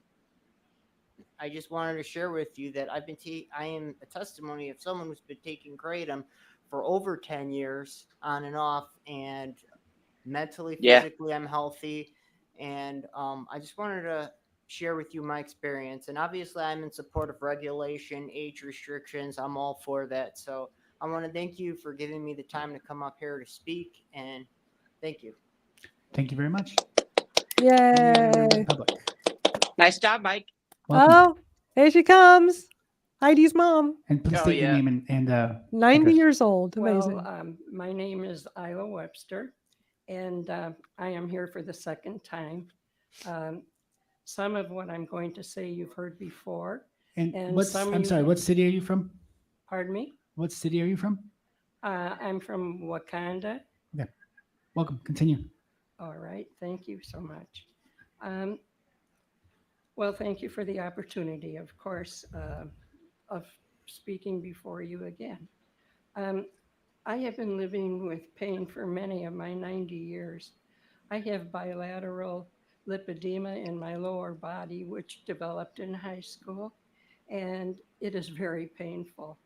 I just wanted to share with you that I am a testimony of someone who's been taking Kratom for over 10 years on and off, and mentally, physically, I'm healthy. And I just wanted to share with you my experience. And obviously, I'm in support of regulation, age restrictions. I'm all for that. So I want to thank you for giving me the time to come up here to speak. And thank you. Thank you very much. Yay. Public. Nice job, Mike. Welcome. Oh, here she comes. Heidi's mom. And please Oh, state your yeah. name and 90 address. years old. Amazing. Well, my name is Isla Webster, and I am here for the second time. Some of what I'm going to say you've heard before. And some I'm sorry, what city are you from? Pardon me? What city are you from? I'm from Wakanda. Okay. Welcome. Continue. All right. Thank you so much. Well, thank you for the opportunity, of course, of speaking before you again. I have been living with pain for many of my 90 years. I have bilateral lipedema in my lower body, which developed in high school, and it is very painful.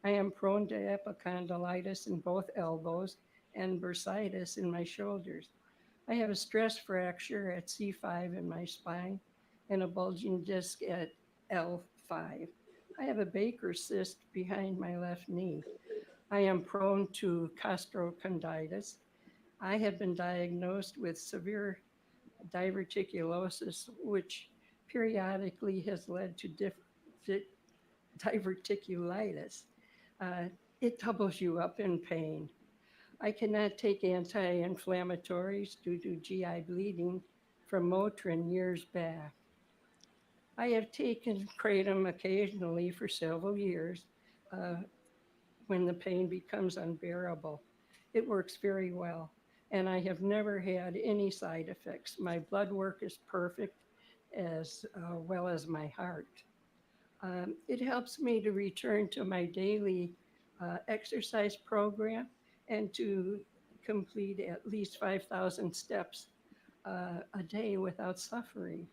I am prone to epicondylitis in both elbows and bursitis in my shoulders. I have a stress fracture at C5 in my spine and a bulging disc at L5. I have a Baker cyst behind my left knee. I am prone to costochondritis. I have been diagnosed with severe diverticulosis, which periodically has led to diverticulitis. It doubles you up in pain. I cannot take anti-inflammatories due to GI bleeding from Motrin years back. I have taken Kratom occasionally for several years when the pain becomes unbearable. It works very well, and I have never had any side effects. My blood work is perfect. as well as my heart. It helps me to return to my daily exercise program and to complete at least 5,000 steps a day without suffering.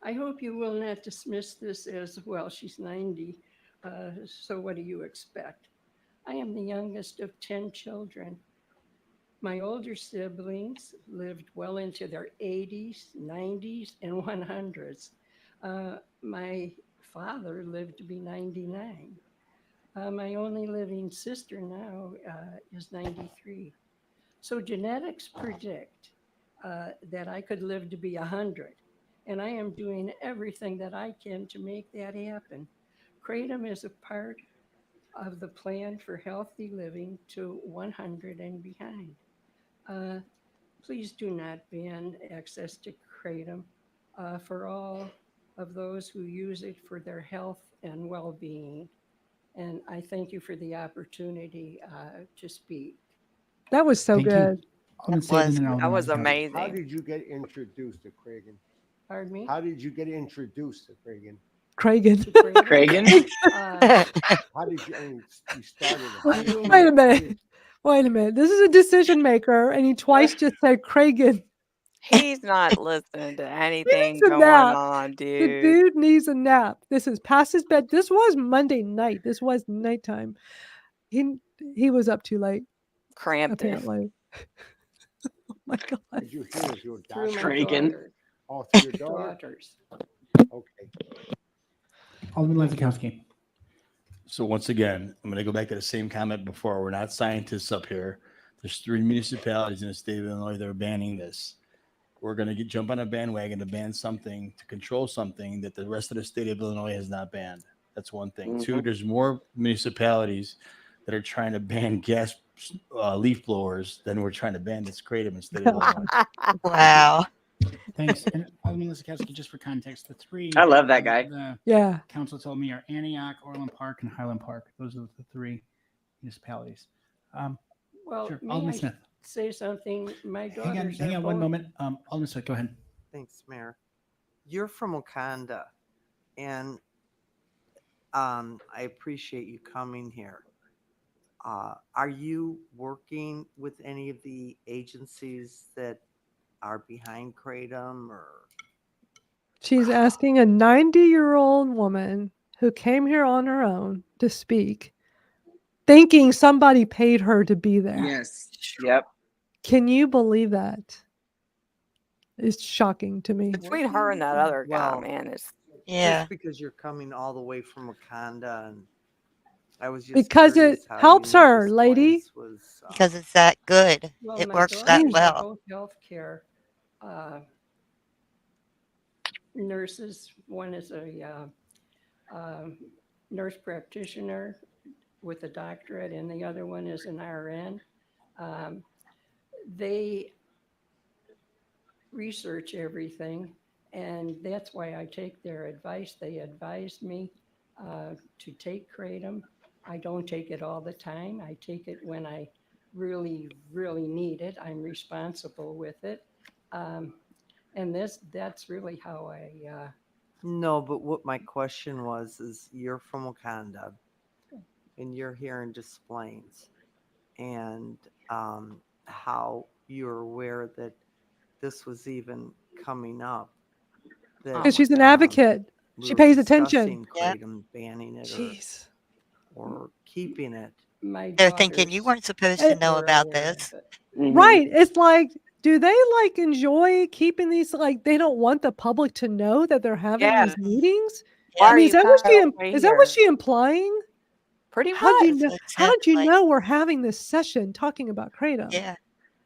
I hope you will not dismiss this as, well, she's 90, so what do you expect? I am the youngest of 10 children. My older siblings lived well into their 80s, 90s, and 100s. My father lived to be 99. My only living sister now is 93. So genetics predict that I could live to be 100, and I am doing everything that I can to make that happen. Kratom is a part of the plan for healthy living to 100 and behind. Please do not ban access to Kratom for all of those who use it for their health and well-being. And I thank you for the opportunity to speak. That was so Thank you. good. Alderman Saban and Alderman That was Lozano. How amazing. did you get introduced to Kragan? Pardon me? How did you get introduced to Kragan? Kragan. To Kratom? How did you, I mean, you started I mean, Wait a minute. Wait a minute. This is a decision maker, and he twice just said Kragan. He's not listening to anything Needs a going nap. on, The dude. dude needs a nap. This is past his bed. This was Monday night. This was nighttime. He was up too late, Cramped it. apparently. Oh my God. Did you hear if your through my doctor? daughter, Oh, through your daughter? daughters. Okay. Alderman Lezakowski. So once again, I'm going to go back to the same comment before. We're not scientists up here. There's 3 municipalities in the state of Illinois that are banning this. We're going to jump on a bandwagon to ban something, to control something that the rest of the state of Illinois has not banned. That's one thing. Mm-hmm. 2, there's more municipalities that are trying to ban gas leaf blowers than we're trying to ban this Kratom in the state of Illinois. Wow. Thanks. And Alderman Lezakowski, just for context, the 3 I love that guy. The Yeah. council told me are Antioch, Orland Park, and Highland Park. Those are the 3 municipalities. Well, Sure. may Alderman I Smith. say something? My Hang daughters on are one both- moment. Alderman Smith, go ahead. Thanks, Mayor. You're from Wakanda, and I appreciate you coming here. Are you working with any of the agencies that are behind Kratom, or She's asking a 90-year-old woman who came here on her own to speak, thinking somebody paid her to be there. Yes. Yep. Can you believe that? It's shocking to me. Between her and that other guy, Well, man, it's Yeah. just because you're coming all the way from Wakanda, and I was just Because curious it how helps you knew her, this lady. place was, Because it's that good. Well, It my works that daughters are well. both healthcare nurses. One is a nurse practitioner with a doctorate, and the other one is an RN. They research everything, and that's why I take their advice. They advised me to take Kratom. I don't take it all the time. I take it when I really, really need it. I'm responsible with it. And that's really how I No, but what my question was is you're from Wakanda and you're here in Des Plaines, and how you're aware that this was even coming up. that, Because she's an um, advocate. we She were pays attention. discussing Kratom, banning it, Jeez. or keeping it. my They're thinking you daughters weren't supposed to know were about aware of this. it. Right. It's like, do they like enjoy keeping these? Like, they don't want the public to know that they're having yeah. these meetings. Why I are mean, you is that what coming she? over Is that what here? she implying? Pretty How did you much. know? How did you Exactly. know we're having this session talking about Kratom Yeah.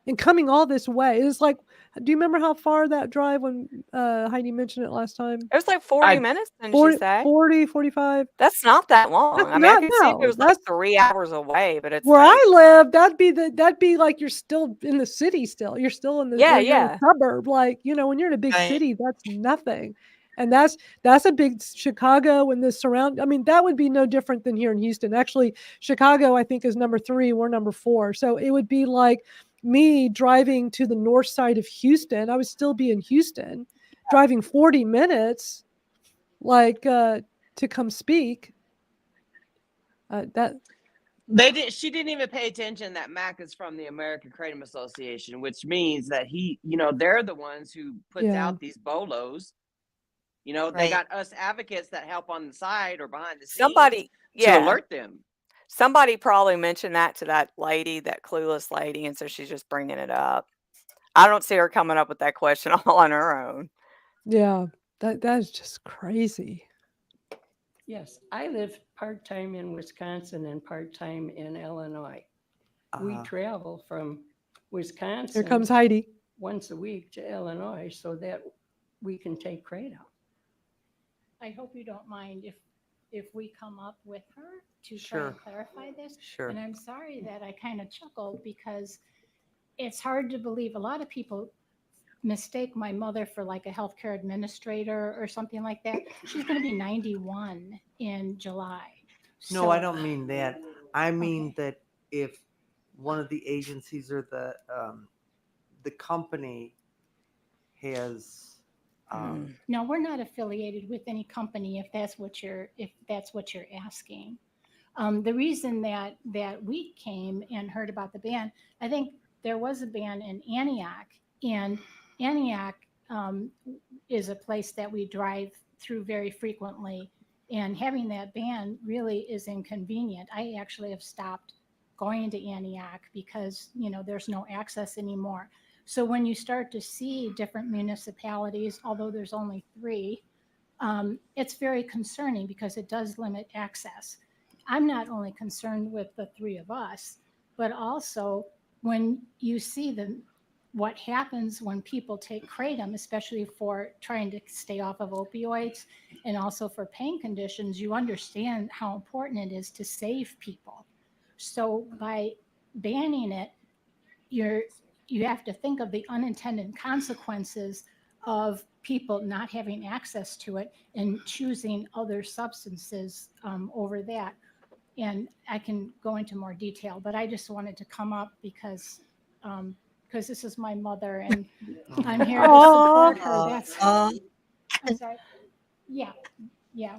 and coming all this way? It's like, do you remember how far that drive when Heidi mentioned it last time? It was like 40 minutes, didn't she 40, say? 40, 45. That's not that long. That's I mean, I not could see if it no. was like That's 3 hours away, but it's where like, I live. That'd be like you're still in the city. Still, you're still in the yeah, or you're in a yeah. suburb. Like, you know, when you're in a big Right. city, that's nothing. And that's a big Chicago and the surround. I mean, that would be no different than here in Houston. Actually, Chicago, I think, is number 3. We're number 4. So it would be like me driving to the north side of Houston. I would still be in Houston driving 40 minutes, like to come speak. That She didn't even pay attention that Mac is from the American Kratom Association, which means that they're the ones who puts out these bolos. They Right. got us advocates that help on the side or behind the scenes Somebody, to yeah, alert them. somebody probably mentioned that to that lady, that clueless lady, and so she's just bringing it up. I don't see her coming up with that question all on her own. yeah, that is just crazy. Yes, I live part-time in Wisconsin and part-time in Illinois. We travel from Wisconsin. Here comes Heidi. Once a week to Illinois so that we can take Kratom. I hope you don't mind if we come up with her to try Sure. and clarify this. Sure. And I'm sorry that I kind of chuckled because it's hard to believe. A lot of people mistake my mother for like a healthcare administrator or something like that. She's going to be 91 in July. No, I don't mean that. I mean that if one of the agencies or the company has No, we're not affiliated with any company. If that's what you're asking. The reason that we came and heard about the ban, I think there was a ban in Antioch, and Antioch is a place that we drive through very frequently, and having that ban really is inconvenient. I actually have stopped going to Antioch because there's no access anymore. So when you start to see different municipalities, although there's only 3, it's very concerning because it does limit access. I'm not only concerned with the 3 of us, but also when you see what happens when people take Kratom, especially for trying to stay off of opioids and also for pain conditions, you understand how important it is to save people. So by banning it, you have to think of the unintended consequences of people not having access to it and choosing other substances over that. And I can go into more detail, but I just wanted to come up because this is my mother and I'm here to support her. That's I'm sorry. Yeah.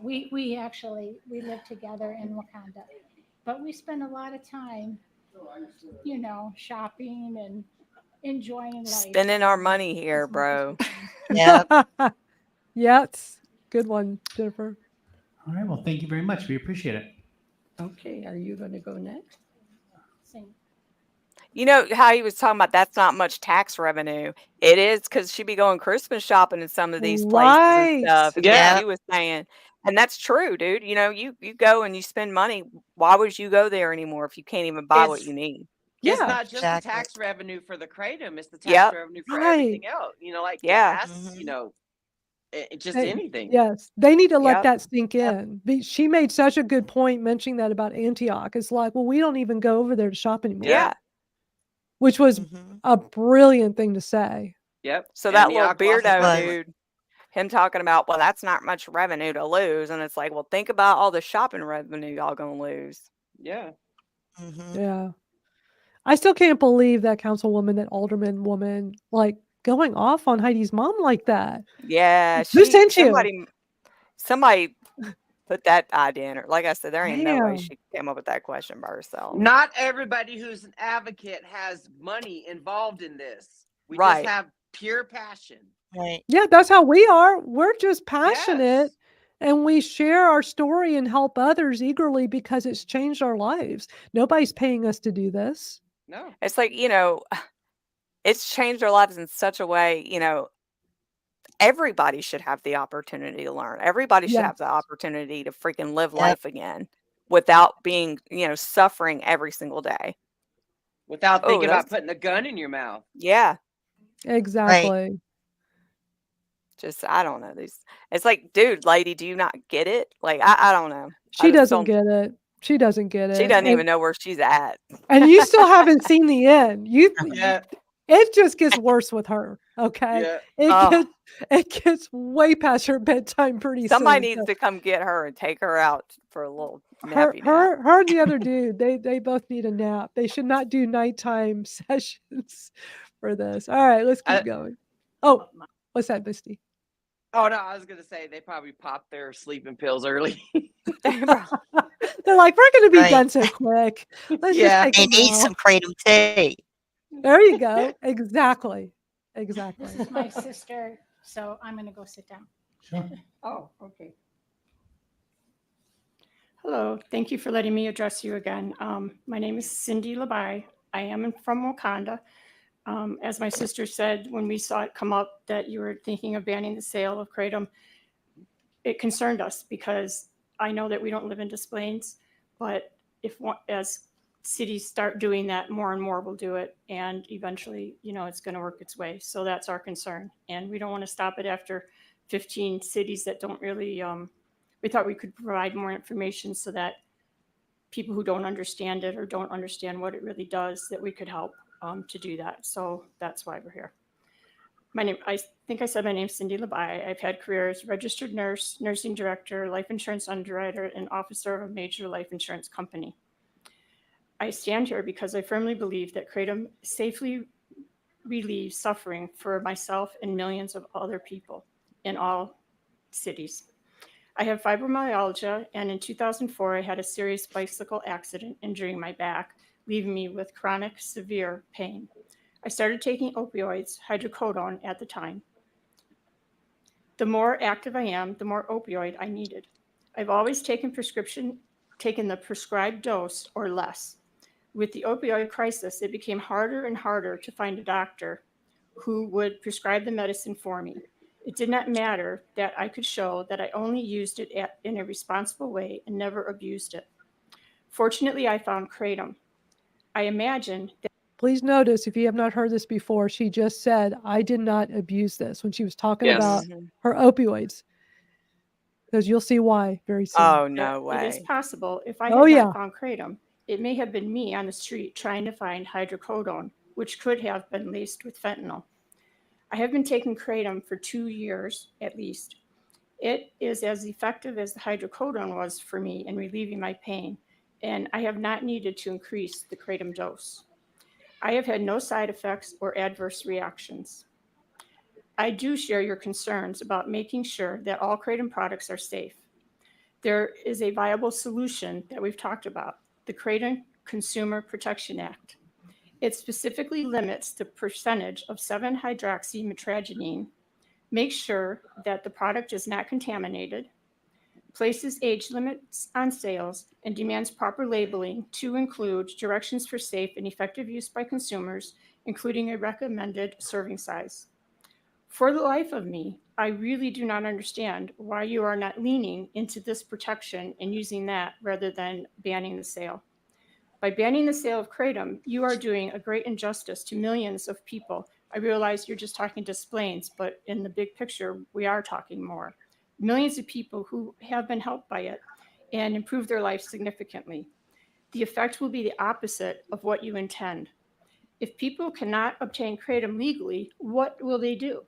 We live together in Wakanda, but we spend a lot of time, shopping and enjoying life. Spending our money here, bro. Yeah. Yes. Good one, Jennifer. All right. Well, thank you very much. We appreciate it. Okay, are you going to go next? You know how he was talking about that's not much tax revenue. It is because she'd be going Christmas shopping in some of these places and stuff. is Yeah. what he was saying. And that's true, dude. You go and you spend money. Why would you go there anymore if you can't even buy what It's- you need? It's Yeah. not just Exactly. the tax revenue for the Kratom; it's the tax Yep. revenue for Right. everything else. Like Yeah. gas. Just They- anything. Yes, they need to let Yep. that sink in. She made such a good point mentioning that about Antioch. It's like, well, we don't even go over there to shop anymore, Yeah. which was Mhm. a brilliant thing to say. Yep. So that little Antioch, Los beardo Was. Angeles. dude, him talking about, well, that's not much revenue to lose. And it's like, well, think about all the shopping revenue y'all gonna lose. Yeah. Mhm. Yeah. I still can't believe that councilwoman, that alderman woman, like going off on Heidi's mom like that. Yeah, Who sent you? somebody put that idea in her. Like I said, there ain't no way Damn. she came up with that question by herself. Not everybody who's an advocate has money involved in this. We Right. just have pure passion. Right. Yeah, that's how we are. We're just passionate Yes. and we share our story and help others eagerly because it's changed our lives. Nobody's paying us to do this. No. It's like, it's changed our lives in such a way, everybody should have the opportunity to learn. Everybody should Yeah. have the opportunity to freaking live Yep. life again without being, suffering every single day. Without Oh, thinking about that's, putting a gun in your mouth. yeah. Right. Exactly. Just, I don't know. It's like, dude, lady, do you not get it? Like, I don't know. She I just doesn't don't, get it. She doesn't get she it. doesn't And even know where she's at. and you still haven't seen the end. Yeah. It just gets worse with her. Okay. Yeah. Oh, It gets way past her bedtime pretty somebody soon. needs So to come get her and take her out for a little her nappy nap. her and the other dude, they both need a nap. They should not do nighttime sessions for this. All right, let's keep going. Oh, what's that, Misty? Oh no, I was gonna say they probably popped their sleeping pills early. They're like, we're going to be Right. done so quick. Let's just Yeah. take They it need now. some kratom tea. There you go. Exactly. Exactly. This is my sister, so I'm going to go sit down. Sure. Oh, okay. Hello, thank you for letting me address you again. My name is Cindy Labai. I am from Wakanda. As my sister said, when we saw it come up that you were thinking of banning the sale of kratom, it concerned us because I know that we don't live in Des Plaines, but as cities start doing that, more and more will do it, and eventually, it's going to work its way. So that's our concern, and we don't want to stop it after 15 cities that don't really. We thought we could provide more information so that people who don't understand it or don't understand what it really does, that we could help to do that. So that's why we're here. I think I said my name's Cindy Labai. I've had careers: registered nurse, nursing director, life insurance underwriter, and officer of a major life insurance company. I stand here because I firmly believe that kratom safely relieves suffering for myself and millions of other people in all cities. I have fibromyalgia, and in 2004, I had a serious bicycle accident injuring my back, leaving me with chronic, severe pain. I started taking opioids, hydrocodone, at the time. The more active I am, the more opioid I needed. I've always taken the prescribed dose or less. With the opioid crisis, it became harder and harder to find a doctor who would prescribe the medicine for me. It did not matter that I could show that I only used it in a responsible way and never abused it. Fortunately, I found kratom. I imagine that. Please notice, if you have not heard this before, she just said, I did not abuse this when she was talking Yes. about her opioids. Because you'll see why very soon. Oh, no It is way. possible if I Oh, had yeah. not found kratom, it may have been me on the street trying to find hydrocodone, which could have been laced with fentanyl. I have been taking kratom for 2 years at least. It is as effective as the hydrocodone was for me in relieving my pain, and I have not needed to increase the kratom dose. I have had no side effects or adverse reactions. I do share your concerns about making sure that all kratom products are safe. There is a viable solution that we've talked about, the Kratom Consumer Protection Act. It specifically limits the percentage of 7-hydroxymetragenine, makes sure that the product is not contaminated, places age limits on sales, and demands proper labeling to include directions for safe and effective use by consumers, including a recommended serving size. For the life of me, I really do not understand why you are not leaning into this protection and using that rather than banning the sale. By banning the sale of kratom, you are doing a great injustice to millions of people. I realize you're just talking Des Plaines, but in the big picture, we are talking more. Millions of people who have been helped by it and improved their life significantly. The effect will be the opposite of what you intend. If people cannot obtain kratom legally, what will they do?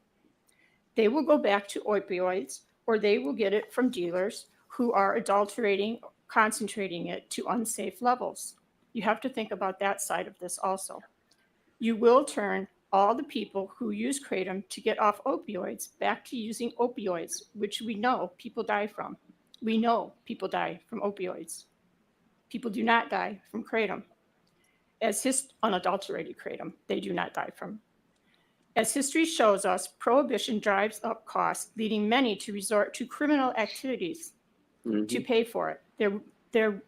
They will go back to opioids, or they will get it from dealers who are adulterating, concentrating it to unsafe levels. You have to think about that side of this also. You will turn all the people who use kratom to get off opioids back to using opioids, which we know people die from. We know people die from opioids. People do not die from kratom. Unadulterated kratom, they do not die from. As history shows us, prohibition drives up costs, leading many to resort to criminal activities to pay for it. There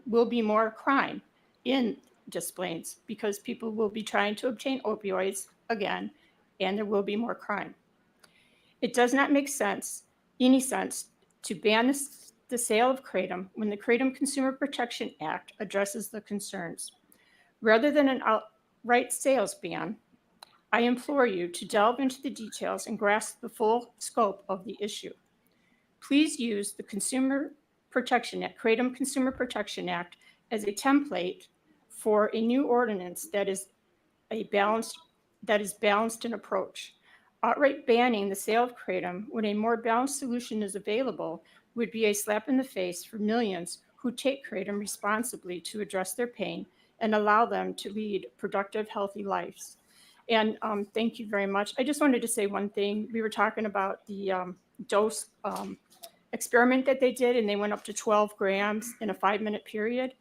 will be more crime in Des Plaines because people will be trying to obtain opioids again, and there will be more crime. It does not make any sense to ban the sale of kratom when the Kratom Consumer Protection Act addresses the concerns. Rather than an outright sales ban, I implore you to delve into the details and grasp the full scope of the issue. Please use the Consumer Protection Act, Kratom Consumer Protection Act, as a template for a new ordinance that is balanced in approach. Outright banning the sale of kratom when a more balanced solution is available would be a slap in the face for millions who take kratom responsibly to address their pain and allow them to lead productive, healthy lives. And thank you very much. I just wanted to say one thing. We were talking about the dose experiment that they did, and they went up to 12 grams in a 5-minute period.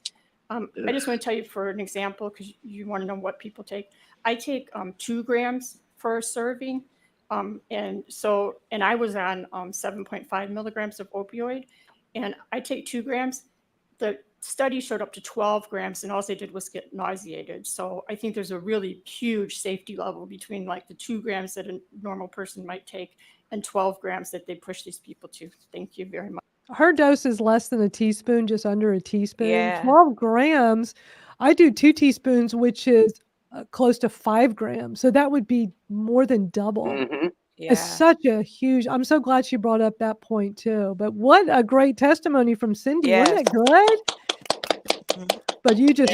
I just want to tell you for an example, because you want to know what people take. I take 2 grams for a serving. And I was on 7.5 milligrams of opioid, and I take 2 grams. The study showed up to 12 grams, and all they did was get nauseated. So I think there's a really huge safety level between like the 2 grams that a normal person might take and 12 grams that they push these people to. Thank you very much. Her dose is less than a teaspoon, just under a teaspoon. Yeah. 12 grams. I do 2 teaspoons, which is close to 5 grams. So that would be more than double. Mm-hmm. It's such a huge, I'm so glad she brought up that point too. But what a great testimony from Cindy. Yes. Wasn't it good? But you just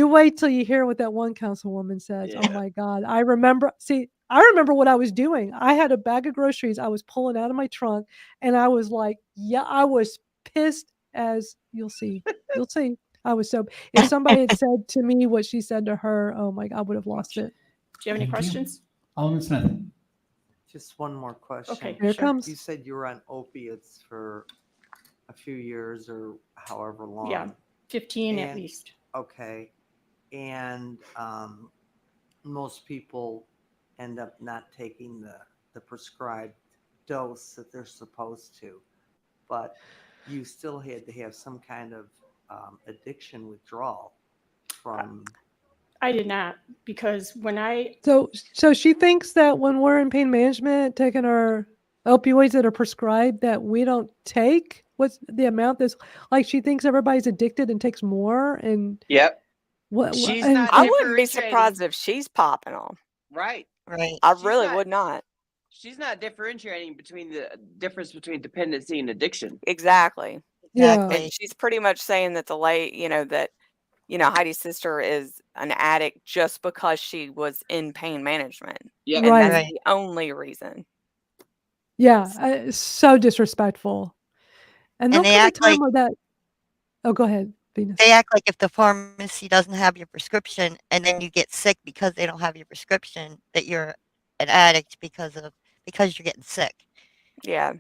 wait till you hear what that one councilwoman says. Yeah. Oh my God. I remember what I was doing. I had a bag of groceries I was pulling out of my trunk, and I was like, yeah, I was pissed as you'll see. You'll see. I was so, if somebody had said to me what she said to her, oh my God, I would have lost it. Do you have any questions? Alderman Smith. Just one more question. Okay, Here it comes. You said you were on opiates for a few years or however long. Yeah, 15 at And- least. Okay. And most people end up not taking the prescribed dose that they're supposed to. But you still had to have some kind of addiction withdrawal from. I did not, because when I So she thinks that when we're in pain management, taking our opioids that are prescribed, that we don't take what's the amount that's like, she thinks everybody's addicted and takes more. And Yep. She's not I wouldn't be differentiating. surprised if she's popping them. Right. Right. I She's really not- would not. She's not differentiating between the difference between dependency and addiction. Exactly. Yeah. And she's pretty much saying that Heidi's sister is an addict just because she was in pain management. Yeah. And Right. that's the only reason. Yeah, it's so disrespectful. And there'll they come a act time like- where that. Oh, go ahead, Venus. They act like if the pharmacy doesn't have your prescription and then you get sick because they don't have your prescription, that you're an addict because you're getting sick, Yeah.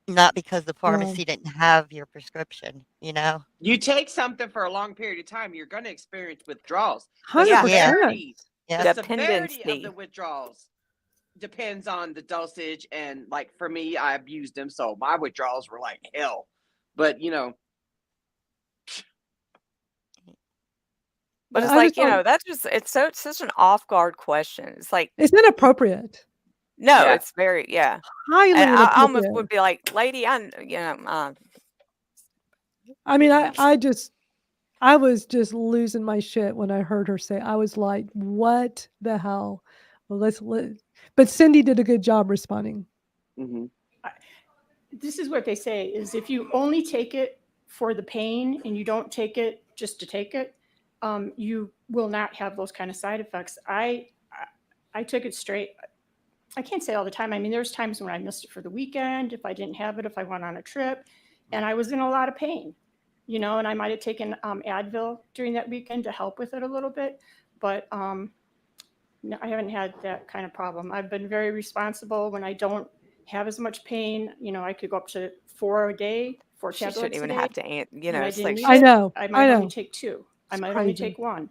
not because the Wow. pharmacy didn't have your prescription, you know? You take something for a long period of time, you're going to experience withdrawals. The 100%. severity, Yeah. the severity of Dependency. the withdrawals depends on the dosage. And like for me, I abused them, so my withdrawals were like hell. But But it's I like, just don't- that's just, it's such an off guard question. It's like, It's inappropriate. no, Yeah. it's very, yeah. Highly And I almost inappropriate. would be like, lady, I mean, I was just losing my shit when I heard her say. I was like, "What the hell?" Well, but Cindy did a good job responding. mm-hmm. this is what they say is if you only take it for the pain and you don't take it just to take it, you will not have those kind of side effects. I took it straight. I can't say all the time. I mean, there's times when I missed it for the weekend, if I didn't have it, if I went on a trip, and I was in a lot of pain, and I might have taken Advil during that weekend to help with it a little bit, but no, I haven't had that kind of problem. I've been very responsible when I don't have as much pain. I could go up to 4 a day, 4 she tablets shouldn't even a day. have to, and I it's didn't like, need I it. know, I I might know. only take 2. I It's might only crazy. take 1.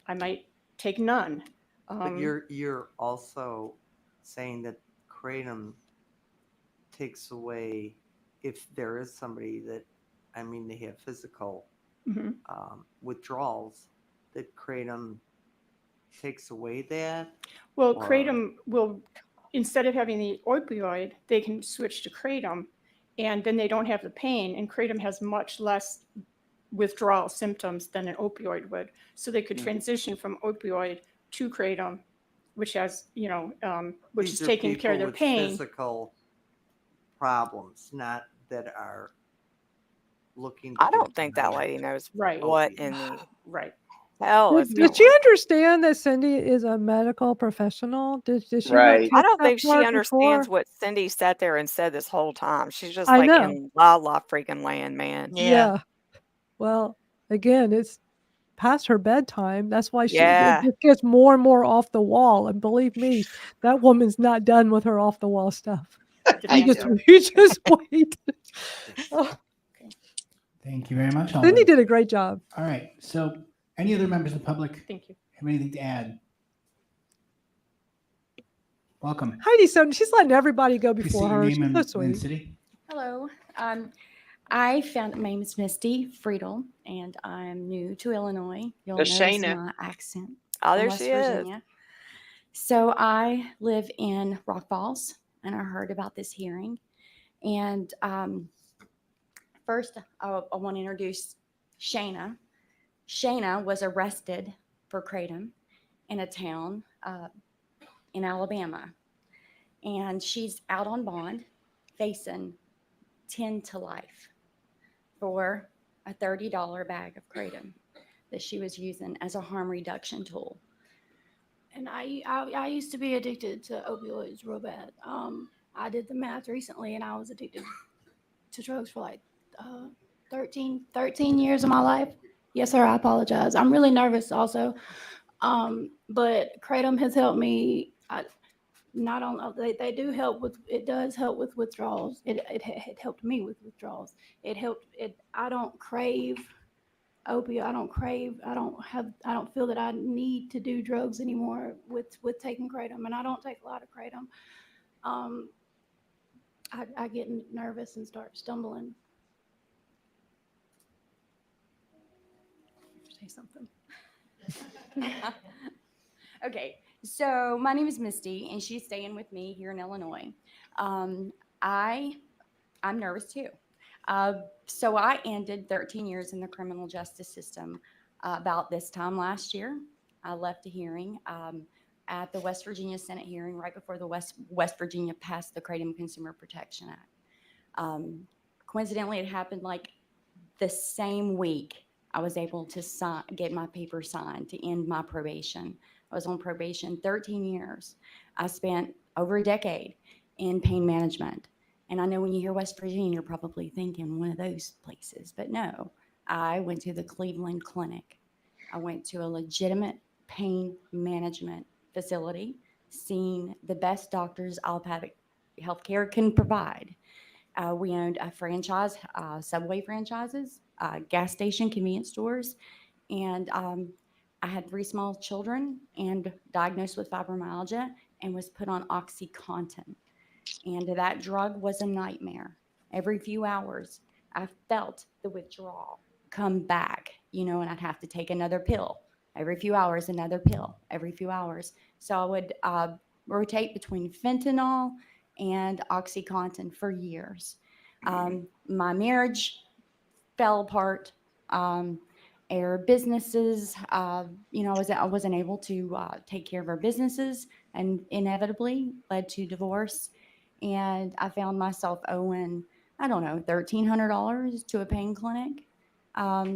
I might take none. But you're also saying that Kratom takes away, if there is somebody that, they have physical Mhm. withdrawals, that Kratom takes away that? Well, Or- Kratom will, instead of having the opioid, they can switch to Kratom, and then they don't have the pain. And Kratom has much less withdrawal symptoms than an opioid would. So they could transition from opioid to Kratom, which has, which These is are taking care of people their with pain. Physical problems, not that are looking. I don't think that lady knows Right. what in the Right. hell is Did going she on. understand that Cindy is a medical professional? Did she not Right. take I don't that think she part understands before? what Cindy sat there and said this whole time. She's just I like know. in la la freaking land, man. Yeah. Well, again, it's past her bedtime. That's why it Yeah. just gets more and more off the wall. And believe me, that woman's not done with her off the wall stuff. You just wait. Oh, Thank you very much, Cindy Alden. did a great job. All right. So, any other members of the public Thank you. have anything to add? Welcome. Heidi, so she's letting everybody go Please before state your her. name She's so and sweet. city. Hello. I found my name is Misty Friedel, and I'm new to Illinois. You'll There's notice Shayna. my accent. Oh, from there West she is. Virginia. So I live in Rock Falls, and I heard about this hearing. And first, I want to introduce Shayna. Shayna was arrested for kratom in a town in Alabama, and she's out on bond, facing 10 to life for a $30 bag of kratom that she was using as a harm reduction tool. And I used to be addicted to opioids real bad. I did the math recently, and I was addicted to drugs for like 13 years of my life. Yes, sir. I apologize. I'm really nervous also. But kratom has helped me. Not only they do help with, it does help with withdrawals. It helped me with withdrawals. It helped it. I don't crave opiate. I don't feel that I need to do drugs anymore with taking kratom, and I don't take a lot of kratom. I get nervous and start stumbling. Say something. Okay, so my name is Misty, and she's staying with me here in Illinois. I'm nervous too. So I ended 13 years in the criminal justice system about this time last year. I left a hearing at the West Virginia Senate hearing right before the West Virginia passed the Kratom Consumer Protection Act. Coincidentally, it happened like the same week I was able to get my paper signed to end my probation. I was on probation 13 years. I spent over a decade in pain management. And I know when you hear West Virginia, you're probably thinking one of those places, but no. I went to the Cleveland Clinic. I went to a legitimate pain management facility, seeing the best doctors allopathic healthcare can provide. We owned a franchise, Subway franchises, gas station, convenience stores, and I had 3 small children and diagnosed with fibromyalgia and was put on OxyContin. And that drug was a nightmare. Every few hours, I felt the withdrawal come back, and I'd have to take another pill. Every few hours, another pill. Every few hours. So I would rotate between fentanyl and OxyContin for years. My marriage fell apart. Our businesses, I wasn't able to take care of our businesses, and inevitably led to divorce. And I found myself owing, $1,300 to a pain clinic a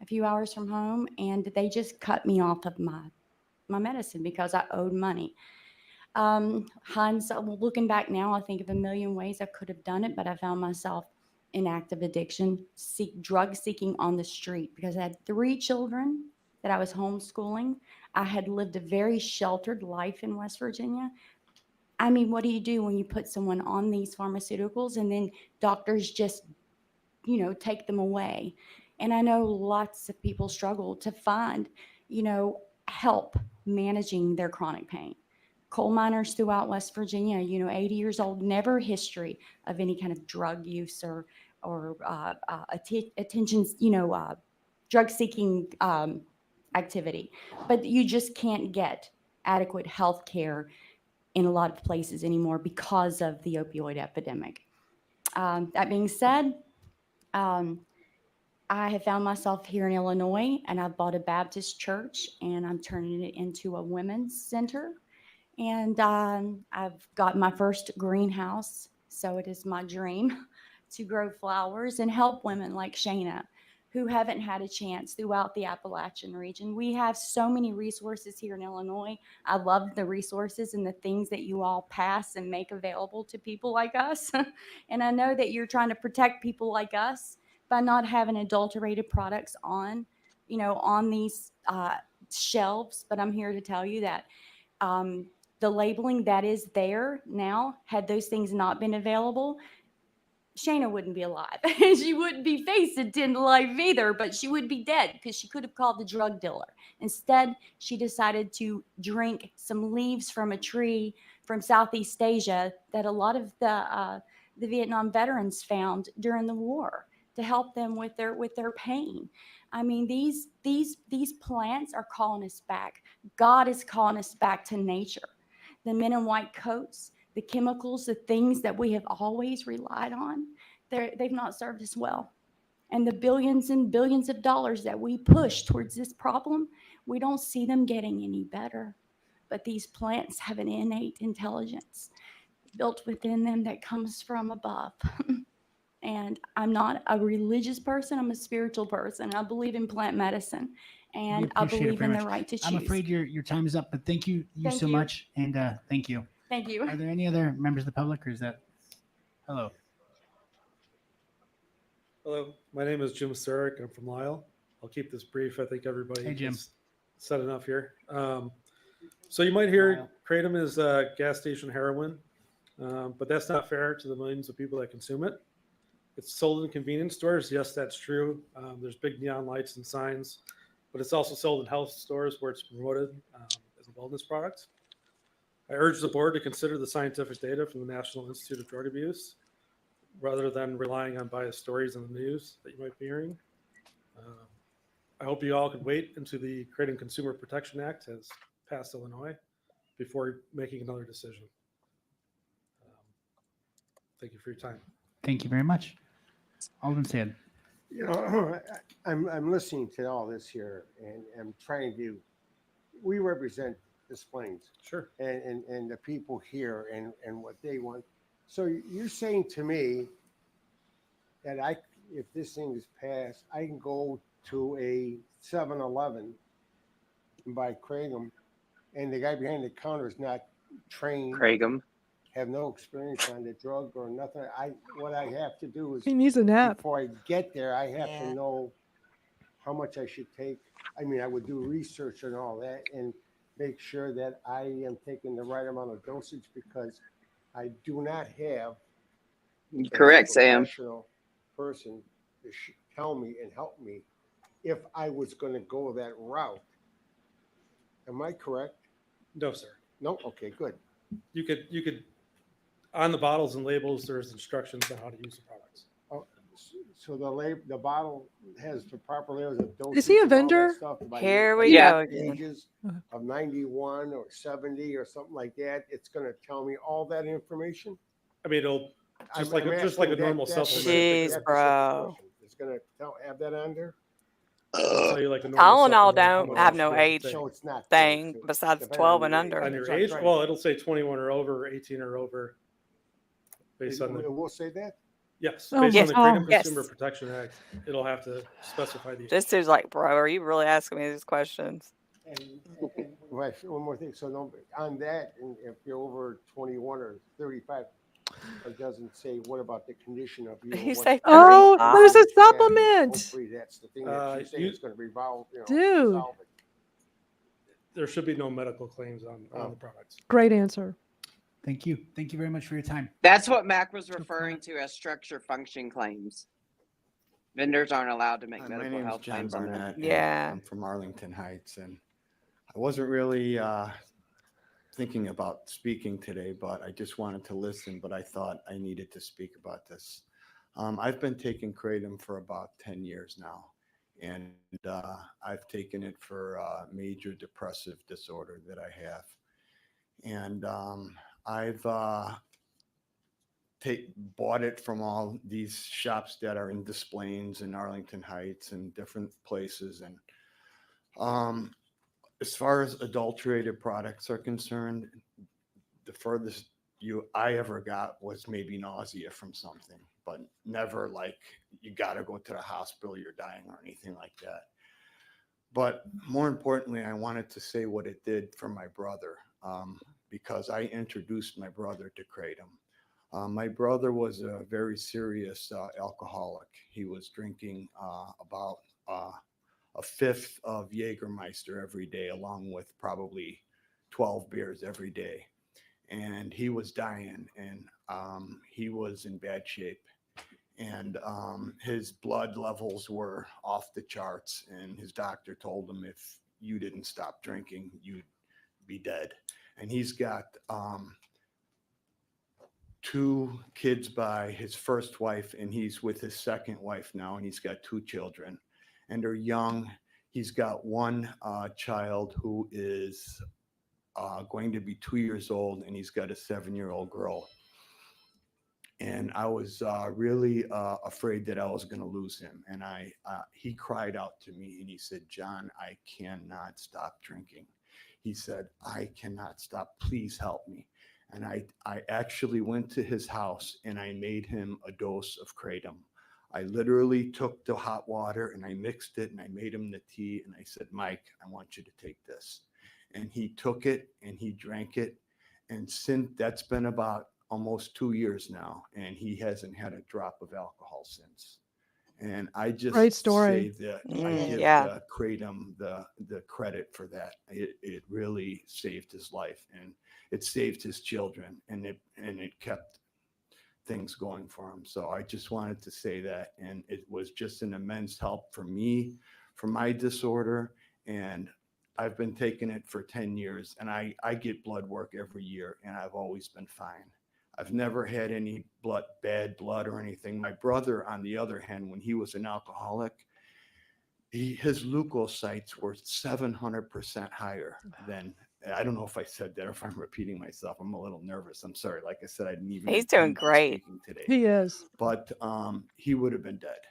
few hours from home, and they just cut me off of my medicine because I owed money. Hindsight, looking back now, I think of a million ways I could have done it, but I found myself in active addiction, drug seeking on the street because I had 3 children that I was homeschooling. I had lived a very sheltered life in West Virginia. I mean, what do you do when you put someone on these pharmaceuticals and then doctors just, take them away? And I know lots of people struggle to find, help managing their chronic pain. Coal miners throughout West Virginia, 80 years old, never history of any kind of drug use or attention, drug-seeking activity. But you just can't get adequate health care in a lot of places anymore because of the opioid epidemic. That being said, I have found myself here in Illinois, and I've bought a Baptist church, and I'm turning it into a women's center. And I've got my first greenhouse, so it is my dream to grow flowers and help women like Shayna who haven't had a chance throughout the Appalachian region. We have so many resources here in Illinois. I love the resources and the things that you all pass and make available to people like us. And I know that you're trying to protect people like us by not having adulterated products on these shelves. But I'm here to tell you that the labeling that is there now, had those things not been available, Shayna wouldn't be alive. She wouldn't be facing 10 to life either, but she would be dead because she could have called the drug dealer. Instead, she decided to drink some leaves from a tree from Southeast Asia that a lot of the Vietnam veterans found during the war to help them with their pain. I mean, these plants are calling us back. God is calling us back to nature. The men in white coats, the chemicals, the things that we have always relied on, they've not served us well. And the billions and billions of dollars that we push towards this problem, we don't see them getting any better. But these plants have an innate intelligence built within them that comes from above. And I'm not a religious person, I'm a spiritual person. I believe in plant medicine, and I appreciate it believe very in the much. right to choose. I'm afraid your time is up, but thank you Thank so you. much, and thank you. Thank you. Are there any other members of the public, or is that? Hello. Hello, my name is Jim Sarek. I'm from Lyle. I'll keep this brief. I think everybody Hey, Jim. has said enough here. So you might hear Kratom is gas station heroin, but that's not fair to the millions of people that consume it. It's sold in convenience stores. Yes, that's true. There's big neon lights and signs, but it's also sold in health stores where it's promoted as a wellness product. I urge the board to consider the scientific data from the National Institute of Drug Abuse rather than relying on biased stories in the news that you might be hearing. I hope you all could wait until the Kratom Consumer Protection Act has passed Illinois before making another decision. Thank you for your time. Thank you very much. Alden said. You know, I'm listening to all this here, and I'm trying to. We represent Des Plaines, sure, and the people here, and what they want. So you're saying to me that if this thing is passed, I can go to a 7-Eleven and buy Kratom, and the guy behind the counter is not trained. Kratom. Have no experience on the drug or nothing. What I have to do is He needs a nap. before I get there, I have to know how much I should take. I mean, I would do research and all that and make sure that I am taking the right amount of dosage because I do not have Correct, a Sam. professional person to tell me and help me if I was going to go that route. Am I correct? No, sir. No. Okay, good. You could on the bottles and labels, there's instructions on how to use the products. Oh, so the bottle has the proper layers of dosage. Is he a and all that vendor? stuff by Here by we go again. Ages of 91 or 70 or something like that. It's going to tell me all that information. I mean, it'll just like I'm a asking normal that's the- supplement. Jeez, that's the bro. question. It's going to have that on there. It'll tell you like a normal Tylenol supplement, how don't much have you no should be able to age take. So it's not thing there, so besides depending 12 on and your under. On your That's what I'm age, trying well, to- it'll say 21 or over, 18 or over, based on the It will say that. yes, Oh based my on the God. Kratom Yes. Consumer Protection Act, it'll have to specify these. This dude's like, bro, are you really asking me these questions? And right, one more thing. So don't, on that, and if you're over 21 or 35, it doesn't say what about the condition of you. or You what- say Oh, 35. there's a Yeah, supplement. hopefully that's the thing that she's saying you- is going to revolve. Dude. Resolve it. There should be no medical claims on the products. Great answer. Thank you. Thank you very much for your time. That's what Mac was referring to as structure function claims. Vendors aren't allowed to make My medical name is health John claims on there. Barnett. and Yeah. I'm from Arlington Heights, and I wasn't really thinking about speaking today, but I just wanted to listen, but I thought I needed to speak about this. I've been taking Kratom for about 10 years now, and I've taken it for a major depressive disorder that I have. And I've bought it from all these shops that are in Des Plaines and Arlington Heights and different places. And as far as adulterated products are concerned, the furthest I ever got was maybe nausea from something, but never like you got to go to the hospital, you're dying or anything like that. But more importantly, I wanted to say what it did for my brother, because I introduced my brother to Kratom. My brother was a very serious alcoholic. He was drinking about a fifth of Jägermeister every day, along with probably 12 beers every day. And he was dying, and he was in bad shape. And his blood levels were off the charts. And his doctor told him if you didn't stop drinking, you'd be dead. And he's got 2 kids by his first wife, and he's with his second wife now, and he's got 2 children, and they're young. He's got one child who is going to be 2 years old, and he's got a 7-year-old girl. And I was really afraid that I was going to lose him. And he cried out to me, and he said, "John, I cannot stop drinking." He said, "I cannot stop. Please help me." And I actually went to his house, and I made him a dose of Kratom. I literally took the hot water, and I mixed it, and I made him the tea. And I said, "Mike, I want you to take this." And he took it, and he drank it. And since that's been about almost 2 years now, and he hasn't had a drop of alcohol since. And I just Great story. say that I give Yeah. Kratom the credit for that. It really saved his life, and it saved his children, and it kept things going for him. So I just wanted to say that, and it was just an immense help for me, for my disorder, and I've been taking it for 10 years, and I get blood work every year, and I've always been fine. I've never had any bad blood or anything. My brother, on the other hand, when he was an alcoholic, his leukocytes were 700% higher than, I don't know if I said that or if I'm repeating myself. I'm a little nervous. I'm sorry. Like I said, I didn't even. He's doing intend on great. speaking today. He is. But he would have been dead.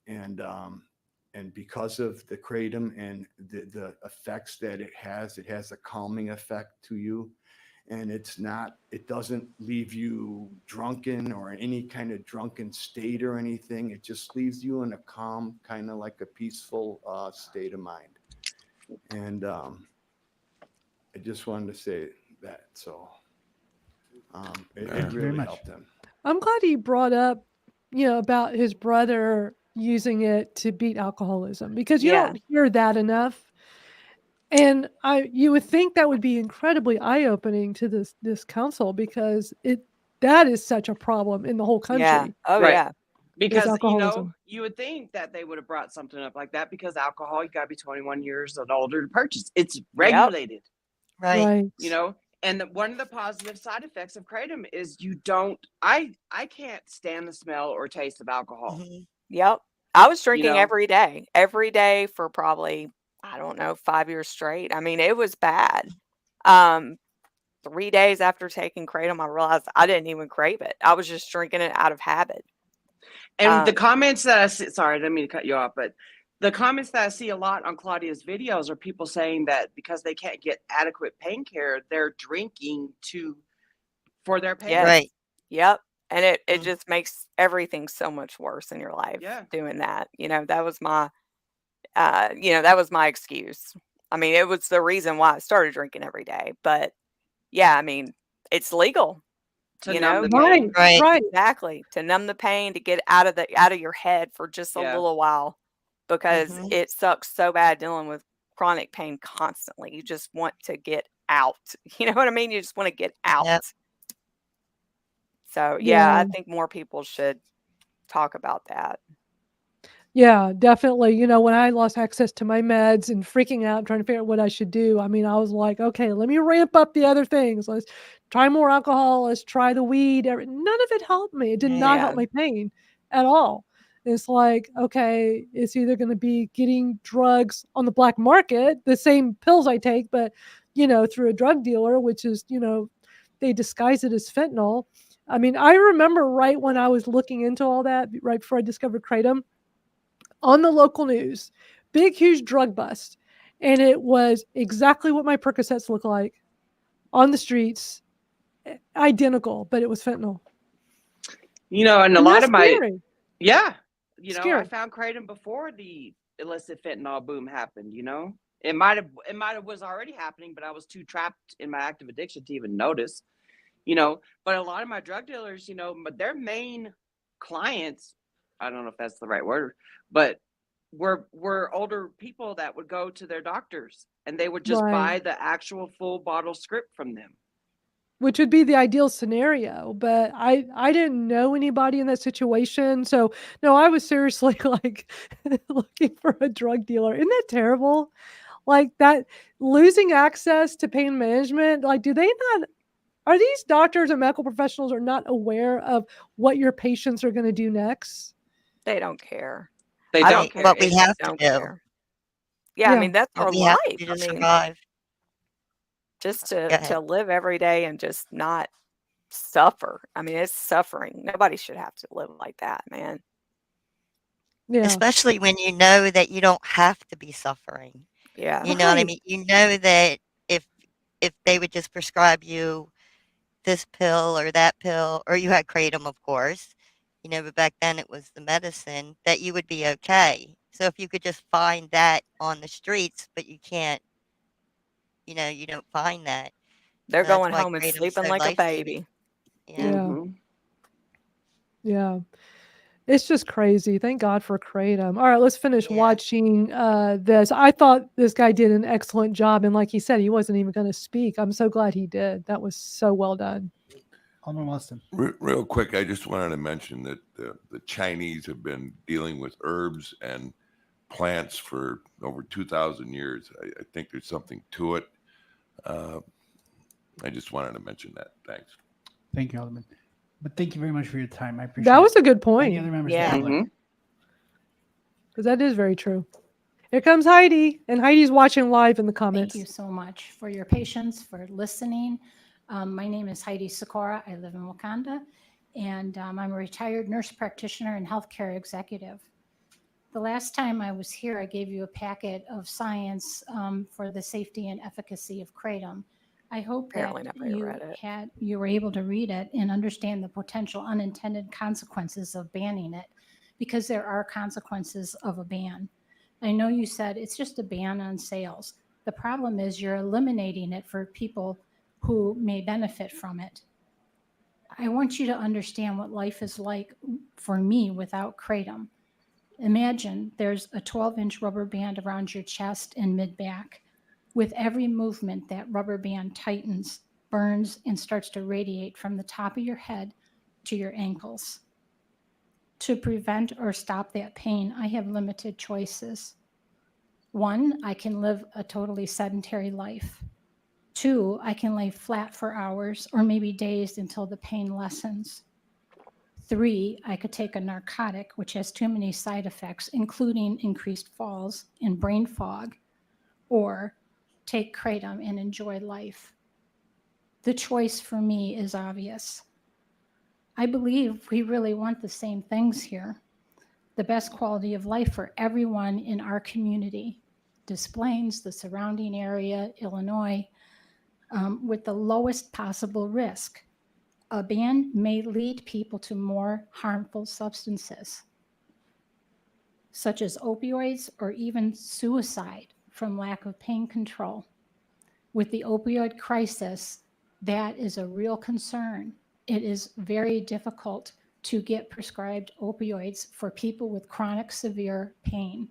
And because of the Kratom and the effects that it has a calming effect to you. And it doesn't leave you drunken or in any kind of drunken state or anything. It just leaves you in a calm, kind of like a peaceful state of mind. And I just wanted to say that. So it Thank you very really much. helped him. I'm glad he brought up, about his brother using it to beat alcoholism, because you Yeah. don't hear that enough. And you would think that would be incredibly eye-opening to this council, because that is such a problem in the whole Yeah. country. Oh, Right. yeah. Because alcoholism. you would think that they would have brought something up like that, because alcohol, you got to be 21 years and older to purchase. It's regulated. Right. And one of the positive side effects of Kratom is you don't. I can't stand the smell or taste of alcohol. Yep. I was You drinking know? every day for probably, I don't know, 5 years straight. I mean, it was bad. 3 days after taking Kratom, I realized I didn't even crave it. I was just drinking it out of habit. And the comments that I see, sorry, I didn't mean to cut you off, but the comments that I see a lot on Claudia's videos are people saying that because they can't get adequate pain care, they're drinking for their pain. Yes. Right. Yep. And it just makes everything so much worse in your life Yeah. doing that. That was my that was my excuse. I mean, it was the reason why I started drinking every day. But yeah, I mean, it's legal. To numb the pain. Right. Exactly. To numb the pain, to get out of your head for just a Yeah. little while, because it sucks so bad dealing with chronic pain constantly. You just want to get out. You know what I mean? You just want to get out. Yep. So yeah, I Yeah. think more people should talk about that. Yeah, definitely. When I lost access to my meds and freaking out, trying to figure out what I should do, I mean, I was like, okay, let me ramp up the other things. Let's try more alcohol. Let's try the weed. None of it helped me. It did not help Yeah. my pain at all. It's like, okay, it's either going to be getting drugs on the black market, the same pills I take, but, through a drug dealer, which is, they disguise it as fentanyl. I mean, I remember right when I was looking into all that, right before I discovered Kratom, on the local news, big, huge drug bust. And it was exactly what my Percocets look like on the streets, identical, but it was fentanyl. And a And lot that's of my, scary. yeah, I Scary. found Kratom before the illicit fentanyl boom happened. It might have was already happening, but I was too trapped in my active addiction to even notice. But a lot of my drug dealers, their main clients, I don't know if that's the right word, but were older people that would go to their doctors and they would just Right. buy the actual full bottle script from them. Which would be the ideal scenario, but I didn't know anybody in that situation, so, no, I was seriously, like, looking for a drug dealer. Isn't that terrible? Like, that losing access to pain management, like, do they not are these doctors and medical professionals are not aware of what your patients are gonna do next? They don't care. They I don't don't Right, care. what we They have to don't do, care. Yeah, I Yeah. mean, that's what our we have to life. do I to mean, survive. just Go to ahead. live every day and just not suffer. I mean, it's suffering. Nobody should have to live like that, man. Yeah. Especially when you know that you don't have to be suffering. Yeah. You know what I Right. mean? You know that if they would just prescribe you this pill or that pill, or you had kratom, of course, you know, but back then it was the medicine, that you would be okay. So if you could just find that on the streets, but you can't, you know, you don't find that. They're So that's going why home and kratom's sleeping so like a life-saving. baby. Yeah. Yeah. Yeah. It's just crazy. Thank God for kratom. All right, let's finish Yeah. watching this. I thought this guy did an excellent job, and like he said, he wasn't even going to speak. I'm so glad he did. That was so well done. Alderman Wilson. Real quick, I just wanted to mention that the Chinese have been dealing with herbs and plants for over 2,000 years. I think there's something to it. I just wanted to mention that. Thanks. Thank you, Alderman. But thank you very much for your time. I appreciate That was it. a good Any point. other members Yeah. of the public? Because that is very true. Here comes Heidi, and Heidi's watching live in the comments. Thank you so much for your patience, for listening. My name is Heidi Sikora. I live in Wakanda, and I'm a retired nurse practitioner and healthcare executive. The last time I was here, I gave you a packet of science for the safety and efficacy of kratom. I hope Apparently that nobody read it. you were able to read it and understand the potential unintended consequences of banning it, because there are consequences of a ban. I know you said it's just a ban on sales. The problem is you're eliminating it for people who may benefit from it. I want you to understand what life is like for me without kratom. Imagine there's a 12-inch rubber band around your chest and mid-back. With every movement, that rubber band tightens, burns, and starts to radiate from the top of your head to your ankles. To prevent or stop that pain, I have limited choices. 1, I can live a totally sedentary life. 2, I can lay flat for hours or maybe days until the pain lessens. 3, I could take a narcotic, which has too many side effects, including increased falls and brain fog, or take kratom and enjoy life. The choice for me is obvious. I believe we really want the same things here. The best quality of life for everyone in our community, Des Plaines, the surrounding area, Illinois, with the lowest possible risk. A ban may lead people to more harmful substances, such as opioids or even suicide from lack of pain control. With the opioid crisis, that is a real concern. It is very difficult to get prescribed opioids for people with chronic severe pain.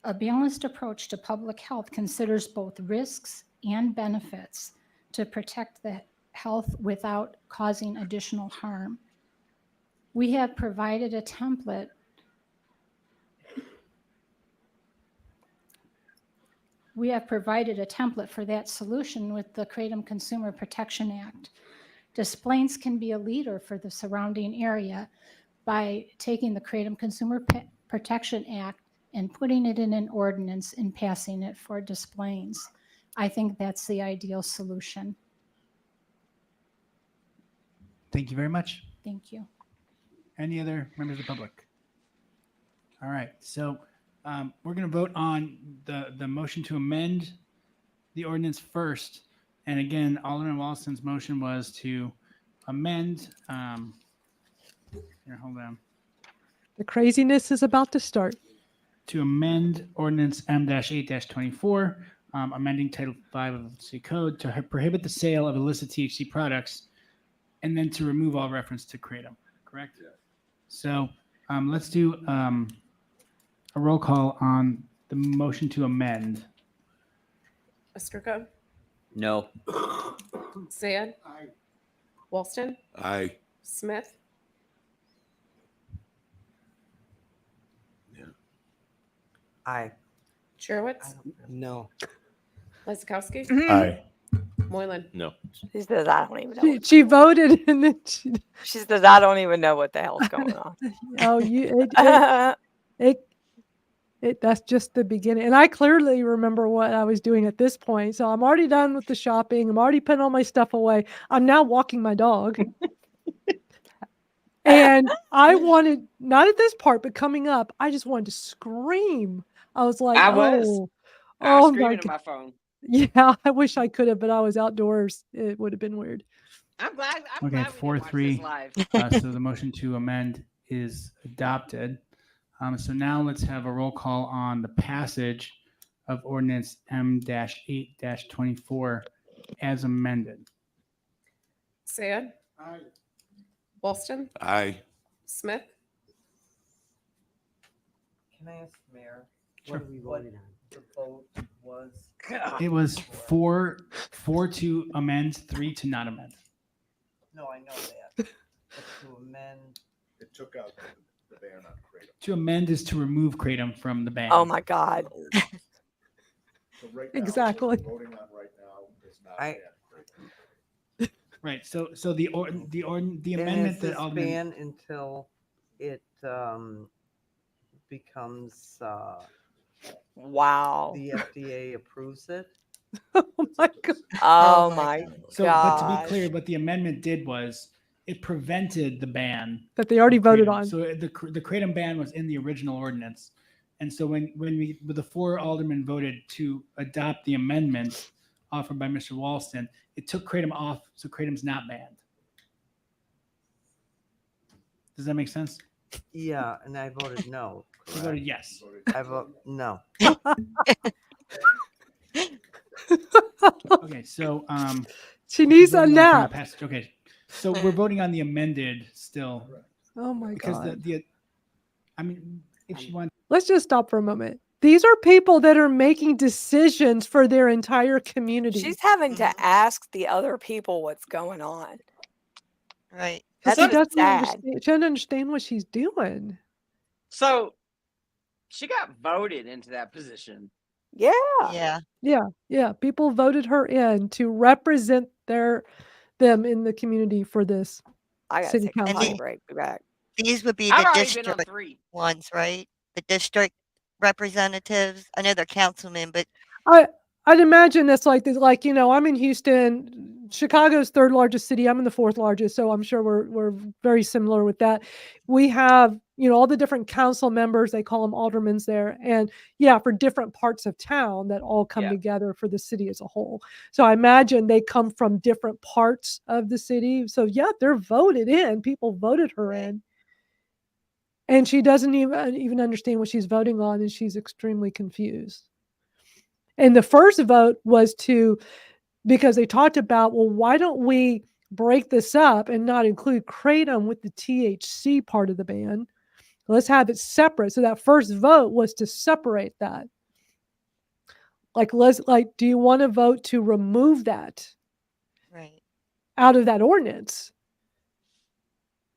A balanced approach to public health considers both risks and benefits to protect the health without causing additional harm. We have provided a template for that solution with the Kratom Consumer Protection Act. Des Plaines can be a leader for the surrounding area by taking the Kratom Consumer Protection Act and putting it in an ordinance and passing it for Des Plaines. I think that's the ideal solution. Thank you very much. Thank you. Any other members of the public? All right, so we're going to vote on the motion to amend the ordinance first. And again, Alderman Walston's motion was to amend. Here, hold on. The craziness is about to start. To amend ordinance M-8-24, amending Title 5 of the City Code to prohibit the sale of illicit THC products, and then to remove all reference to kratom. Correct? Yeah. So let's do a roll call on the motion to amend. Ostrowko, No. Zed, Walston, Aye. Smith, Aye. Chirowitz, No. Lizakowski, Aye. Moylan. No. She says, I don't even know. She voted and then She says, I don't even know what the hell's going on. oh, that's just the beginning. And I clearly remember what I was doing at this point. So I'm already done with the shopping. I'm already putting all my stuff away. I'm now walking my dog. And I wanted, not at this part, but coming up, I just wanted to scream. I was like, I was oh my screaming at God. my phone. Yeah, I wish I could have, but I was outdoors. It would have been weird. I'm glad. I'm Okay, glad we didn't watch this 4-3. live. So the motion to amend is adopted. So now let's have a roll call on the passage of ordinance M-8-24 as amended. Zed, Walston, Aye. Smith, Can I ask the mayor? Sure. What the vote was? It was 4 to amend, 3 to not amend. No, I know that. But to amend, It took out the ban on Kratom. To amend is to remove Kratom from the ban. Oh my God. So right now, Exactly. what we're voting on right now is not I- ban Kratom. Right. So the and amendment is that this Alderman ban until it becomes Wow. the FDA approves it? Oh my God. Oh my So, but to be gosh. clear, what the amendment did was it prevented the ban That they already of voted Kratom. on. So the Kratom ban was in the original ordinance, and so when the 4 aldermen voted to adopt the amendment offered by Mr. Walston, it took Kratom off, so Kratom's not banned. Does that make sense? Yeah, and I voted no. You voted yes. I vote no. Okay, so She needs we're a voting on final nap. passage. Okay, so we're voting on the amended still. Oh my Because God. I mean, if you want, Let's just stop for a moment. These are people that are making decisions for their entire community. She's having to ask the other people what's going on. Right. That's She just doesn't sad. understand. She doesn't understand what she's doing. So she got voted into that position. Yeah. Yeah. Yeah. People voted her in to represent them in the community for this I gotta city take a council. potty break. Be back. These would be I've the already been on district 3. ones, right? The district representatives. I know they're councilmen, but I'd imagine it's like this. Like, I'm in Houston. Chicago's 3rd largest city. I'm in the 4th largest, so I'm sure we're very similar with that. We have all the different council members. They call them aldermans there, and for different parts of town that all come Yeah. together for the city as a whole. So I imagine they come from different parts of the city. So they're voted in. People voted her in, and she doesn't even understand what she's voting on, and she's extremely confused. And the first vote was because they talked about, well, why don't we break this up and not include Kratom with the THC part of the ban? Let's have it separate. So that first vote was to separate that. Do you want to vote to remove that right. out of that ordinance?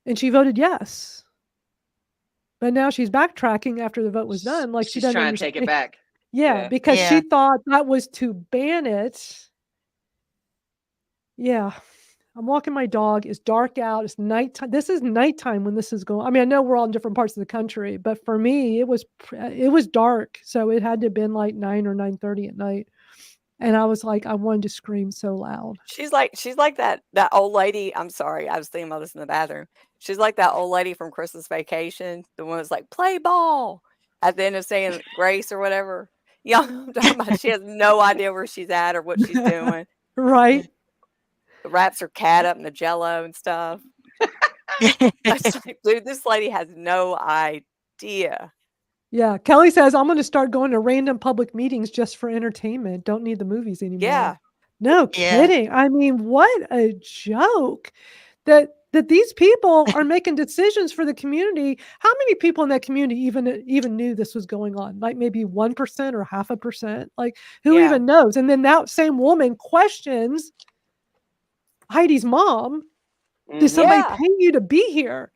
And she voted yes. But now she's backtracking after the vote was done. Like she She's doesn't trying to take it understand. back. Yeah, Yeah. because Yeah. she thought that was to ban it. Yeah. I'm walking my dog. It's dark out. It's nighttime. This is nighttime when this is going. I mean, I know we're all in different parts of the country, but for me, it was dark. So it had to have been like 9 or 9:30 at night. And I was like, I wanted to scream so loud. She's like that old lady. I'm sorry, I was thinking about this in the bathroom. She's like that old lady from Christmas Vacation, the one that's like, play ball at the end of saying grace or whatever. Yeah, I'm talking about. She has no idea where she's at or what she's doing. Right? Wraps her cat up in the Jello and stuff. It's like, dude, this lady has no idea. Yeah. Kelly says, I'm going to start going to random public meetings just for entertainment. Don't need the movies anymore. Yeah. No Yeah. kidding. I mean, what a joke that that these people are making decisions for the community. How many people in that community even knew this was going on? Like maybe 1% or 0.5%. Like who Yeah. even knows? And then that same woman questions Heidi's mom. Did somebody Yeah. pay you to be here?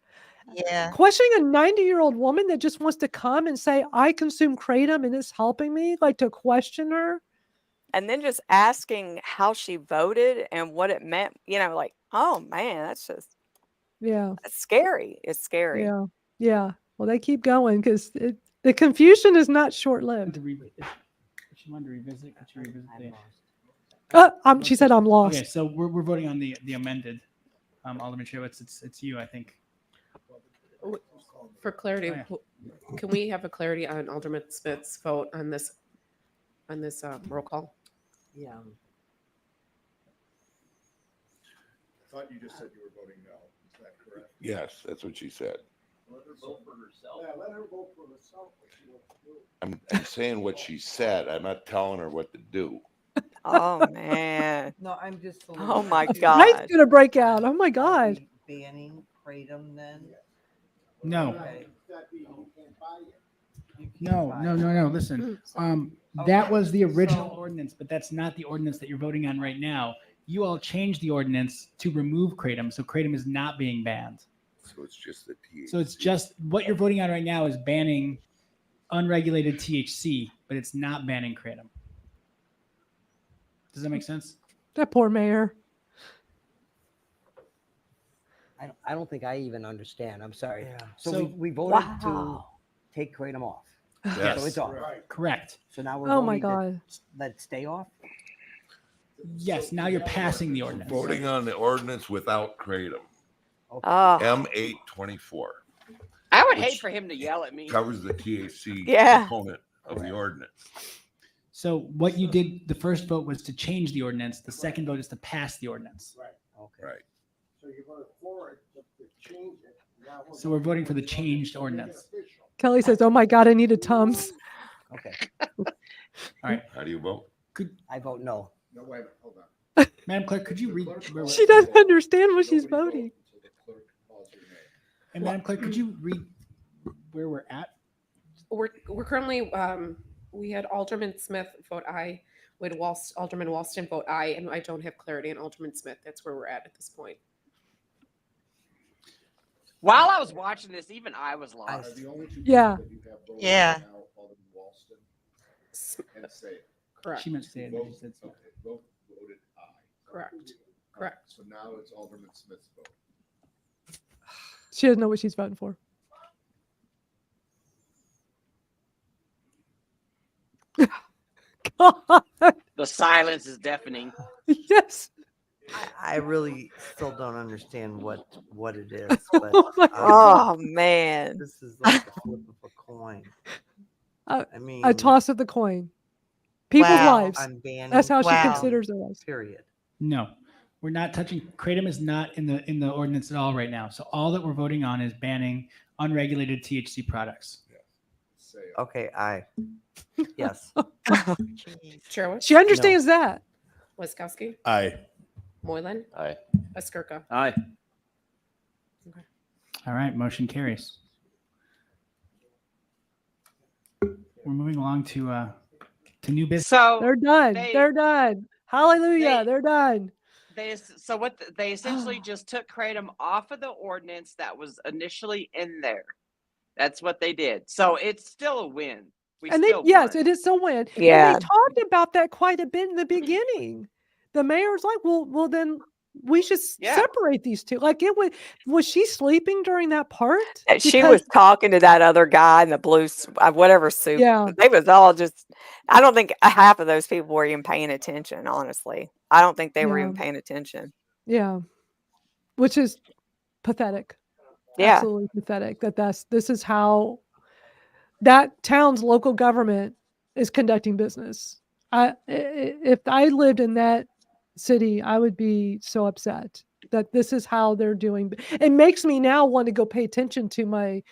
Yeah. Questioning a 90-year-old woman that just wants to come and say, I consume Kratom and it's helping me, like to question her. And then just asking how she voted and what it meant, like, oh man, that's scary. It's scary. Yeah. Yeah. Well, they keep going because the confusion is not short-lived. If she wanted to revisit, could you revisit the? She said I'm lost. Okay, so we're voting on the amended. Alderman Chowitz, it's you, I think. For clarity, can we have a clarity on Alderman Smith's vote on this roll call? Yeah. I thought you just said you were voting no. Is that correct? Yes, that's what she said. Let her vote for herself. Yeah, let her vote for herself. What she wants to do. I'm saying what she said. I'm not telling her what to do. Oh man. No, I'm just. Oh my Mike's God. gonna break out. Oh my God. Banning Kratom then? No. Okay. No. Listen, that was the original ordinance, but that's not the ordinance that you're voting on right now. You all changed the ordinance to remove Kratom, so Kratom is not being banned. So it's just the THC. So it's just what you're voting on right now is banning unregulated THC, but it's not banning Kratom. Does that make sense? That poor mayor. I don't think I even understand. I'm sorry. Yeah. So we voted to Wow. take Kratom off. Yes. So it's off. Correct. So now we're Oh my voting God. let it stay off. Yes. Now you're passing the ordinance. Voting on the ordinance without Kratom. Oh. M824 I would Which hate for him to yell at me. covers the THC Yeah. component of the ordinance. So what you did, the first vote was to change the ordinance. The second vote is to pass the ordinance. Right. Okay. Right. So you voted for it to change it. Now So we're voting for the changed ordinance. Kelly says, "Oh my God, I need a Tums." Okay. All right. How do you vote? I vote no. No, wait a minute, hold on. Madam Clerk, could you read? She doesn't understand what she's voting. Until the clerk calls your name. And Madam Clerk, could you read where we're at? We're currently we had Alderman Smith vote aye, we had Alderman Walston vote aye, and I don't have clarity on Alderman Smith. That's where we're at this point. While I was watching this, even I was lost. The only two Yeah. people that you have voted Yeah. now, Alderman Walston and Say. Correct. She meant to say it. Vote, She said so. okay, voted aye. Correct. Correct. So now it's Alderman Smith's vote. She doesn't know what she's voting for. God. The silence is deafening. Yes. I really still don't understand what it is. But, Oh my Oh man. this is like the flip of a coin. I mean, A toss of the coin. People's Wow. lives. I'm banning. That's how she Wow. considers their lives. Period. No, we're not touching. Kratom is not in the ordinance at all right now. So all that we're voting on is banning unregulated THC products. Say. Okay, aye. Yes. Jeez. Chairwood, She understands that. Wiskowski, Aye. Moylan, Aye. Skirka. Aye. All right, motion carries. We're moving along to new business. So They're done. They- They're done. Hallelujah. they- They're done. they essentially just took Kratom off of the ordinance that was initially in there. That's what they did. So it's still a win. We And they, still yes, won. it is so win. Yeah. And they talked about that quite a bit in the beginning. The mayor's like, well, then we should Yeah. separate these two. Like was she sleeping during that part? She Because- was talking to that other guy in the blue, whatever suit. Yeah. They was all just, I don't think half of those people were even paying attention, honestly. I don't think they were even Yeah. paying attention. Yeah. Which is pathetic. Yeah. Absolutely pathetic this is how that town's local government is conducting business. If I lived in that city, I would be so upset that this is how they're doing. It makes me now want to go pay attention to my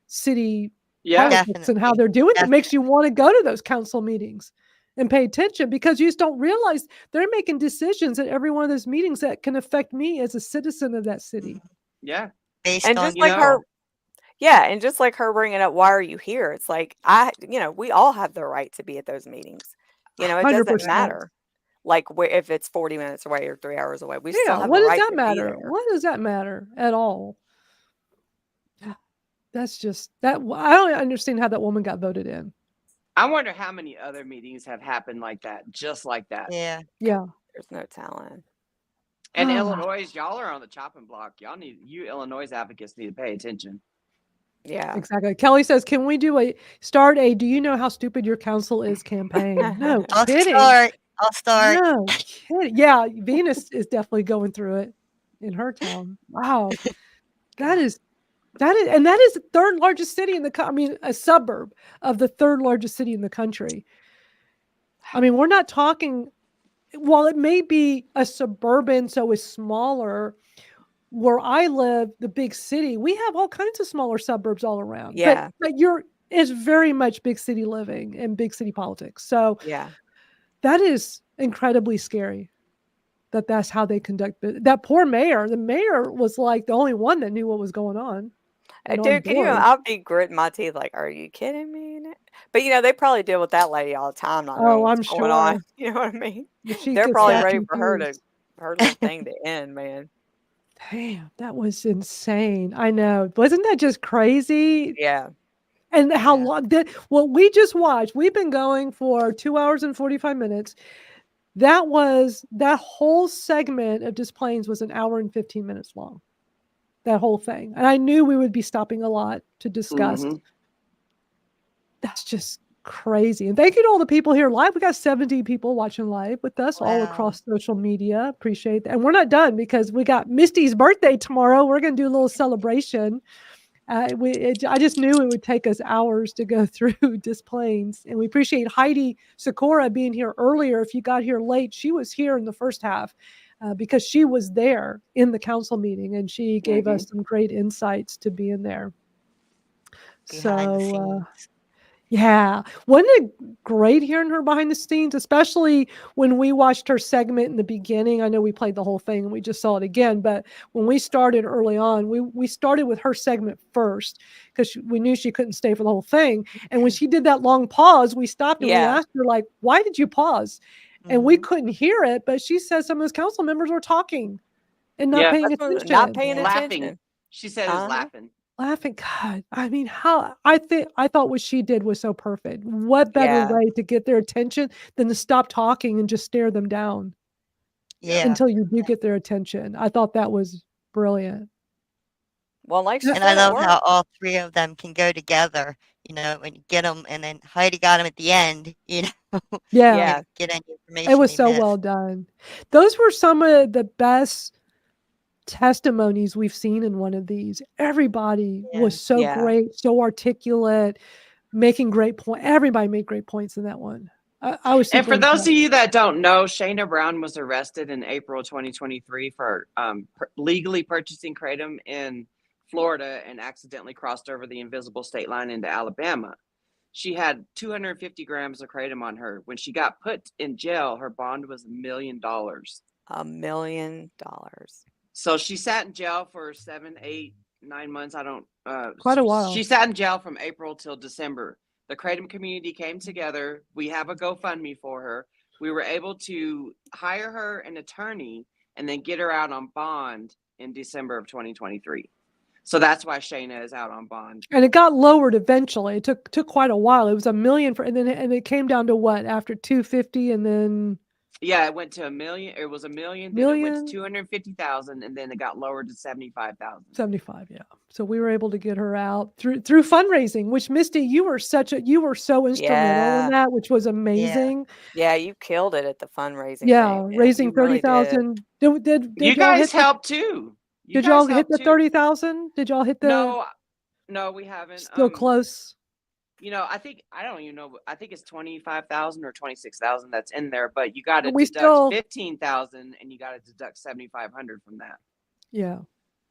city Yeah. politics and how they're doing it. It makes you want to go to those council meetings and pay attention because you just don't realize they're making decisions at every one of those meetings that can affect me as a citizen of that city. Yeah. based And on just like her, people. yeah, and just like her bringing up, why are you here? It's like, we all have the right to be at those meetings. It doesn't 100%. matter. Like if it's 40 minutes away or 3 hours away, we still Yeah, have what a does right that to be matter? there. What does that matter at all? That's just that. I don't understand how that woman got voted in. I wonder how many other meetings have happened like that, just like that. Yeah. Yeah. There's no talent. And Illinois, y'all are on the chopping block. You Illinois advocates need to pay attention. Yeah. Exactly. Kelly says, "Can we do do you know how stupid your council is campaign?" No I'll kidding. start. No kidding. Yeah, Venus is definitely going through it in her town. Wow. That is and that is the third largest city in a suburb of the third largest city in the country. I mean, we're not talking, while it may be a suburban, so it's smaller. Where I live, the big city, we have all kinds of smaller suburbs all around. Yeah. But it's very much big city living and big city politics. So Yeah. that is incredibly scary. That's how they conduct it. That poor mayor. The mayor was like the only one that knew what was going on. And on Dude, can you? board. I'll be gritting my teeth. Like, are you kidding me? But they probably deal with that lady all the time, not knowing Oh, I'm what's going on. sure. You know what I mean? She They're gets probably that ready for her confused. little thing to end, man. Damn, that was insane. I know. Wasn't that just crazy? Yeah. And how long we just watched, we've been going for 2 hours and 45 minutes. That whole segment of Des Plaines was an hour and 15 minutes long. That whole thing. And I knew we would be stopping a lot to discuss. Mm-hmm. That's just crazy. And thank you to all the people here live. We got 70 people watching live with us all across social media. Appreciate that. And we're not done because we got Misty's birthday tomorrow. We're going to do a little celebration. I just knew it would take us hours to go through Des Plaines. And we appreciate Heidi Sikora being here earlier. If you got here late, she was here in the first half because she was there in the council meeting and she gave us some great insights to be in there. Behind the scenes. Yeah. Wasn't it great hearing her behind the scenes, especially when we watched her segment in the beginning? I know we played the whole thing and we just saw it again, but when we started early on, we started with her segment first because we knew she couldn't stay for the whole thing. And when she did that long pause, we stopped and we asked her, like, why did you pause? And we couldn't hear it, but she said some of those council members were talking and not paying attention. Not paying Laughing. attention. She said it was laughing. Laughing. God, I mean, I thought what she did was so perfect. What better way to get their attention than to stop talking and just stare them down until you do get their attention. I thought that was brilliant. Well, like she And said, I it love how worked. all three of them can go together, when you get them, and then Heidi got them at the end, Yeah. get any information. It was they so missed. well done. Those were some of the best testimonies we've seen in one of these. Everybody was so great, so articulate, making great points. Everybody made great points in that one. I was And super for those impressed. of you that don't know, Shayna Brown was arrested in April 2023 for legally purchasing kratom in Florida and accidentally crossed over the invisible state line into Alabama. She had 250 grams of kratom on her. When she got put in jail, her bond was $1 million. $1 million. So she sat in jail for 7, 8, 9 months. Quite a while. She sat in jail from April till December. The kratom community came together. We have a GoFundMe for her. We were able to hire her an attorney and then get her out on bond in December of 2023. So that's why Shayna is out on bond. And it got lowered eventually. It took quite a while. It was $1 million and it came down to what after 250 and then. Yeah, it went to $1 million. It was $1 million. Then it went to 250,000, and then it got lowered to 75,000. 75, yeah. So we were able to get her out through fundraising. Which Misty, you were so instrumental in that, which was amazing. Yeah, you killed it at the fundraising. Yeah, thing, man. raising You really did. 30,000. Did You y'all guys hit helped too. Did y'all hit the 30,000? Did y'all hit the? No, we haven't. Still close. I don't even know. I think it's 25,000 or 26,000 that's in there, but you got to We deduct still- 15,000 and you got to deduct 7,500 from that. Yeah.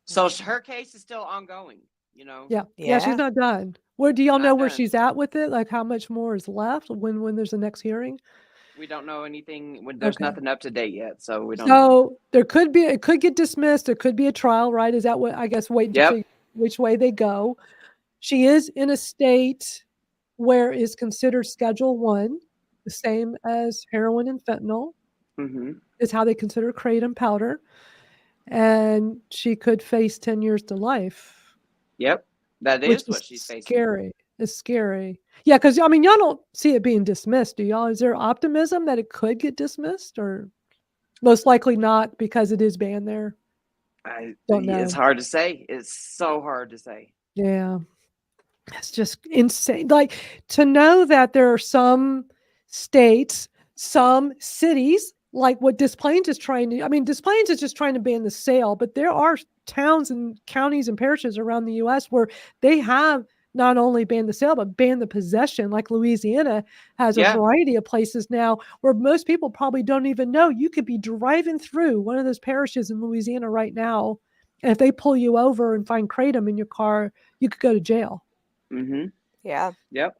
So her case is still ongoing. Yeah. She's not done. Where do y'all know where she's at with it? Like how much more is left when there's the next hearing? We don't know anything. There's Okay. nothing up to date yet, so we don't know. So it could get dismissed. There could be a trial, right? Is that what I guess waiting to Yep. figure which way they go. She is in a state where is considered Schedule 1, the same as heroin and fentanyl. Mm-hmm. Is how they consider kratom powder. And she could face 10 years to life. Yep. That Which is what is she's facing. scary. It's scary. Yeah, because I mean, y'all don't see it being dismissed, do y'all? Is there optimism that it could get dismissed, or most likely not because it is banned there? Don't know. It's hard to say. It's so hard to say. Yeah, it's just insane. Like to know that there are some states, some cities, like what Des Plaines is trying to. I mean, Des Plaines is just trying to ban the sale, but there are towns and counties and parishes around the U.S. where they have not only banned the sale, but banned the possession. Like Louisiana has a Yeah. variety of places now where most people probably don't even know. You could be driving through one of those parishes in Louisiana right now, and if they pull you over and find kratom in your car, you could go to jail. Mm-hmm. Yeah. Yep.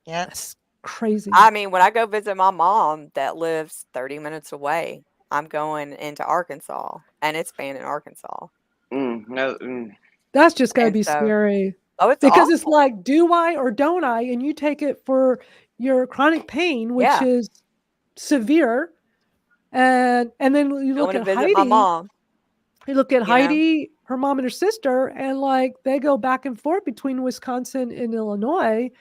Yeah. That's crazy. I mean, when I go visit my mom that lives 30 minutes away, I'm going into Arkansas, and it's banned in Arkansas. That's just got to And be so- scary. Oh, it's because it's awful. like, do I or don't I? And you take it for your chronic pain, which Yeah. is severe. And then you look Going to at visit Heidi. my mom. You look at you know? Heidi, her mom and her sister, and like they go back and forth between Wisconsin and Illinois.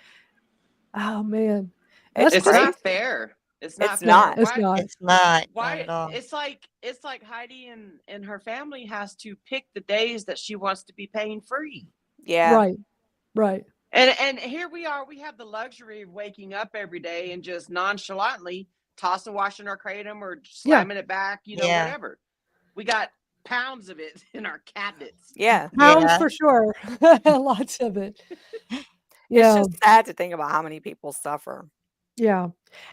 Oh man, that's It's crazy. not fair. It's not It's fair. not. It's Why- not. It's not. Why Not at all. it's like Heidi and her family has to pick the days that she wants to be pain free. Yeah. Right. Right. And here we are, we have the luxury of waking up every day and just nonchalantly tossing, washing our kratom or slamming it back, Yeah. whatever. We got pounds of it in our cabinets. Yeah. Pounds Yeah. for sure. Lots of it. It's Yeah. just sad to think about how many people suffer. Yeah.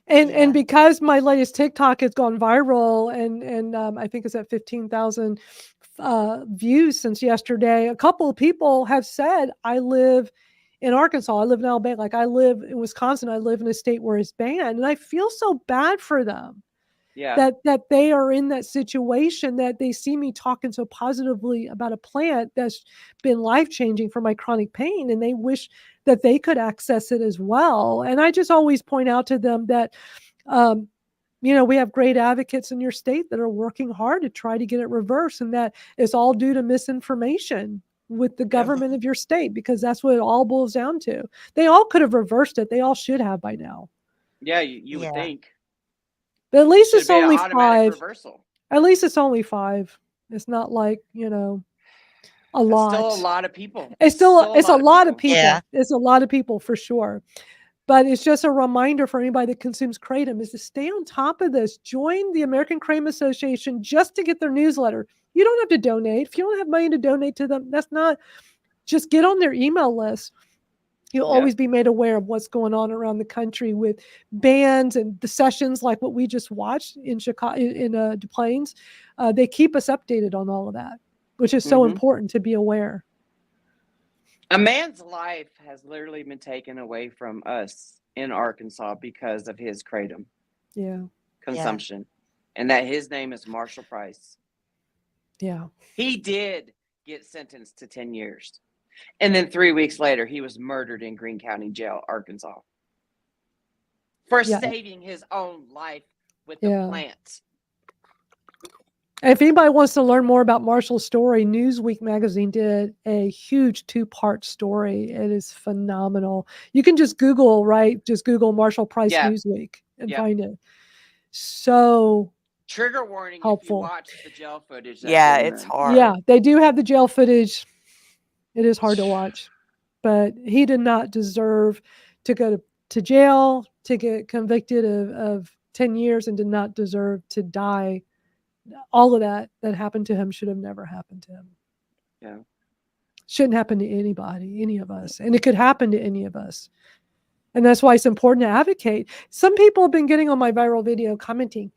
And Yeah. because my latest TikTok has gone viral and I think it's at 15,000 views since yesterday, a couple of people have said, I live in Arkansas, I live in Alabama, like I live in Wisconsin, I live in a state where it's banned. And I feel so bad for them. Yeah. That they are in that situation, that they see me talking so positively about a plant that's been life-changing for my chronic pain, and they wish that they could access it as well. And I just always point out to them that we have great advocates in your state that are working hard to try to get it reversed, and that it's all due to misinformation with the government of your state, because that's what it all boils down to. They all could have reversed it. They all should have by now. Yeah, you would Yeah. think. But at least Should it's be an only automatic 5. reversal. At least it's only 5. It's not like, a That's lot. still a lot of people. It's still it's a lot of people. Yeah. It's a lot of people for sure. But it's just a reminder for anybody that consumes kratom is to stay on top of this. Join the American Kratom Association just to get their newsletter. You don't have to donate. If you don't have money to donate to them, that's not, just get on their email list. You'll Yeah. always be made aware of what's going on around the country with bans and the sessions like what we just watched in Chicago, in Des Plaines. They keep us updated on all of that, which is so Mhm. important to be aware. A man's life has literally been taken away from us in Arkansas because of his kratom Yeah. consumption. And that his name is Marshall Price. Yeah. He did get sentenced to 10 years. And then 3 weeks later, he was murdered in Greene County Jail, Arkansas, for Yeah. saving his own life with the Yeah. plant. And if anybody wants to learn more about Marshall's story, Newsweek magazine did a huge 2-part story. It is phenomenal. You can just Google, right? Just Google Marshall Price Yeah. Newsweek and Yeah. find it. So Trigger warning if you helpful. watch the jail footage. that's Yeah, in it's the- hard. Yeah, they do have the jail footage. It is hard to watch, but he did not deserve to go to jail, to get convicted of 10 years, and did not deserve to die. All of that happened to him should have never happened to him. Yeah. Shouldn't happen to anybody, any of us. And it could happen to any of us. And that's why it's important to advocate. Some people have been getting on my viral video commenting,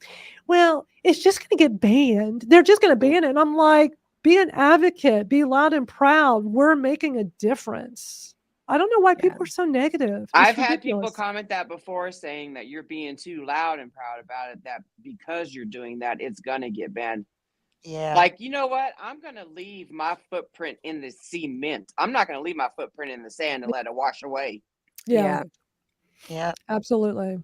well, it's just going to get banned. They're just going to ban it. And I'm like, be an advocate, be loud and proud. We're making a difference. I don't know why people are so negative. It's I've had people ridiculous. comment that before, saying that you're being too loud and proud about it, that because you're doing that, it's gonna get banned. Yeah. Like, you know what? I'm gonna leave my footprint in the cement. I'm not gonna leave my footprint in the sand and let it wash away. Yeah. Yeah. Absolutely.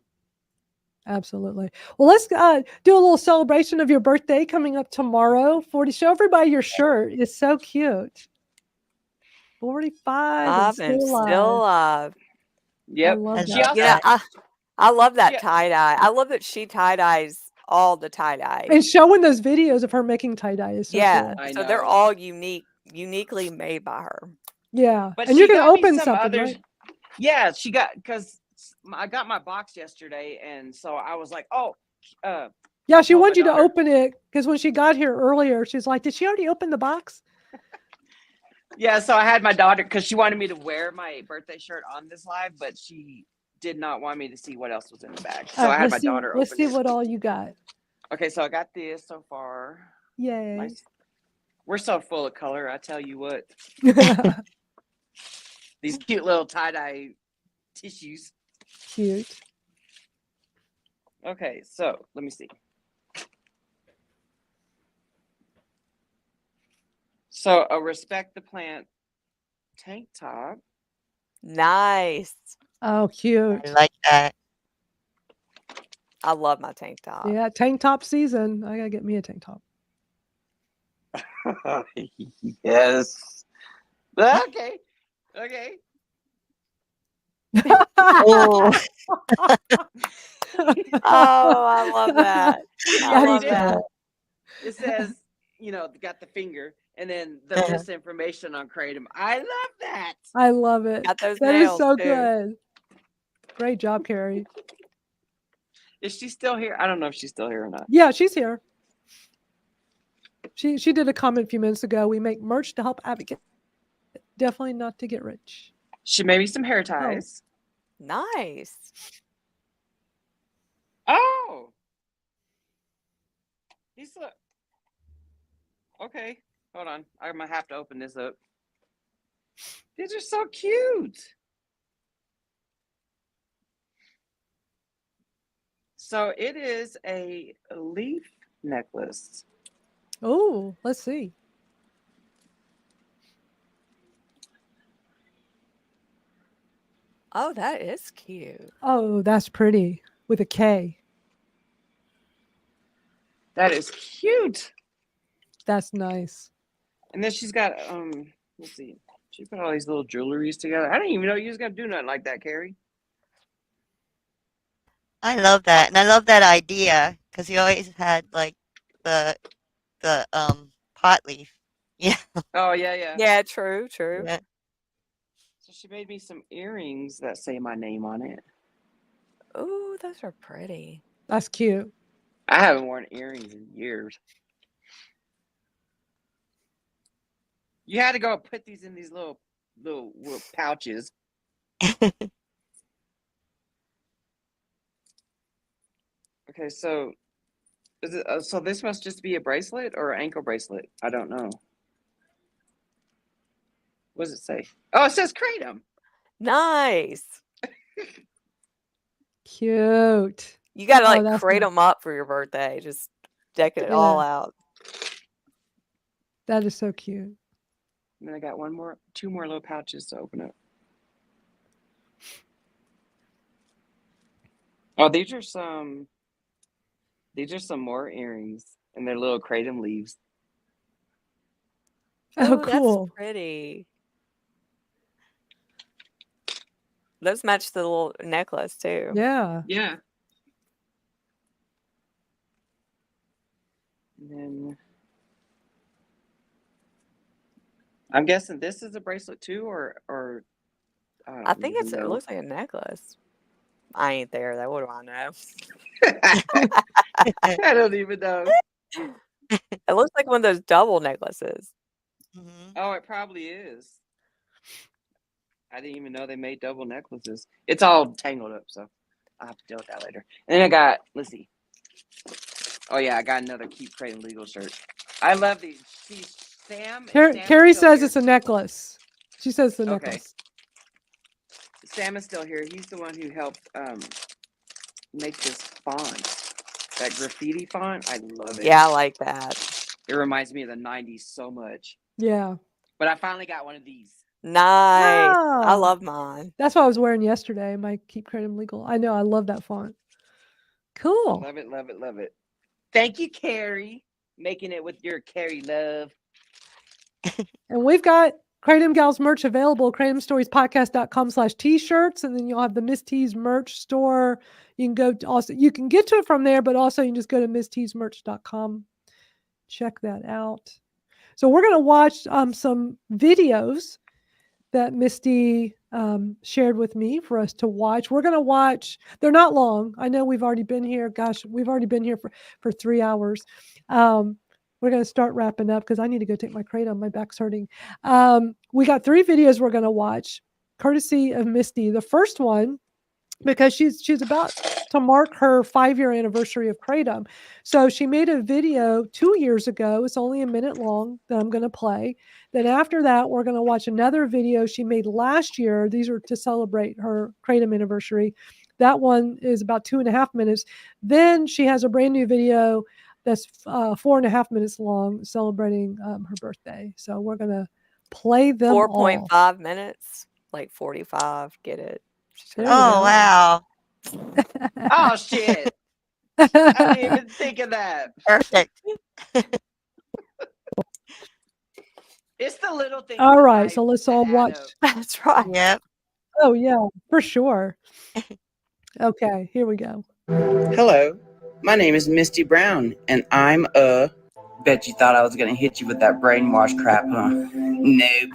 Absolutely. Well, let's do a little celebration of your birthday coming up tomorrow. 40. Show everybody your shirt. It's so cute. 45 and Up still and alive. still alive. Yep. I love She that. also, Yeah, I love that Yeah. tie dye. I love that she tie dyes all the tie dye. And showing those videos of her making tie dye is so Yeah, cool. I so they're know. all uniquely made by her. Yeah. But And she you're going to got me open some something, others. right? Yeah, she got, because I got my box yesterday, and so I was like, oh, Yeah, I she told my wanted you to daughter- open it because when she got here earlier, she's like, did she already open the box? Yeah, so I had my daughter, because she wanted me to wear my birthday shirt on this live, but she did not want me to see what else was in the bag. So I had my daughter Let's open see it. what all you got. Okay, so I got this so far. Yay. Nice. We're so full of color, I tell you what. These cute little tie-dye tissues. Cute. Okay, so let me see. So a Respect the Plant tank top. Nice. Oh, cute. I like that. I love my tank top. Yeah, tank top season. I got to get me a tank top. Yes. Okay. Okay. Oh, I love that. I love that. It says, got the finger and then the misinformation on Kratom. I love that. I love it. Got those That is nails, so too. good. Great job, Carrie. Is she still here? I don't know if she's still here or not. Yeah, she's here. She did a comment a few minutes ago. We make merch to help advocate. Definitely not to get rich. She made me some hair ties. Nice. Oh. These look. Okay. Hold on. I'm going to have to open this up. These are so cute. So it is a leaf necklace. Oh, let's see. Oh, that is cute. Oh, that's pretty with a K. That is cute. That's nice. And then she's got let's see. She put all these little jewelries together. I didn't even know you was gonna do nothing like that, Carrie. I love that, and I love that idea because you always had like the pot leaf. Yeah. Oh yeah. Yeah, true. Yeah. So she made me some earrings that say my name on it. Oh, those are pretty. That's cute. I haven't worn earrings in years. You had to go put these in these little pouches. Okay, so is it? So this must just be a bracelet or an ankle bracelet. I don't know. What does it say? Oh, it says Kratom. Nice. Cute. You got to Oh, like that's crate nice. them up for your birthday. Just decking it Yeah. all out. That is so cute. And then I got two more little pouches to open up. Oh, these are some more earrings, and they're little Kratom leaves. Oh, Ooh, cool. That's pretty. Those match the little necklace too. Yeah. Yeah. And then I'm guessing this is a bracelet too, or I think even it know. looks like a necklace. I ain't there though. What do I know? I don't even know. It looks like one of those double necklaces. Oh, it probably is. I didn't even know they made double necklaces. It's all tangled up, so I'll have to deal with that later. And then I got, let's see. Oh yeah, I got another Keep Kratom legal shirt. I love these. See, Sam Carrie is still says here. it's a necklace. She says it's a Okay. necklace. Sam is still here. He's the one who helped make this font, that graffiti font. I love it. Yeah, I like that. It reminds me of the 90s so much. Yeah. But I finally got one of these. Nice. I Ah, love mine. that's what I was wearing yesterday. My Keep Kratom Legal. I know. I love that font. Cool. Love it, love it, love it. Thank you, Carrie. Making it with your Carrie love. And we've got Kratom Gals merch available, kratomstoriespodcast.com/t-shirts. And then you'll have the Miss T's merch store. You can go to also, you can get to it from there, but also you can just go to missteesmerch.com. Check that out. So we're going to watch some videos that Misty shared with me for us to watch. We're going to watch, they're not long. I know we've already been here. Gosh, we've already been here for 3 hours. We're going to start wrapping up because I need to go take my Kratom. My back's hurting. We got 3 videos we're going to watch, courtesy of Misty. The first one, because she's about to mark her 5-year anniversary of Kratom. So she made a video 2 years ago. It's only a minute long that I'm going to play. Then after that, we're going to watch another video she made last year. These are to celebrate her Kratom anniversary. That one is about 2.5 minutes. Then she has a brand new video that's 4.5 minutes long celebrating her birthday. So we're going to play them all. 4.5 minutes, like 45. Get it? There Oh, you go. wow. Oh, shit. I didn't even think of that. Perfect. It's the little things. All in right, life so let's that all add watch. up. That's right. Yep. Oh, yeah, for sure. Okay, here we go. Hello, my name is Misty Brown, and I'm Bet you thought I was gonna hit you with that brainwash crap, huh? Nope.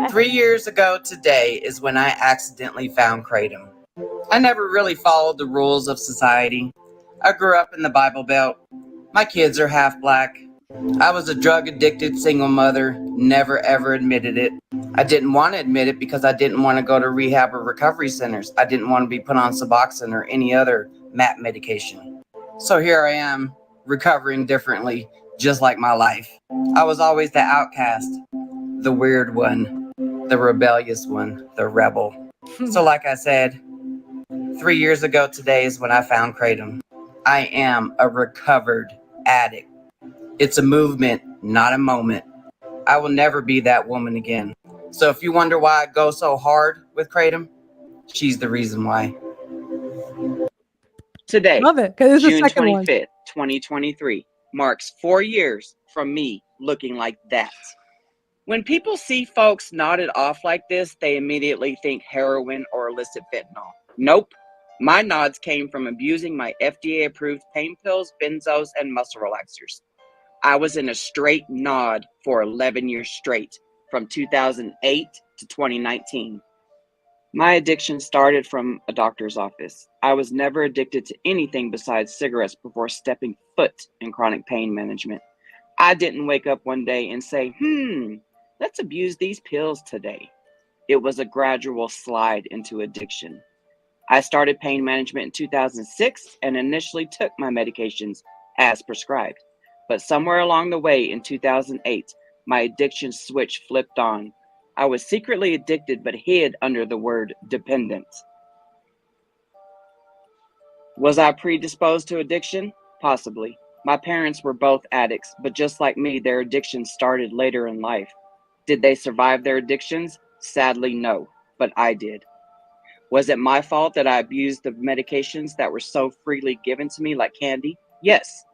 3 years ago today is when I accidentally found Kratom. I never really followed the rules of society. I grew up in the Bible Belt. My kids are half black. I was a drug-addicted single mother, never ever admitted it. I didn't want to admit it because I didn't want to go to rehab or recovery centers. I didn't want to be put on Suboxone or any other MAP medication. So here I am, recovering differently, just like my life. I was always the outcast, the weird one, the rebellious one, the rebel. So like I said, 3 years ago today is when I found Kratom. I am a recovered addict. It's a movement, not a moment. I will never be that woman again. So if you wonder why I go so hard with Kratom, she's the reason why. Today, Love it, 'cause it's the June second one. 25th, 2023, marks 4 years from me looking like that. When people see folks nodded off like this, they immediately think heroin or illicit fentanyl. Nope. My nods came from abusing my FDA-approved pain pills, benzos, and muscle relaxers. I was in a straight nod for 11 years straight, from 2008 to 2019. My addiction started from a doctor's office. I was never addicted to anything besides cigarettes before stepping foot in chronic pain management. I didn't wake up one day and say, let's abuse these pills today. It was a gradual slide into addiction. I started pain management in 2006 and initially took my medications as prescribed. But somewhere along the way in 2008, my addiction switch flipped on. I was secretly addicted but hid under the word dependent. Was I predisposed to addiction? Possibly. My parents were both addicts, but just like me, their addictions started later in life. Did they survive their addictions? Sadly, no, but I did. Was it my fault that I abused the medications that were so freely given to me like candy? Yes.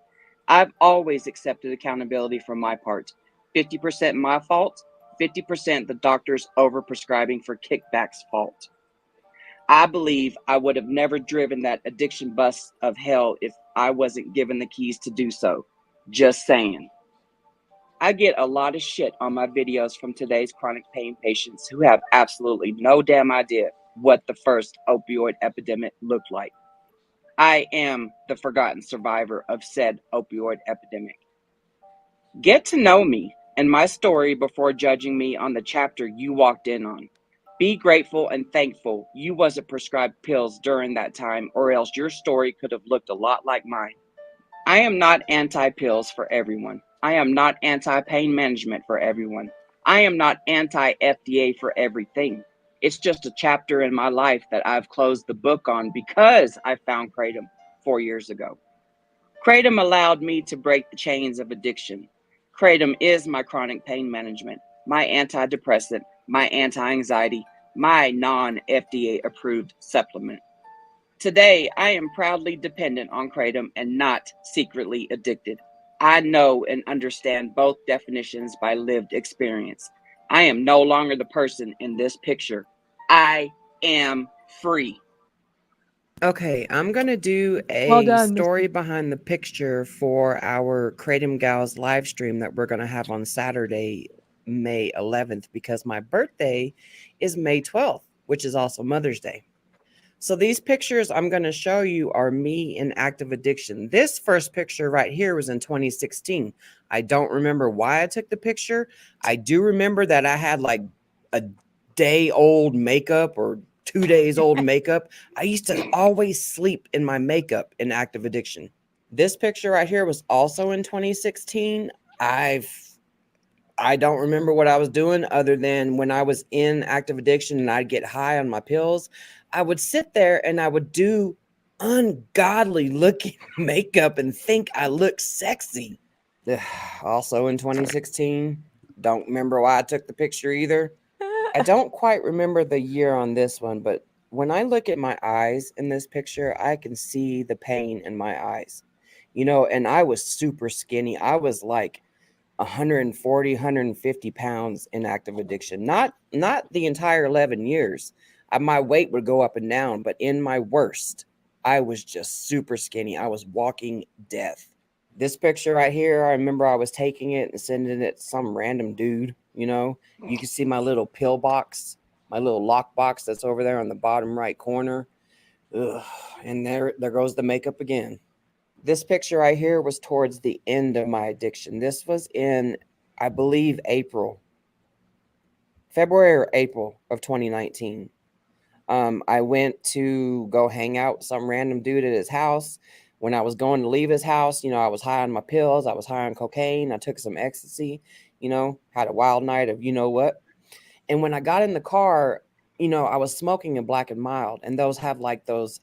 I've always accepted accountability from my part. 50% my fault, 50% the doctor's overprescribing for kickbacks fault. I believe I would have never driven that addiction bus of hell if I wasn't given the keys to do so. Just saying. I get a lot of shit on my videos from today's chronic pain patients who have absolutely no damn idea what the first opioid epidemic looked like. I am the forgotten survivor of said opioid epidemic. Get to know me and my story before judging me on the chapter you walked in on. Be grateful and thankful you wasn't prescribed pills during that time, or else your story could have looked a lot like mine. I am not anti-pills for everyone. I am not anti-pain management for everyone. I am not anti-FDA for everything. It's just a chapter in my life that I've closed the book on because I found Kratom 4 years ago. Kratom allowed me to break the chains of addiction. Kratom is my chronic pain management, my antidepressant, my anti-anxiety, my non-FDA approved supplement. Today, I am proudly dependent on Kratom and not secretly addicted. I know and understand both definitions by lived experience. I am no longer the person in this picture. I am free. Okay, I'm going to do Well a done, story Misty. behind the picture for our Kratom Gals live stream that we're going to have on Saturday, May 11th, because my birthday is May 12th, which is also Mother's Day. So these pictures I'm going to show you are me in active addiction. This first picture right here was in 2016. I don't remember why I took the picture. I do remember that I had like a day old makeup or 2 days old makeup. I used to always sleep in my makeup in active addiction. This picture right here was also in 2016. I don't remember what I was doing other than when I was in active addiction and I'd get high on my pills, I would sit there and I would do ungodly looking makeup and think I looked sexy. Also in 2016, don't remember why I took the picture either. I don't quite remember the year on this one, but when I look at my eyes in this picture, I can see the pain in my eyes. You know, and I was super skinny. I was like 140, 150 pounds in active addiction. Not the entire 11 years. My weight would go up and down, but in my worst, I was just super skinny. I was walking death. This picture right here, I remember I was taking it and sending it to some random dude, you know. You can see my little pill box, my little lock box that's over there on the bottom right corner. Ugh. And there goes the makeup again. This picture right here was towards the end of my addiction. This was in, I believe, February or April of 2019. I went to go hang out with some random dude at his house. When I was going to leave his house, you know, I was high on my pills. I was high on cocaine. I took some ecstasy, you know, had a wild night of you know what. And when I got in the car, you know, I was smoking a Black and Mild, and those have like those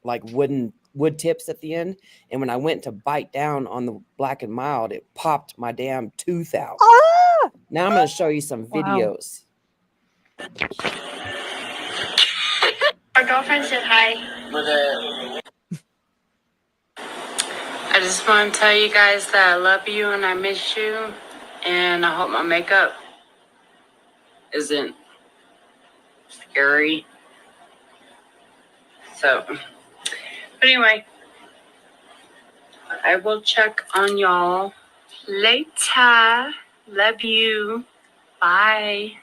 like wood tips at the end. And when I went to bite down on the Black and Mild, it popped my damn tooth out. Ah! Now I'm going to show you some videos. Our girlfriend said hi. I just want to tell you guys that I love you and I miss you, and I hope my makeup isn't scary. So, but anyway, I will check on y'all later. Love you. Bye.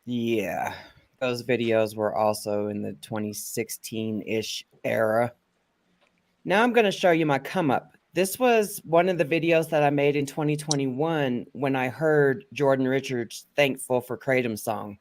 Yeah, those videos were also in the 2016-ish era. Now I'm going to show you my come up. This was one of the videos that I made in 2021 when I heard Jordan Richards' Thankful for Kratom song.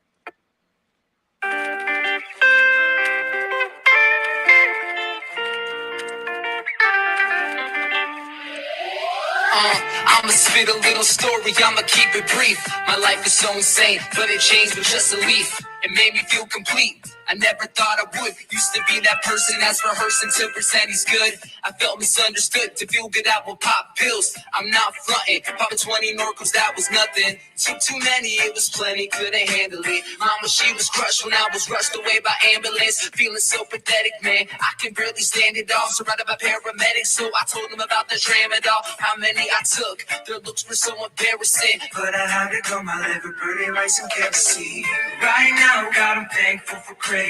I'ma spit a little story, I'ma keep it brief. My life is so insane, but it changed with just a leaf. It made me feel complete. I never thought I would. Used to be that person that's rehearsing till percent he's good. I felt misunderstood. To feel good, I will pop pills. I'm not fronting. Popping 20 Norcos, that was nothing. Took too many, it was plenty. Couldn't handle it. Mama, she was crushed when I was rushed away by ambulance. Feeling so pathetic, man. I can barely stand it all. Surrounded by paramedics, so I told them about the tramadol. How many I took. Their looks were so embarrassing. But I had to go, my liver burning like some kerosene. Right now, God, I'm thankful for Kratom.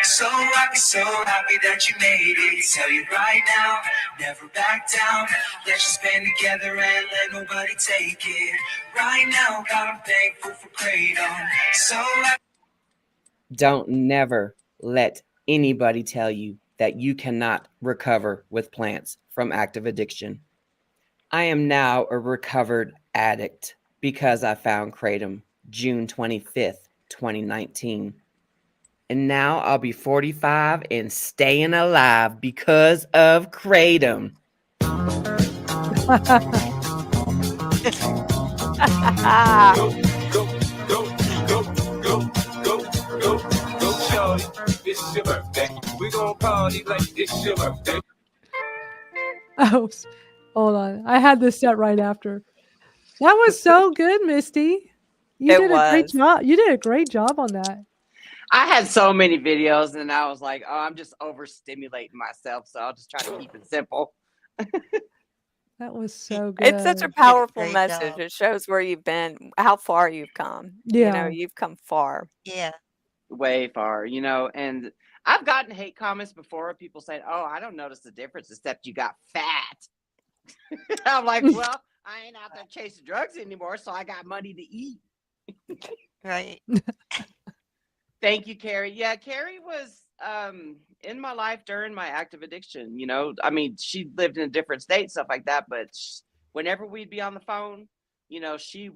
So happy that you made it. Tell you right now, never back down. Let's just band together and let nobody take it. Right now, God, I'm thankful for Kratom. So happy. Don't never let anybody tell you that you cannot recover with plants from active addiction. I am now a recovered addict because I found Kratom June 25th, 2019. And now I'll be 45 and staying alive because of Kratom. party like it's your birthday. Oh, hold on. I had this set right after. That was so good, Misty. You It did a great was. job. You did a great job on that. I had so many videos, and I was like, "Oh, I'm just overstimulating myself, so I'll just try to keep it simple." That was so good. It's such a powerful message. It shows where you've been, how far you've come. You know, Yeah. you've come far. Yeah. Way far, you know. And I've gotten hate comments before of people saying, "Oh, I don't notice the difference except you got fat." I'm like, well, I ain't out there chasing drugs anymore, so I got money to eat. Right. Thank you, Carrie. Yeah, Carrie was in my life during my active addiction. You know, I mean, she lived in a different state, stuff like that. But whenever we'd be on the phone, you know, she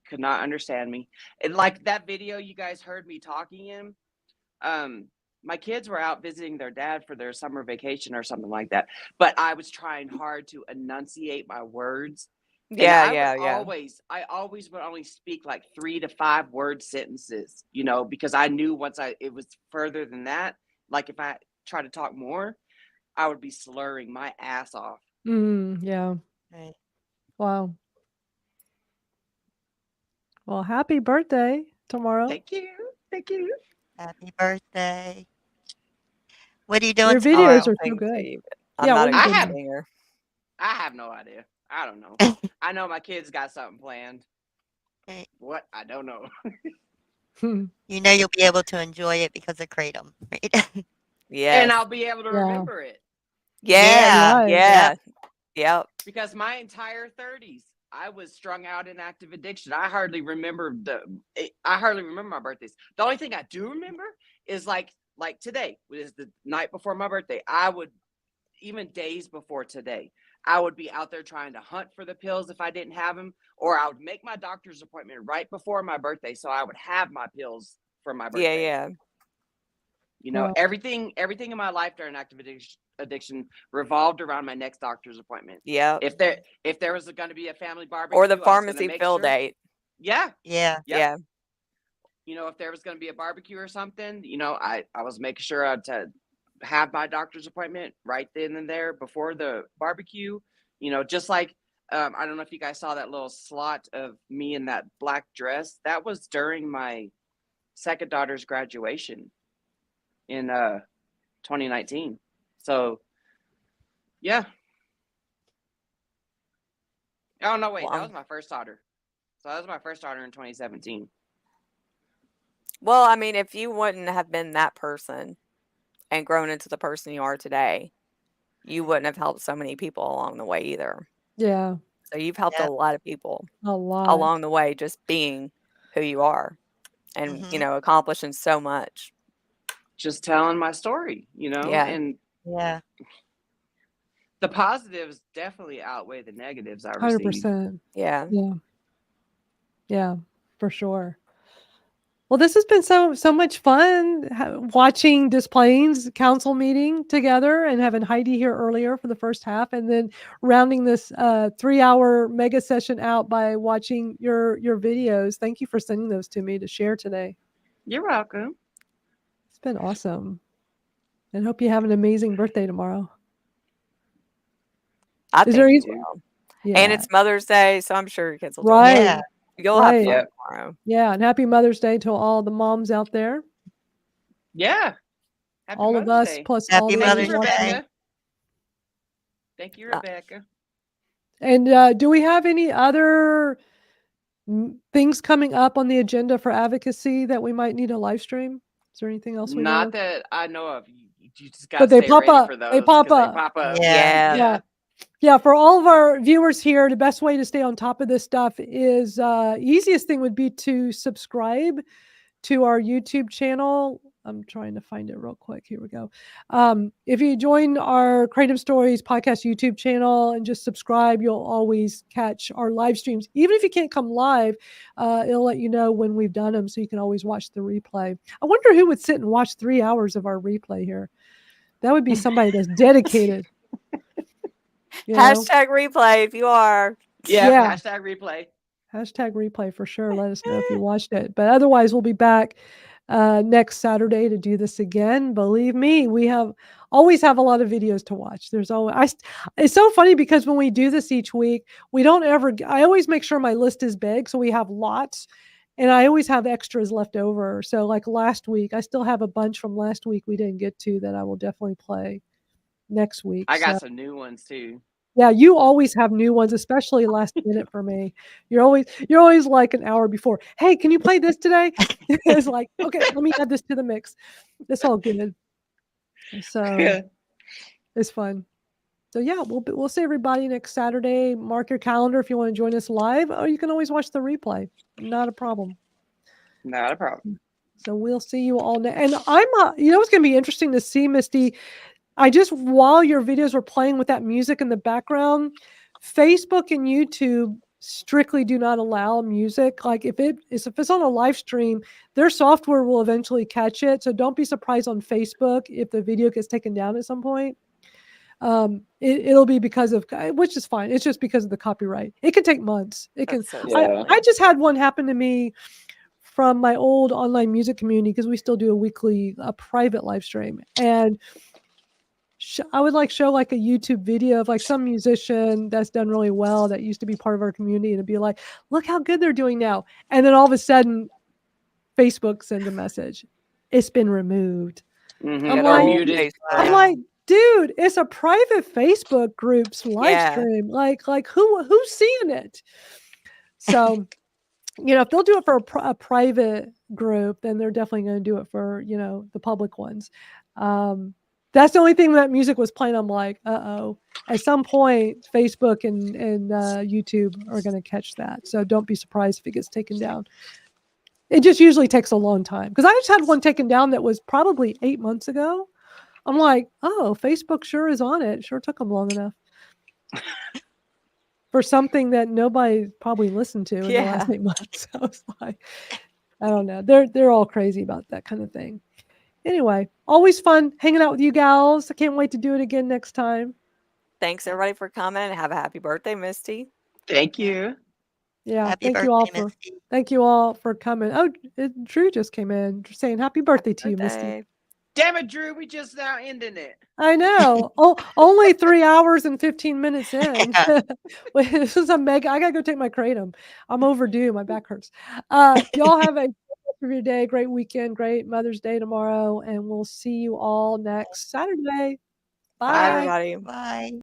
could not understand me. And like that video you guys heard me talking in, my kids were out visiting their dad for their summer vacation or something like that. But I was trying hard to enunciate my words. And Yeah, I yeah, would yeah. I always would only speak like 3 to 5 word sentences, you know, because I knew once it was further than that, like if I try to talk more, I would be slurring my ass off. Yeah. Right. Wow. Well, happy birthday tomorrow. Thank you. Thank you. Happy birthday. What are you doing Your tomorrow? videos are so good. I'm Yeah, not what a are you good doing? singer. I have no idea. I don't know. I know my kids got something planned. Right. What? I don't know. You know you'll be able to enjoy it because of Kratom, right? And Yes. I'll be able to Yeah. remember it. Yes. Right. Yeah. Yep. Because my entire 30s, I was strung out in active addiction. I hardly remember my birthdays. The only thing I do remember is like today was the night before my birthday. I would, even days before today, I would be out there trying to hunt for the pills if I didn't have them, or I would make my doctor's appointment right before my birthday so I would have my pills for my birthday. Yeah, yeah. You know, Wow. everything in my life during active addiction revolved around my next doctor's appointment. Yep. If there was going to be a family barbecue, Or the I was gonna pharmacy make fill sure. date. Yeah, Yeah. yep. Yeah. You know, if there was going to be a barbecue or something, you know, I was making sure to have my doctor's appointment right then and there before the barbecue. You know, just like I don't know if you guys saw that little slot of me in that black dress. That was during my second daughter's graduation in 2019. So yeah. Oh no, wait, that was my first daughter. So that was my first daughter in 2017. Well, I mean, if you wouldn't have been that person and grown into the person you are today, you wouldn't have helped so many people along the way either. Yeah. So you've helped Yeah. a lot of people A lot. along the way, just being who you are and, you know, accomplishing so much. Just telling my story, you know, Yeah. and Yeah. the positives definitely outweigh the negatives I received. 100%. Yeah. Yeah. Yeah, for sure. Well, this has been so much fun watching Des Plaines council meeting together and having Heidi here earlier for the first half, and then rounding this 3-hour mega session out by watching your videos. Thank you for sending those to me to share today. You're welcome. It's been awesome, and hope you have an amazing birthday tomorrow. I Is there think any- you will. Yeah. And it's Mother's Day, so I'm sure your kids will do Right. it. Yeah. You'll have Right. fun Yep. tomorrow. Yeah, and happy Mother's Day to all the moms out there. Yeah. Happy All of Mother's us Day. plus all Happy the Thank others you, Mother's watching. Day. Rebecca. Thank you, Rebecca. And do we have any other things coming up on the agenda for advocacy that we might need a live stream? Is there anything else we know Not of? that I know of. You just got But to they stay pop ready up. for They those. pop 'Cause up. They pop up. Yeah. Yeah. Yeah, for all of our viewers here, the best way to stay on top of this stuff is easiest thing would be to subscribe to our YouTube channel. I'm trying to find it real quick. Here we go. If you join our Kratom Stories podcast YouTube channel and just subscribe, you'll always catch our live streams. Even if you can't come live, it'll let you know when we've done them, so you can always watch the replay. I wonder who would sit and watch 3 hours of our replay here. That would be somebody that's dedicated. You know? Hashtag replay if you are. Yeah. Yeah. Hashtag replay. Hashtag replay for sure. Let us know if you watched it. But otherwise, we'll be back next Saturday to do this again. Believe me, we always have a lot of videos to watch. There's always, it's so funny because when we do this each week, we don't ever, I always make sure my list is big. So we have lots and I always have extras left over. So like last week, I still have a bunch from last week we didn't get to that I will definitely play next week. I got So, some new ones too. yeah, you always have new ones, especially last minute for me. You're always like an hour before. Hey, can you play this today? It's like, okay, let me add this to the mix. It's all good. So it's fun. So yeah, we'll see everybody next Saturday. Mark your calendar if you want to join us live, or you can always watch the replay. Not a problem. Not a problem. So we'll see you all. And I'm, it's going to be interesting to see, Misty. While your videos were playing with that music in the background, Facebook and YouTube strictly do not allow music. Like if it's on a live stream, their software will eventually catch it. So don't be surprised on Facebook if the video gets taken down at some point. It'll be because of, which is fine. It's just because of the copyright. It can take months. It can. I just had one happen to me from my old online music community because we still do a private live stream, and I would show like a YouTube video of like some musician that's done really well that used to be part of our community, and it'd be like, look how good they're doing now. And then all of a sudden Facebook sends a message. It's been removed. I'm like, dude, it's a private Facebook group's live stream. Like who's seeing it? So, if they'll do it for a private group, then they're definitely going to do it for, the public ones. That's the only thing that music was playing. I'm like, at some point, Facebook and YouTube are going to catch that. So don't be surprised if it gets taken down. It just usually takes a long time. Because I just had one taken down that was probably 8 months ago. I'm like, oh, Facebook sure is on it. Sure took them long enough. For something that nobody probably listened to in the last 8 months. I was like, I don't know. They're all crazy about that kind of thing. Anyway, always fun hanging out with you gals. I can't wait to do it again next time. Thanks everybody for coming, and have a happy birthday, Misty. Thank you. Yeah, Happy thank you all for coming. Oh, Drew just came in saying happy birthday to you, Misty. Damn it, Drew, we just now ending it. I know. Only 3 hours and 15 minutes in. This is a mega. I gotta go take my Kratom. I'm overdue. My back hurts. Y'all have a great rest of your day, great weekend, great Mother's Day tomorrow, and we'll see you all next Saturday. Bye. Bye everybody. Bye.